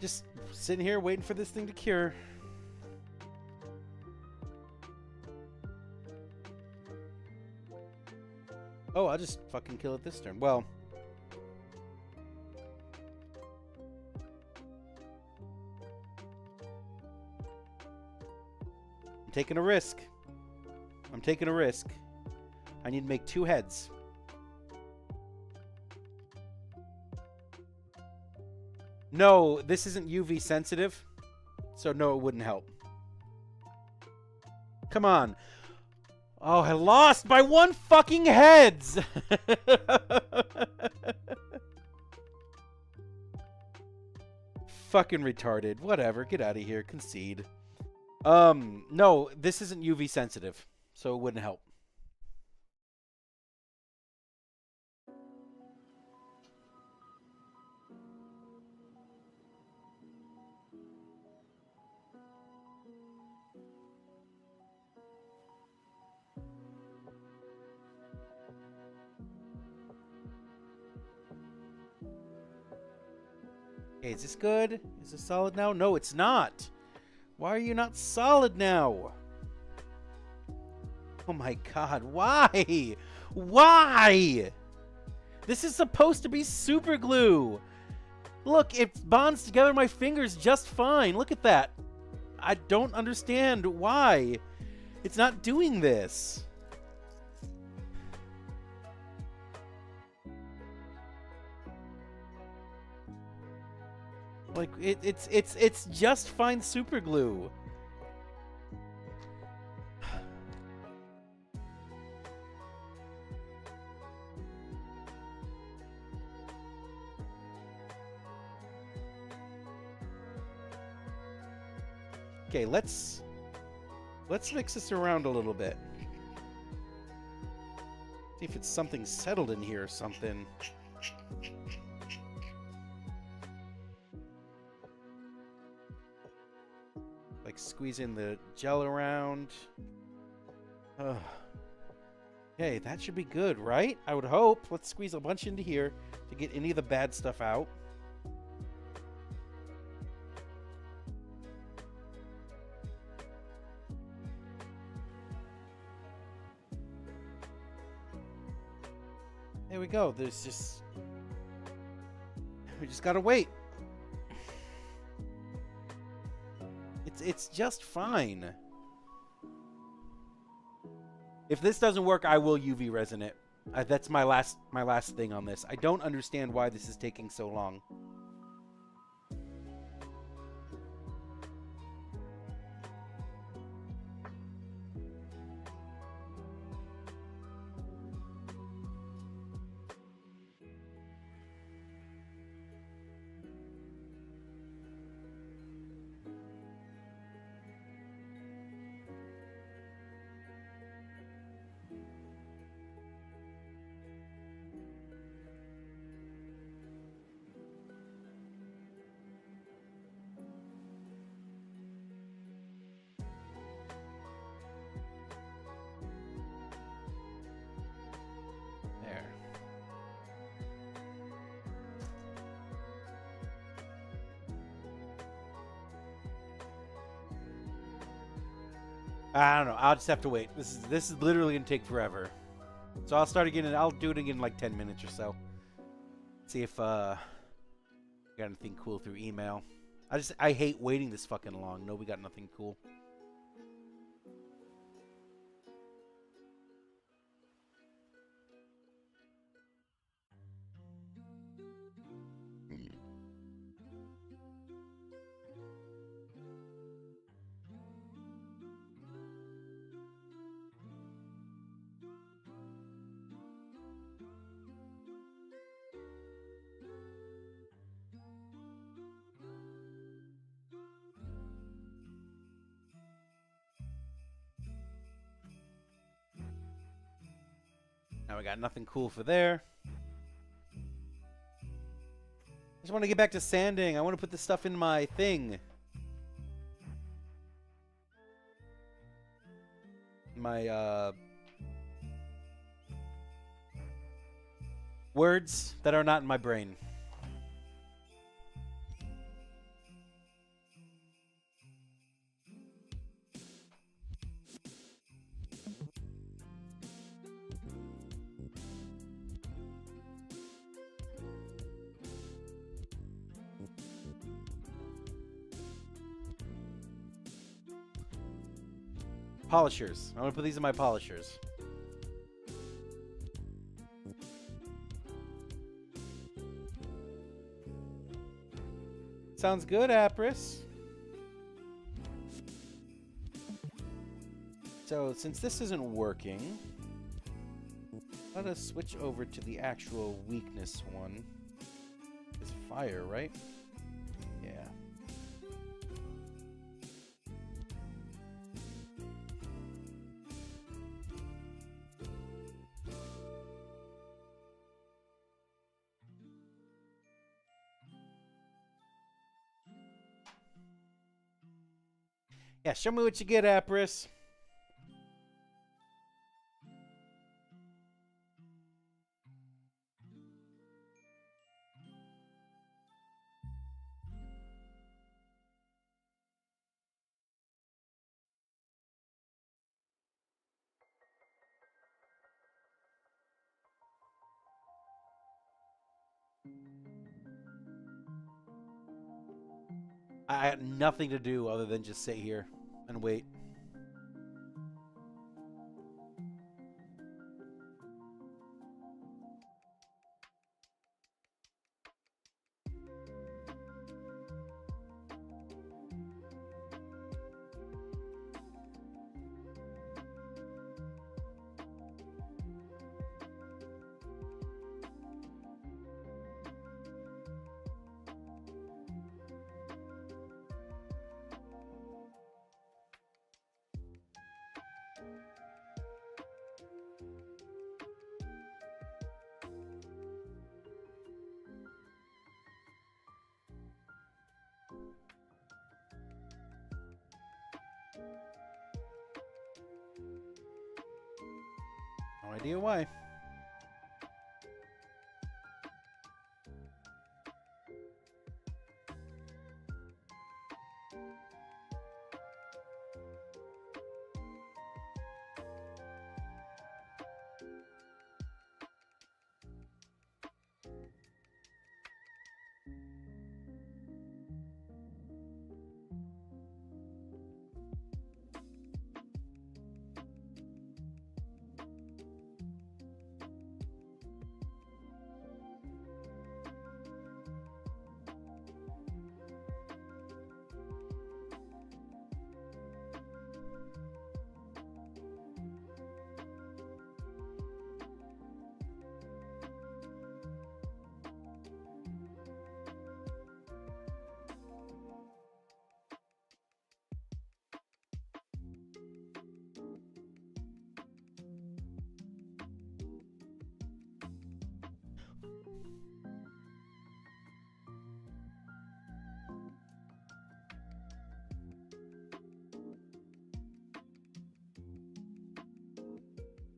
Speaker 1: Just sitting here waiting for this thing to cure. Oh, I'll just fucking kill it this turn. Well, I'm taking a risk. I'm taking a risk. I need to make 2 heads. No, this isn't UV sensitive, so no, it wouldn't help. Come on. Oh, I lost by 1 fucking heads! Fucking retarded. Whatever, get out of here. Concede. No, this isn't UV sensitive, so it wouldn't help. Okay, is this good? Is this solid now? No, it's not. Why are you not solid now? Oh my god, why? Why? This is supposed to be super glue. Look, it bonds together my fingers just fine. Look at that. I don't understand why it's not doing this. Like it's just fine super glue. Okay, let's mix this around a little bit. See if it's something settled in here or something. Like squeezing the gel around. Okay, that should be good, right? I would hope. Let's squeeze a bunch into here to get any of the bad stuff out. There we go. We just gotta wait. It's just fine. If this doesn't work, I will UV resin it. That's my last thing on this. I don't understand why this is taking so long. I don't know. I'll just have to wait. This is literally gonna take forever. So I'll start again, and I'll do it again in like 10 minutes or so. See if got anything cool through email. I hate waiting this fucking long. No, we got nothing cool. Now we got nothing cool for there. I just want to get back to sanding. I want to put this stuff in my thing. My words that are not in my brain. polishers. I'm gonna put these in my polishers. Sounds good, Apris. So, since this isn't working, let us switch over to the actual weakness one. It's fire, right? Yeah. Yeah, show me what you get, Apris. I had nothing to do other than just sit here and wait. No idea why.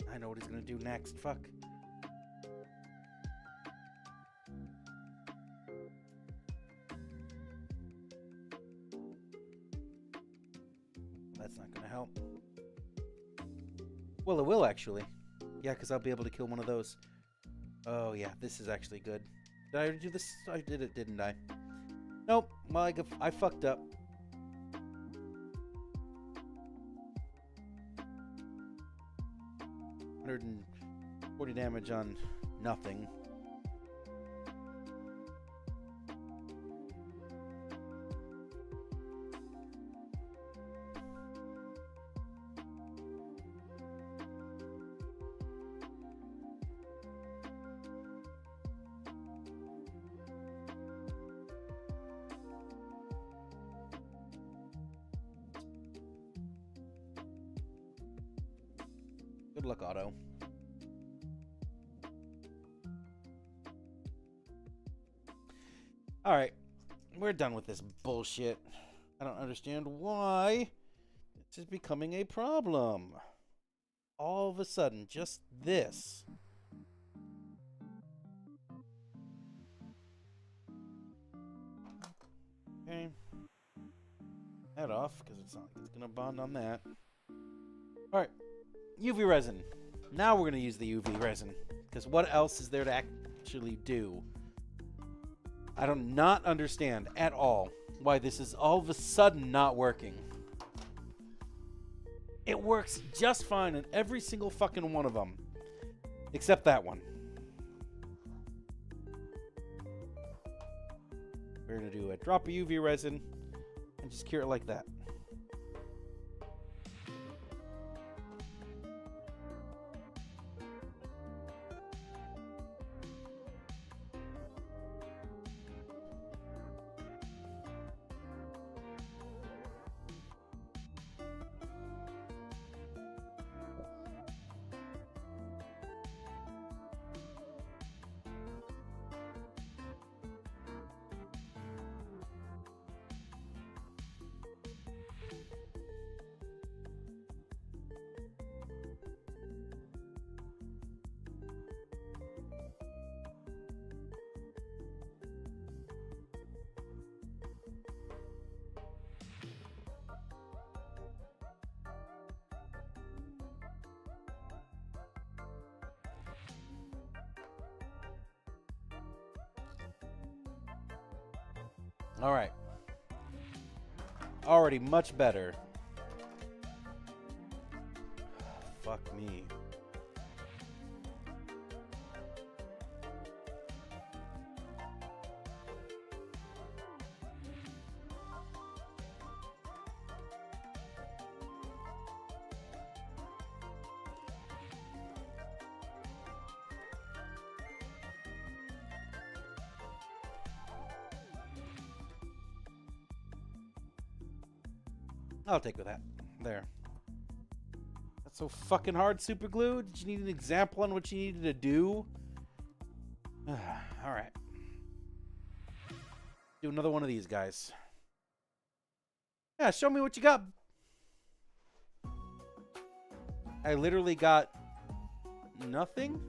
Speaker 1: I know what he's gonna do next. Fuck. That's not gonna help. Well, it will actually. Yeah, because I'll be able to kill one of those. Oh yeah, this is actually good. Did I already do this? I did it, didn't I? Nope. Well, I fucked up. $140 damage on nothing. Good luck, Otto. Alright, we're done with this bullshit. I don't understand why this is becoming a problem. All of a sudden, just this. Okay. That off, because it's not like it's going to bond on that. Alright, UV resin. Now we're going to use the UV resin. Because what else is there to actually do? I do not understand at all why this is all of a sudden not working. It works just fine in every single fucking one of them. Except that one. We're going to do a drop of UV resin and just cure it like that. All right. Already much better. Fuck me. I'll take with that. There. That's so fucking hard, super glue. Did you need an example on what you needed to do? Alright. Do another one of these guys. Yeah, show me what you got. I literally got nothing.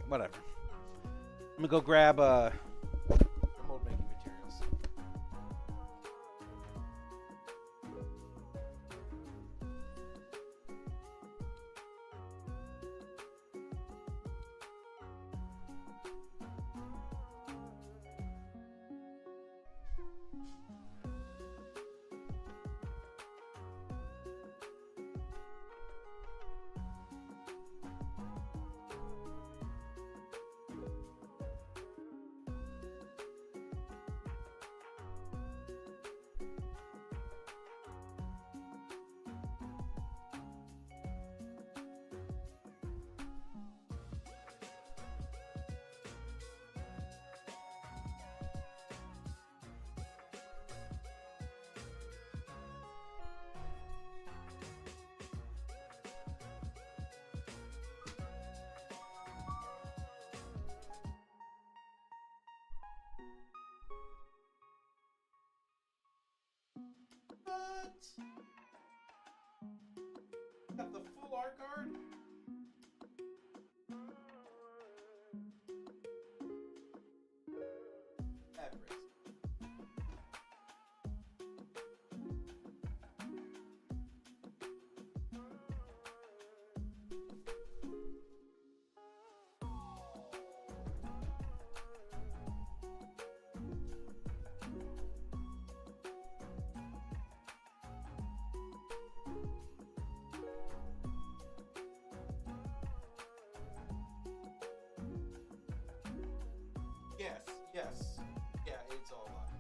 Speaker 1: Whatever. I'm gonna go grab mold making materials. Got the full art card? Average. Yes. Yeah, it's all luck.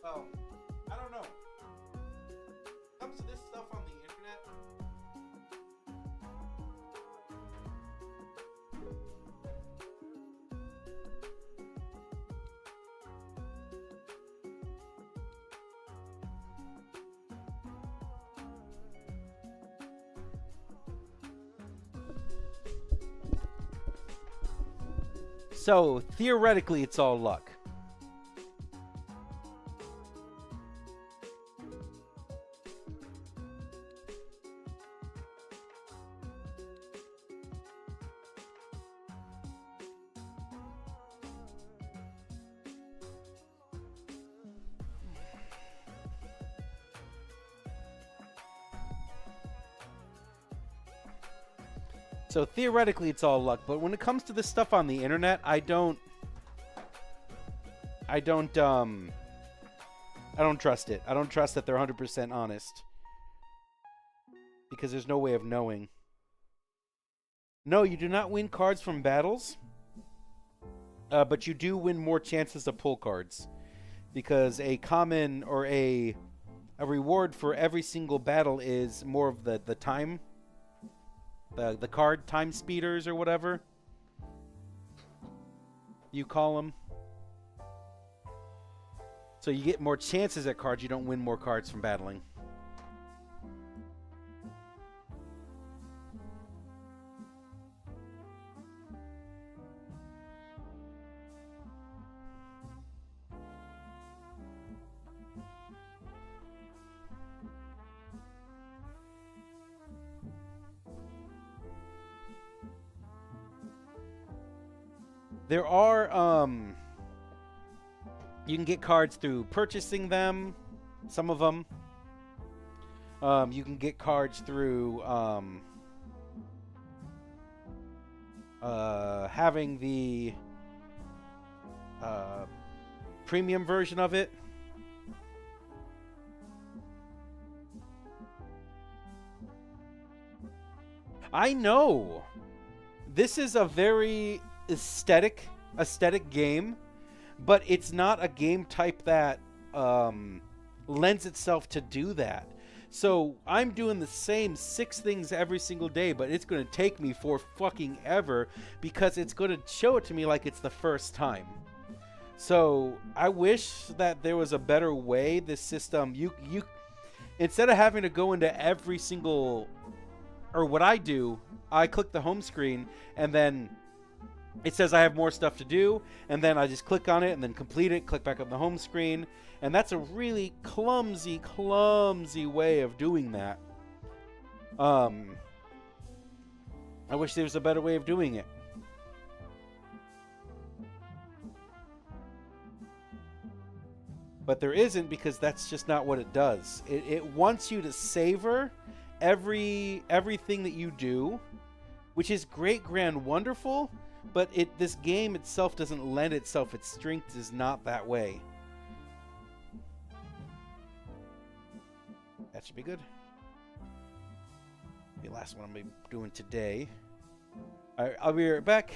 Speaker 1: Well, I don't know. Comes to this stuff on the internet. So, theoretically, it's all luck. So theoretically, it's all luck. But when it comes to this stuff on the internet, I don't trust it. I don't trust that they're 100% honest. Because there's no way of knowing. No, you do not win cards from battles. But you do win more chances to pull cards. Because a common or a reward for every single battle is more of the time. The card time speeders or whatever you call them. So you get more chances at cards. You don't win more cards from battling. There are, you can get cards through purchasing them, some of them. You can get cards through, having the, premium version of it. I know! This is a very aesthetic game, but it's not a game type that lends itself to do that. So I'm doing the same 6 things every single day, but it's going to take me for fucking ever because it's going to show it to me like it's the first time. So I wish that there was a better way. This system, you instead of having to go into every single, or what I do, I click the home screen and then it says I have more stuff to do, and then I just click on it and then complete it, click back on the home screen, and that's a really clumsy way of doing that. I wish there was a better way of doing it. But there isn't, because that's just not what it does. It wants you to savor everything that you do, which is great, grand, wonderful. But this game itself doesn't lend itself. Its strength is not that way. That should be good. The last one I'm going to be doing today. Alright, I'll be right back.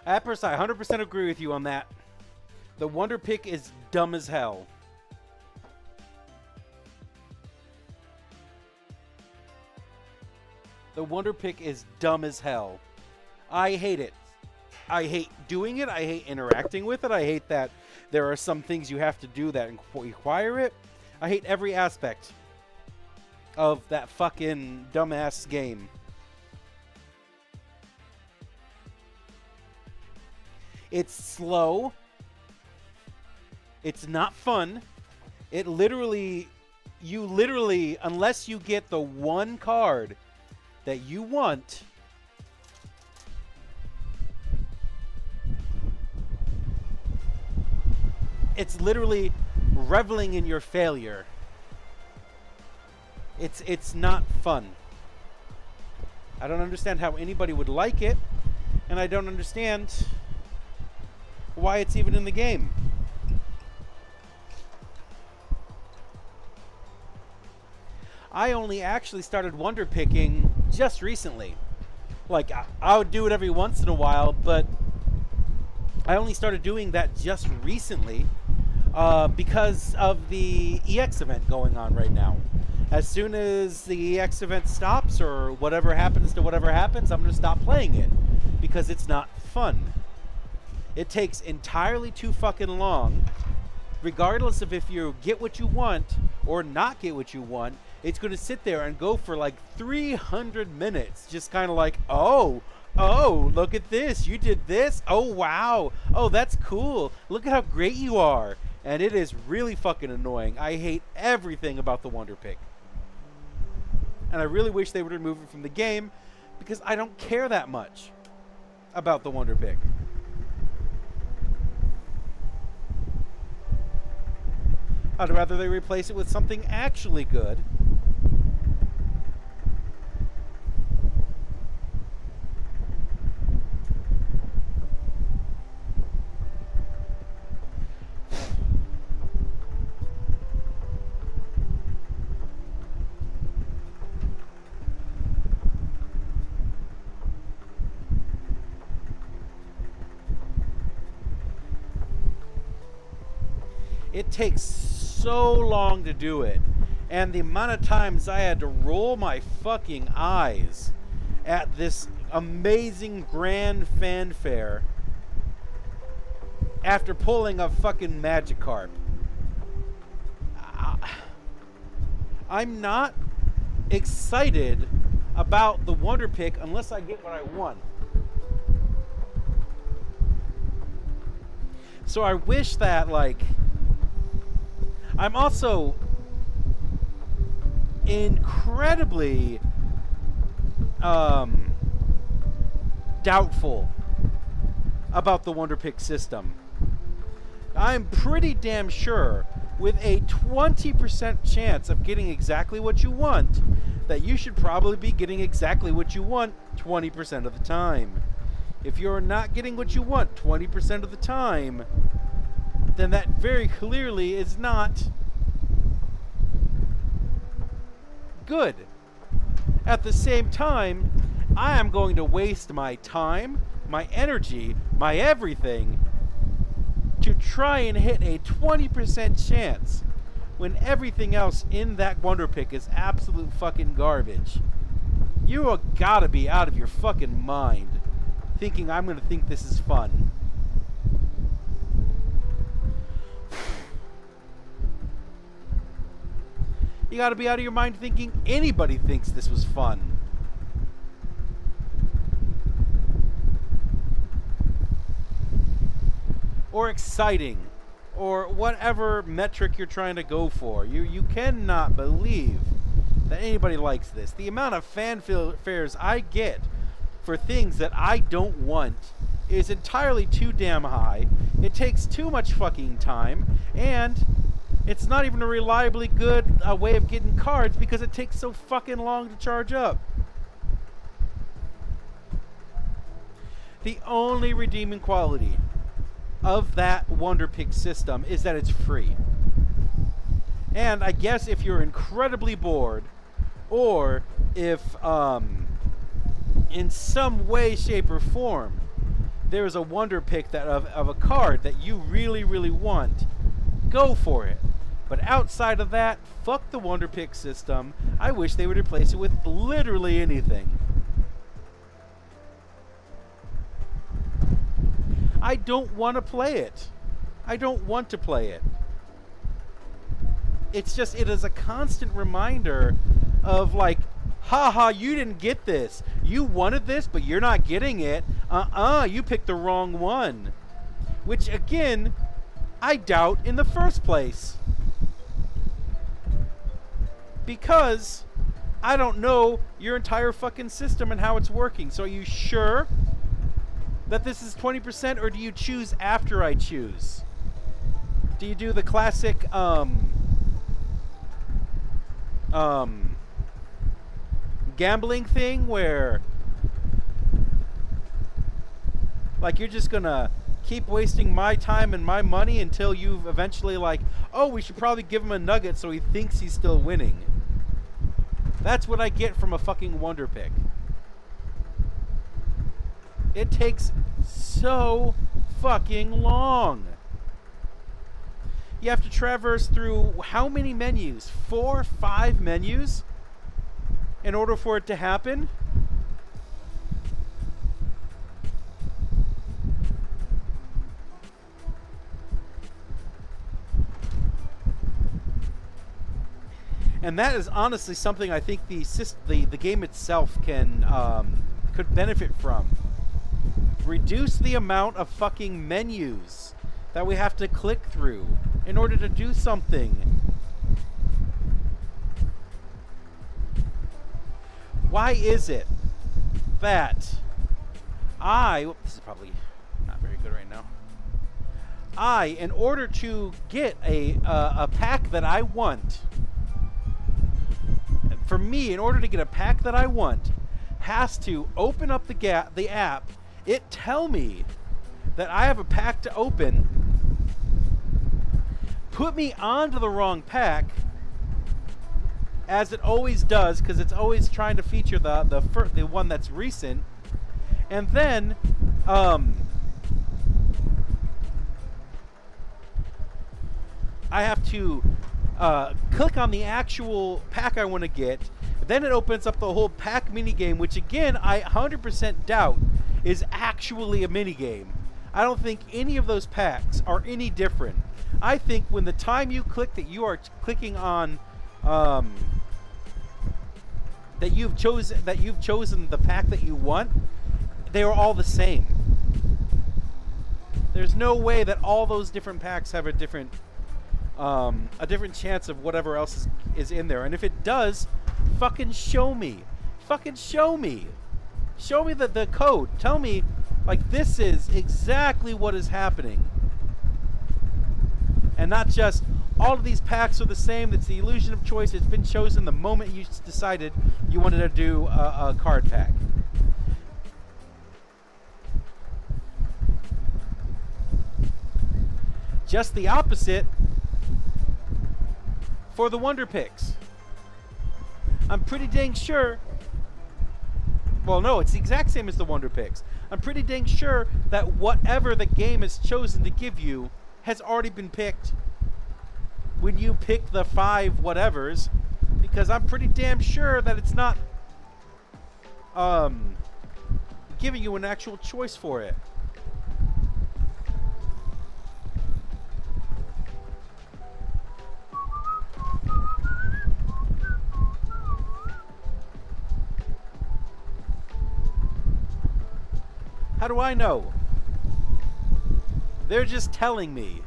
Speaker 1: Appers, I 100% agree with you on that. The Wonder Pick is dumb as hell. The Wonder Pick is dumb as hell. I hate it. I hate doing it. I hate interacting with it. I hate that there are some things you have to do that require it. I hate every aspect of that fucking dumbass game. It's slow. It's not fun. It literally, unless you get the one card that you want, it's literally reveling in your failure. It's not fun. I don't understand how anybody would like it, and I don't understand why it's even in the game. I only actually started Wonder Picking just recently. Like, I would do it every once in a while, but I only started doing that just recently because of the EX event going on right now. As soon as the EX event stops, or whatever happens to whatever happens, I'm going to stop playing it because it's not fun. It takes entirely too fucking long. Regardless of if you get what you want or not get what you want, it's going to sit there and go for like 300 minutes. Just kind of like, oh, look at this. You did this. Oh, wow. Oh, that's cool. Look at how great you are. And it is really fucking annoying. I hate everything about the Wonder Pick. And I really wish they would remove it from the game because I don't care that much about the Wonder Pick. I'd rather they replace it with something actually good. It takes so long to do it, and the amount of times I had to roll my fucking eyes at this amazing grand fanfare after pulling a fucking Magikarp. I'm not excited about the Wonder Pick unless I get what I want. So I wish that, like, I'm also incredibly doubtful about the Wonder Pick system. I'm pretty damn sure with a 20% chance of getting exactly what you want that you should probably be getting exactly what you want 20% of the time. If you're not getting what you want 20% of the time, then that very clearly is not good. At the same time, I am going to waste my time, my energy, my everything to try and hit a 20% chance when everything else in that Wonder Pick is absolute fucking garbage. You have gotta be out of your fucking mind thinking I'm gonna think this is fun. You gotta be out of your mind thinking anybody thinks this was fun. Or exciting. Or whatever metric you're trying to go for. You cannot believe that anybody likes this. The amount of fanfares I get for things that I don't want is entirely too damn high. It takes too much fucking time. And it's not even a reliably good way of getting cards because it takes so fucking long to charge up. The only redeeming quality of that Wonder Pick system is that it's free. And I guess if you're incredibly bored, or if in some way, shape, or form there is a wonder pick that of a card that you really, really want, go for it. But outside of that, fuck the wonder pick system. I wish they would replace it with literally anything. I don't want to play it. I don't want to play it. It's just, it is a constant reminder of like, haha, you didn't get this. You wanted this, but you're not getting it. You picked the wrong one. Which, again, I doubt in the first place. Because I don't know your entire fucking system and how it's working. So are you sure that this is 20%, or do you choose after I choose? Do you do the classic, gambling thing where, like, you're just gonna keep wasting my time and my money until you've eventually like, oh, we should probably give him a nugget so he thinks he's still winning. That's what I get from a fucking wonder pick. It takes so fucking long. You have to traverse through how many menus? 4, 5 menus in order for it to happen? And that is honestly something I think the game itself can could benefit from. Reduce the amount of fucking menus that we have to click through in order to do something. Why is it that this is probably not very good right now. In order to get a pack that I want, for me, in order to get a pack that I want, has to open up the app, it tell me that I have a pack to open, put me onto the wrong pack, as it always does, because it's always trying to feature the one that's recent, and then I have to click on the actual pack I want to get. Then it opens up the whole pack minigame, which again I 100% doubt is actually a minigame. I don't think any of those packs are any different. I think when the time you click that you are clicking on that you've chosen the pack that you want, they are all the same. There's no way that all those different packs have a different chance of whatever else is in there. And if it does, fucking show me. Fucking show me. Show me the code. Tell me, like, this is exactly what is happening. And not just, all of these packs are the same. It's the illusion of choice. It's been chosen the moment you decided you wanted to do a card pack. Just the opposite for the wonder picks. I'm pretty dang sure. Well, no, it's the exact same as the wonder picks. I'm pretty dang sure that whatever the game has chosen to give you has already been picked when you pick the 5 whatevers, because I'm pretty damn sure that it's not giving you an actual choice for it. How do I know? They're just telling me.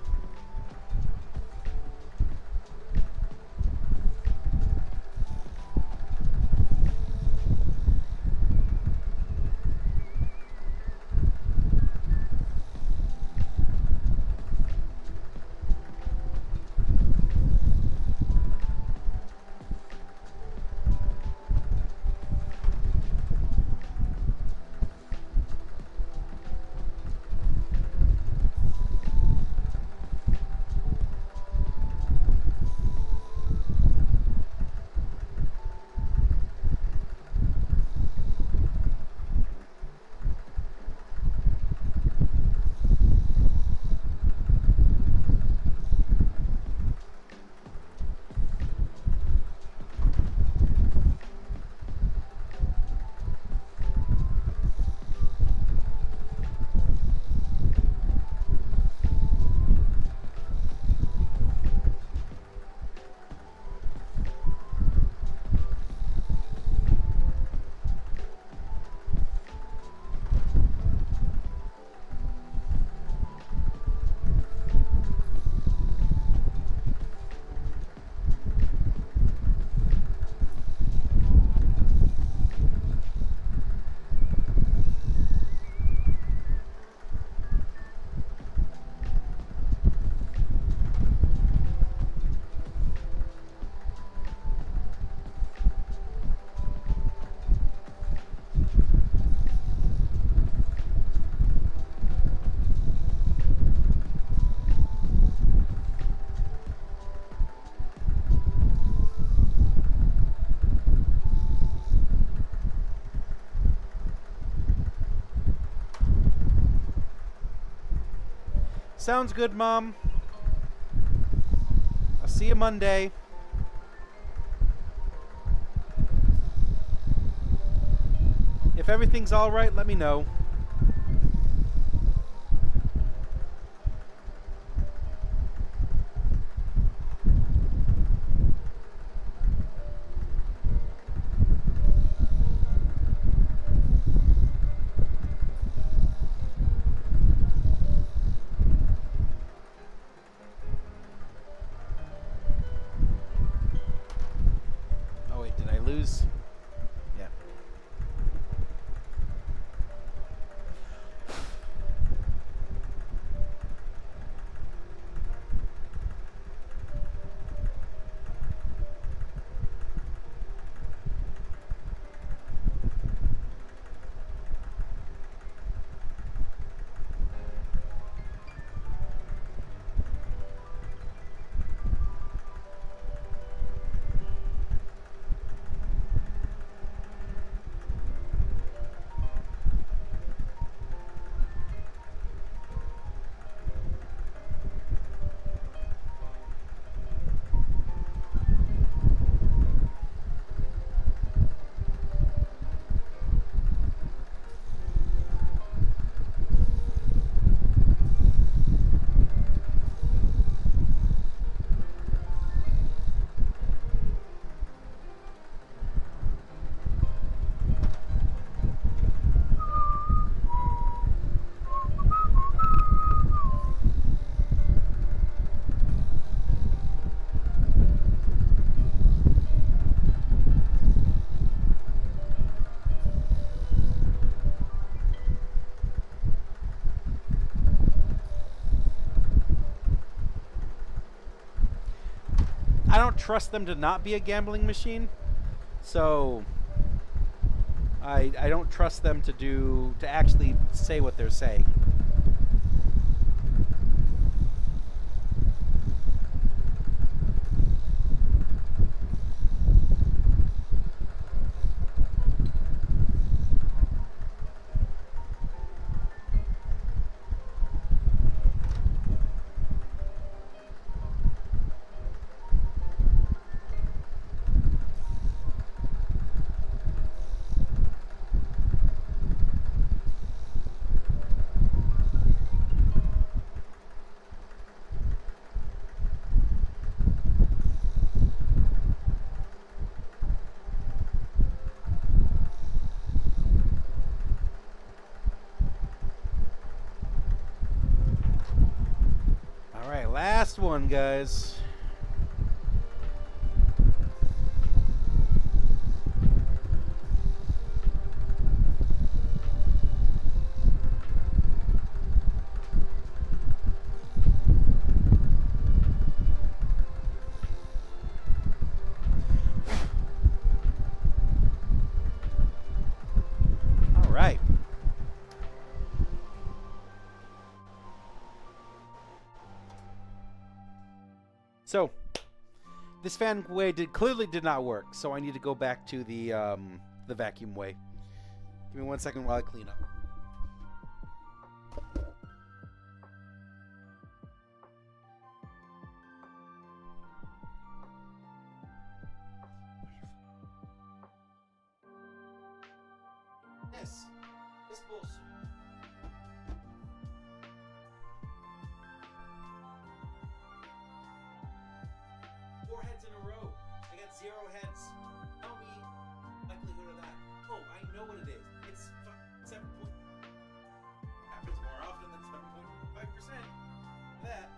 Speaker 1: Sounds good, Mom. I'll see you Monday. If everything's all right, let me know. Oh wait, did I lose? Yeah. I don't trust them to not be a gambling machine, so I don't trust them to actually say what they're saying. All right, last one, guys. All right. So, this fan way clearly did not work. So I need to go back to the vacuum way. Give me 1 second while I clean up. This bullshit. 4 heads in a row. I got 0 heads. Tell me likelihood of that. Oh, I know what it is. It's 7 point. Happens more often than 7.5%. That.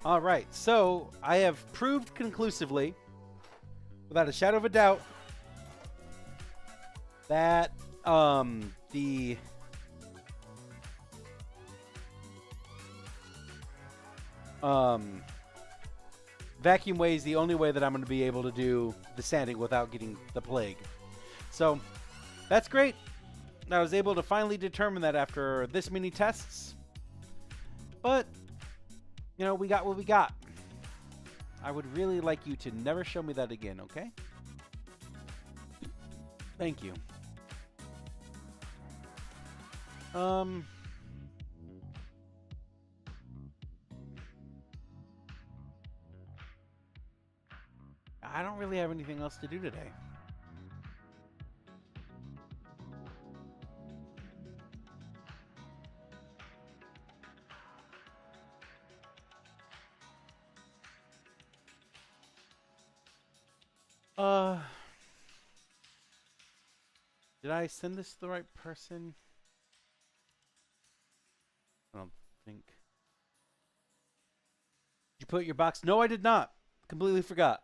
Speaker 1: All right, so I have proved conclusively, without a shadow of a doubt, that the vacuum way is the only way that I'm going to be able to do the sanding without getting the plague. So that's great. I was able to finally determine that after this many tests. But, you know, we got what we got. I would really like you to never show me that again, okay? Thank you. I don't really have anything else to do today. Did I send this to the right person? I don't think. Did you put your box? No, I did not. Completely forgot.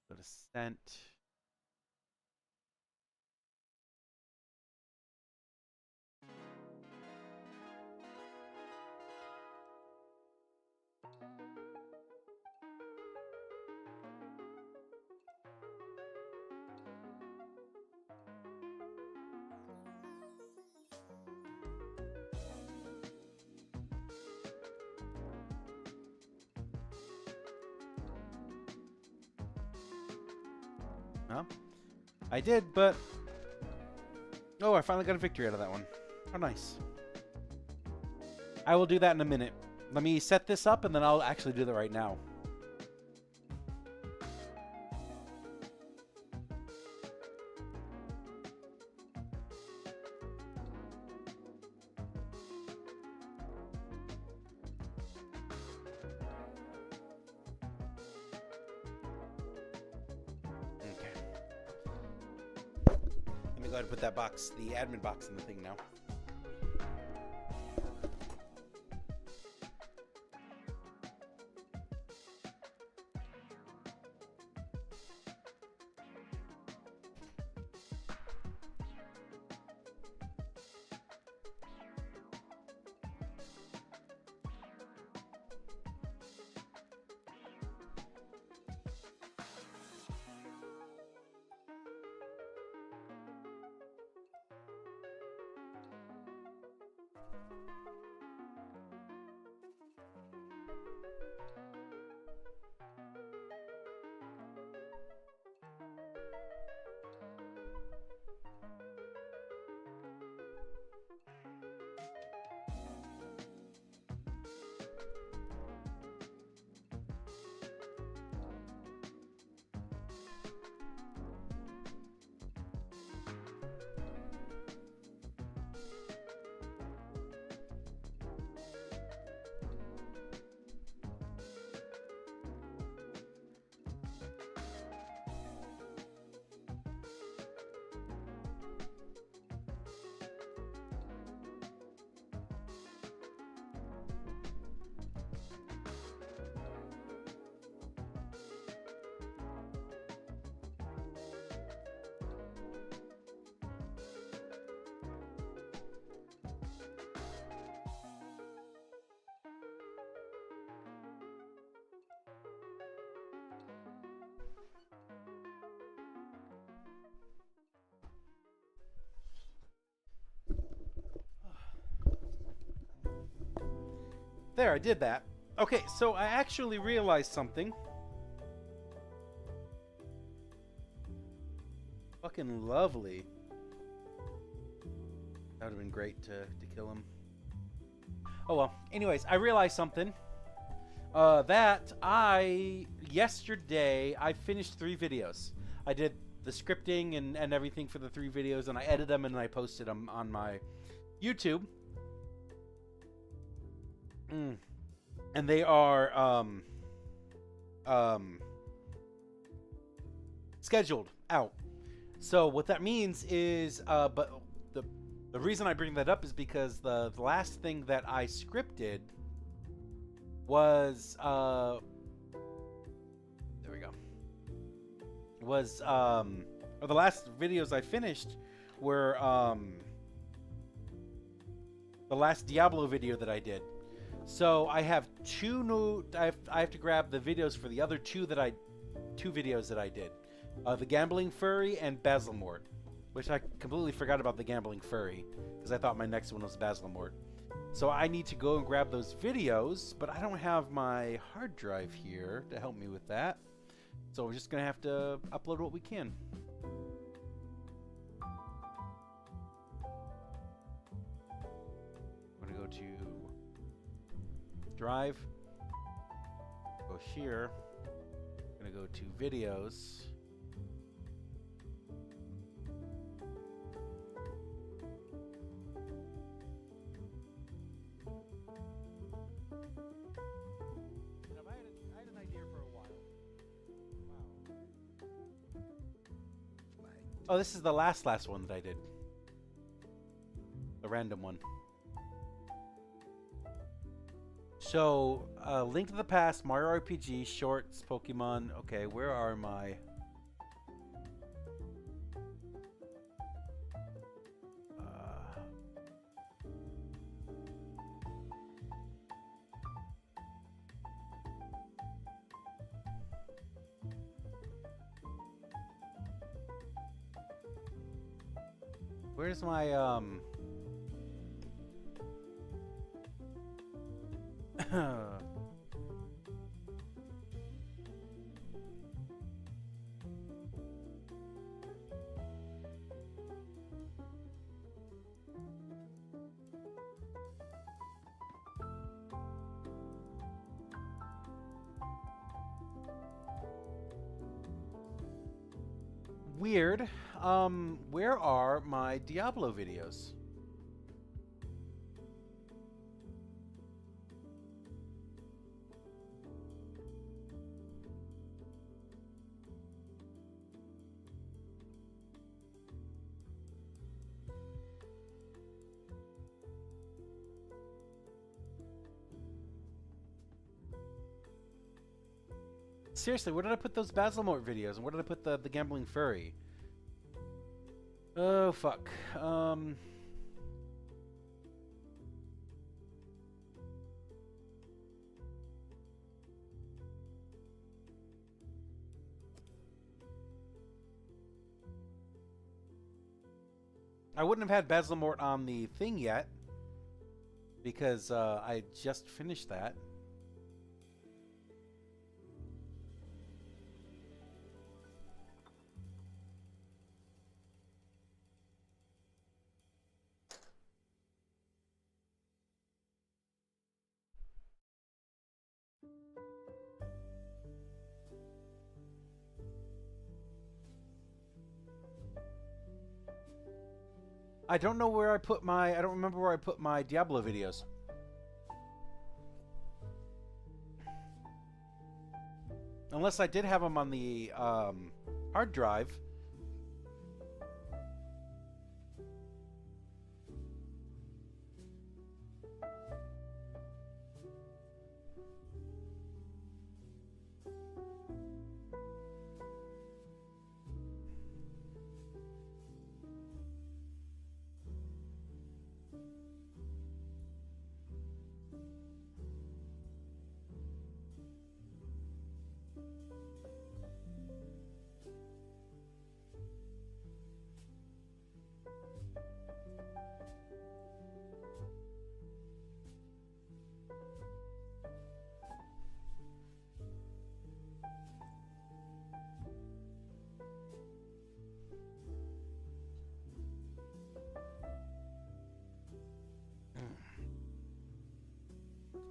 Speaker 1: Go to sent. No, I did, but oh, I finally got a victory out of that one. How nice. I will do that in a minute. Let me set this up, and then I'll actually do that right now. Go ahead and put that box, the admin box, in the thing now. There, I did that. Okay, so I actually realized something. Fucking lovely. That would have been great to kill him. Oh well. Anyways, I realized something. Yesterday, I finished 3 videos. I did the scripting and everything for the 3 videos, and I edited them and I posted them on my YouTube. And they are scheduled out. So what that means is but The reason I bring that up is because the last thing that I scripted was there we go. Was or the last videos I finished were the last Diablo video that I did. So I have two new. I have to grab the videos for the other two videos that I did, the Gambling Furry and Basilmort, which I completely forgot about the Gambling Furry because I thought my next one was Basilmort. So I need to go and grab those videos, but I don't have my hard drive here to help me with that. So we're just gonna have to upload what we can. I'm gonna go to Drive, go here, I'm gonna go to Videos. I had an idea for a while. Wow. Oh, this is the last one that I did. The random one. So, Link to the Past, Mario RPG, Shorts, Pokemon. Okay, where are my... Where's my, weird. Where are my Diablo videos? Seriously, where did I put those Basilmort videos? And where did I put the Gambling Furry? Oh, fuck. I wouldn't have had Basilmort on the thing yet because I just finished that. I don't know where I put my... I don't remember where I put my Diablo videos. Unless I did have them on the hard drive.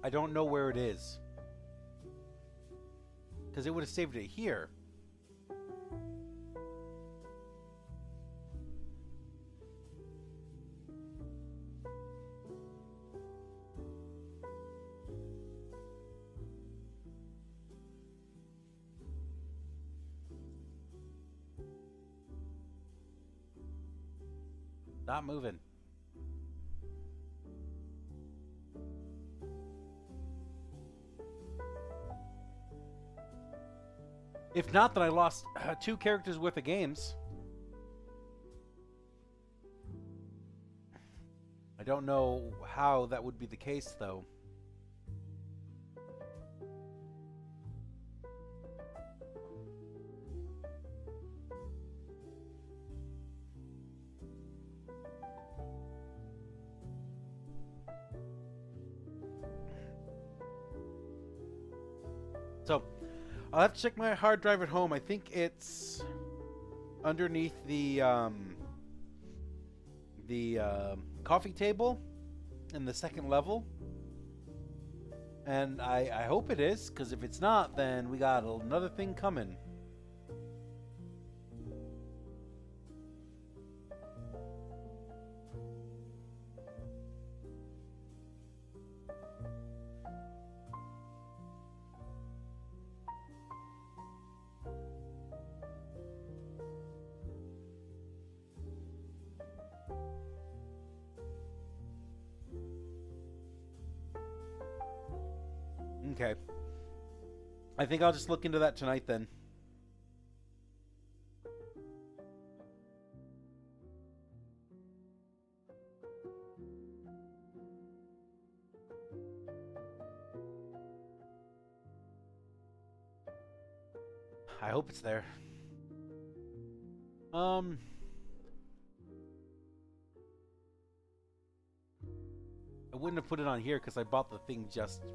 Speaker 1: I don't know where it is. Because it would have saved it here. Not moving. If not, then I lost 2 characters worth of games. I don't know how that would be the case, though. So, I'll have to check my hard drive at home. I think it's underneath the coffee table in the second level. And I hope it is, because if it's not, then we got another thing coming. Okay. I think I'll just look into that tonight then. I hope it's there. I wouldn't have put it on here because I bought the thing just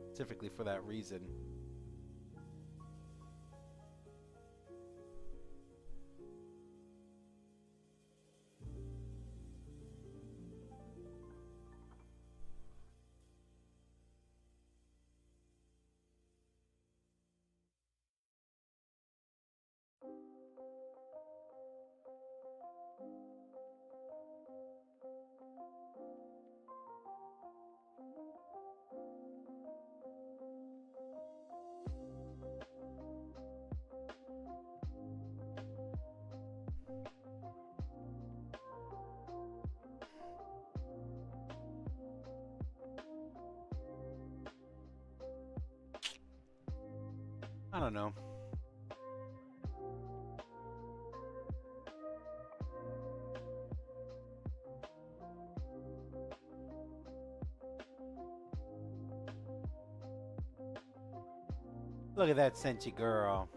Speaker 1: specifically for that reason. I don't know. Look at that Senchi girl.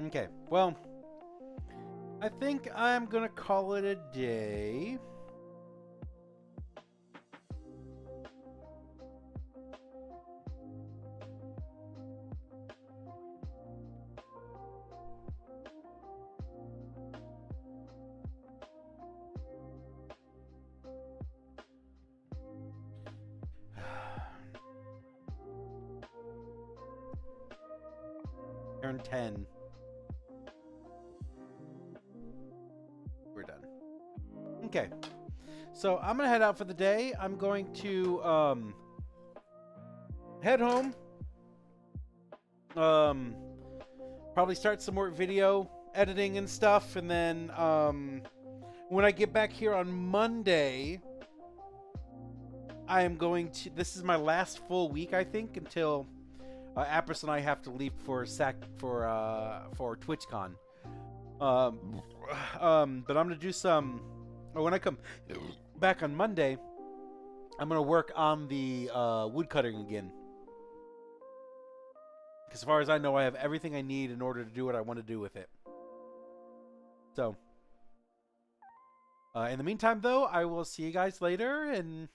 Speaker 1: Okay, well, I think I'm gonna call it a day. Turn 10. We're done. Okay. So I'm gonna head out for the day. I'm going to head home. Probably start some more video editing and stuff, and then when I get back here on Monday, I am going to. This is my last full week, I think, until Apris and I have to leave for TwitchCon. But I'm gonna do some. When I come back on Monday, I'm gonna work on the woodcutting again. Because as far as I know, I have everything I need in order to do what I want to do with it. So, in the meantime, though, I will see you guys later, and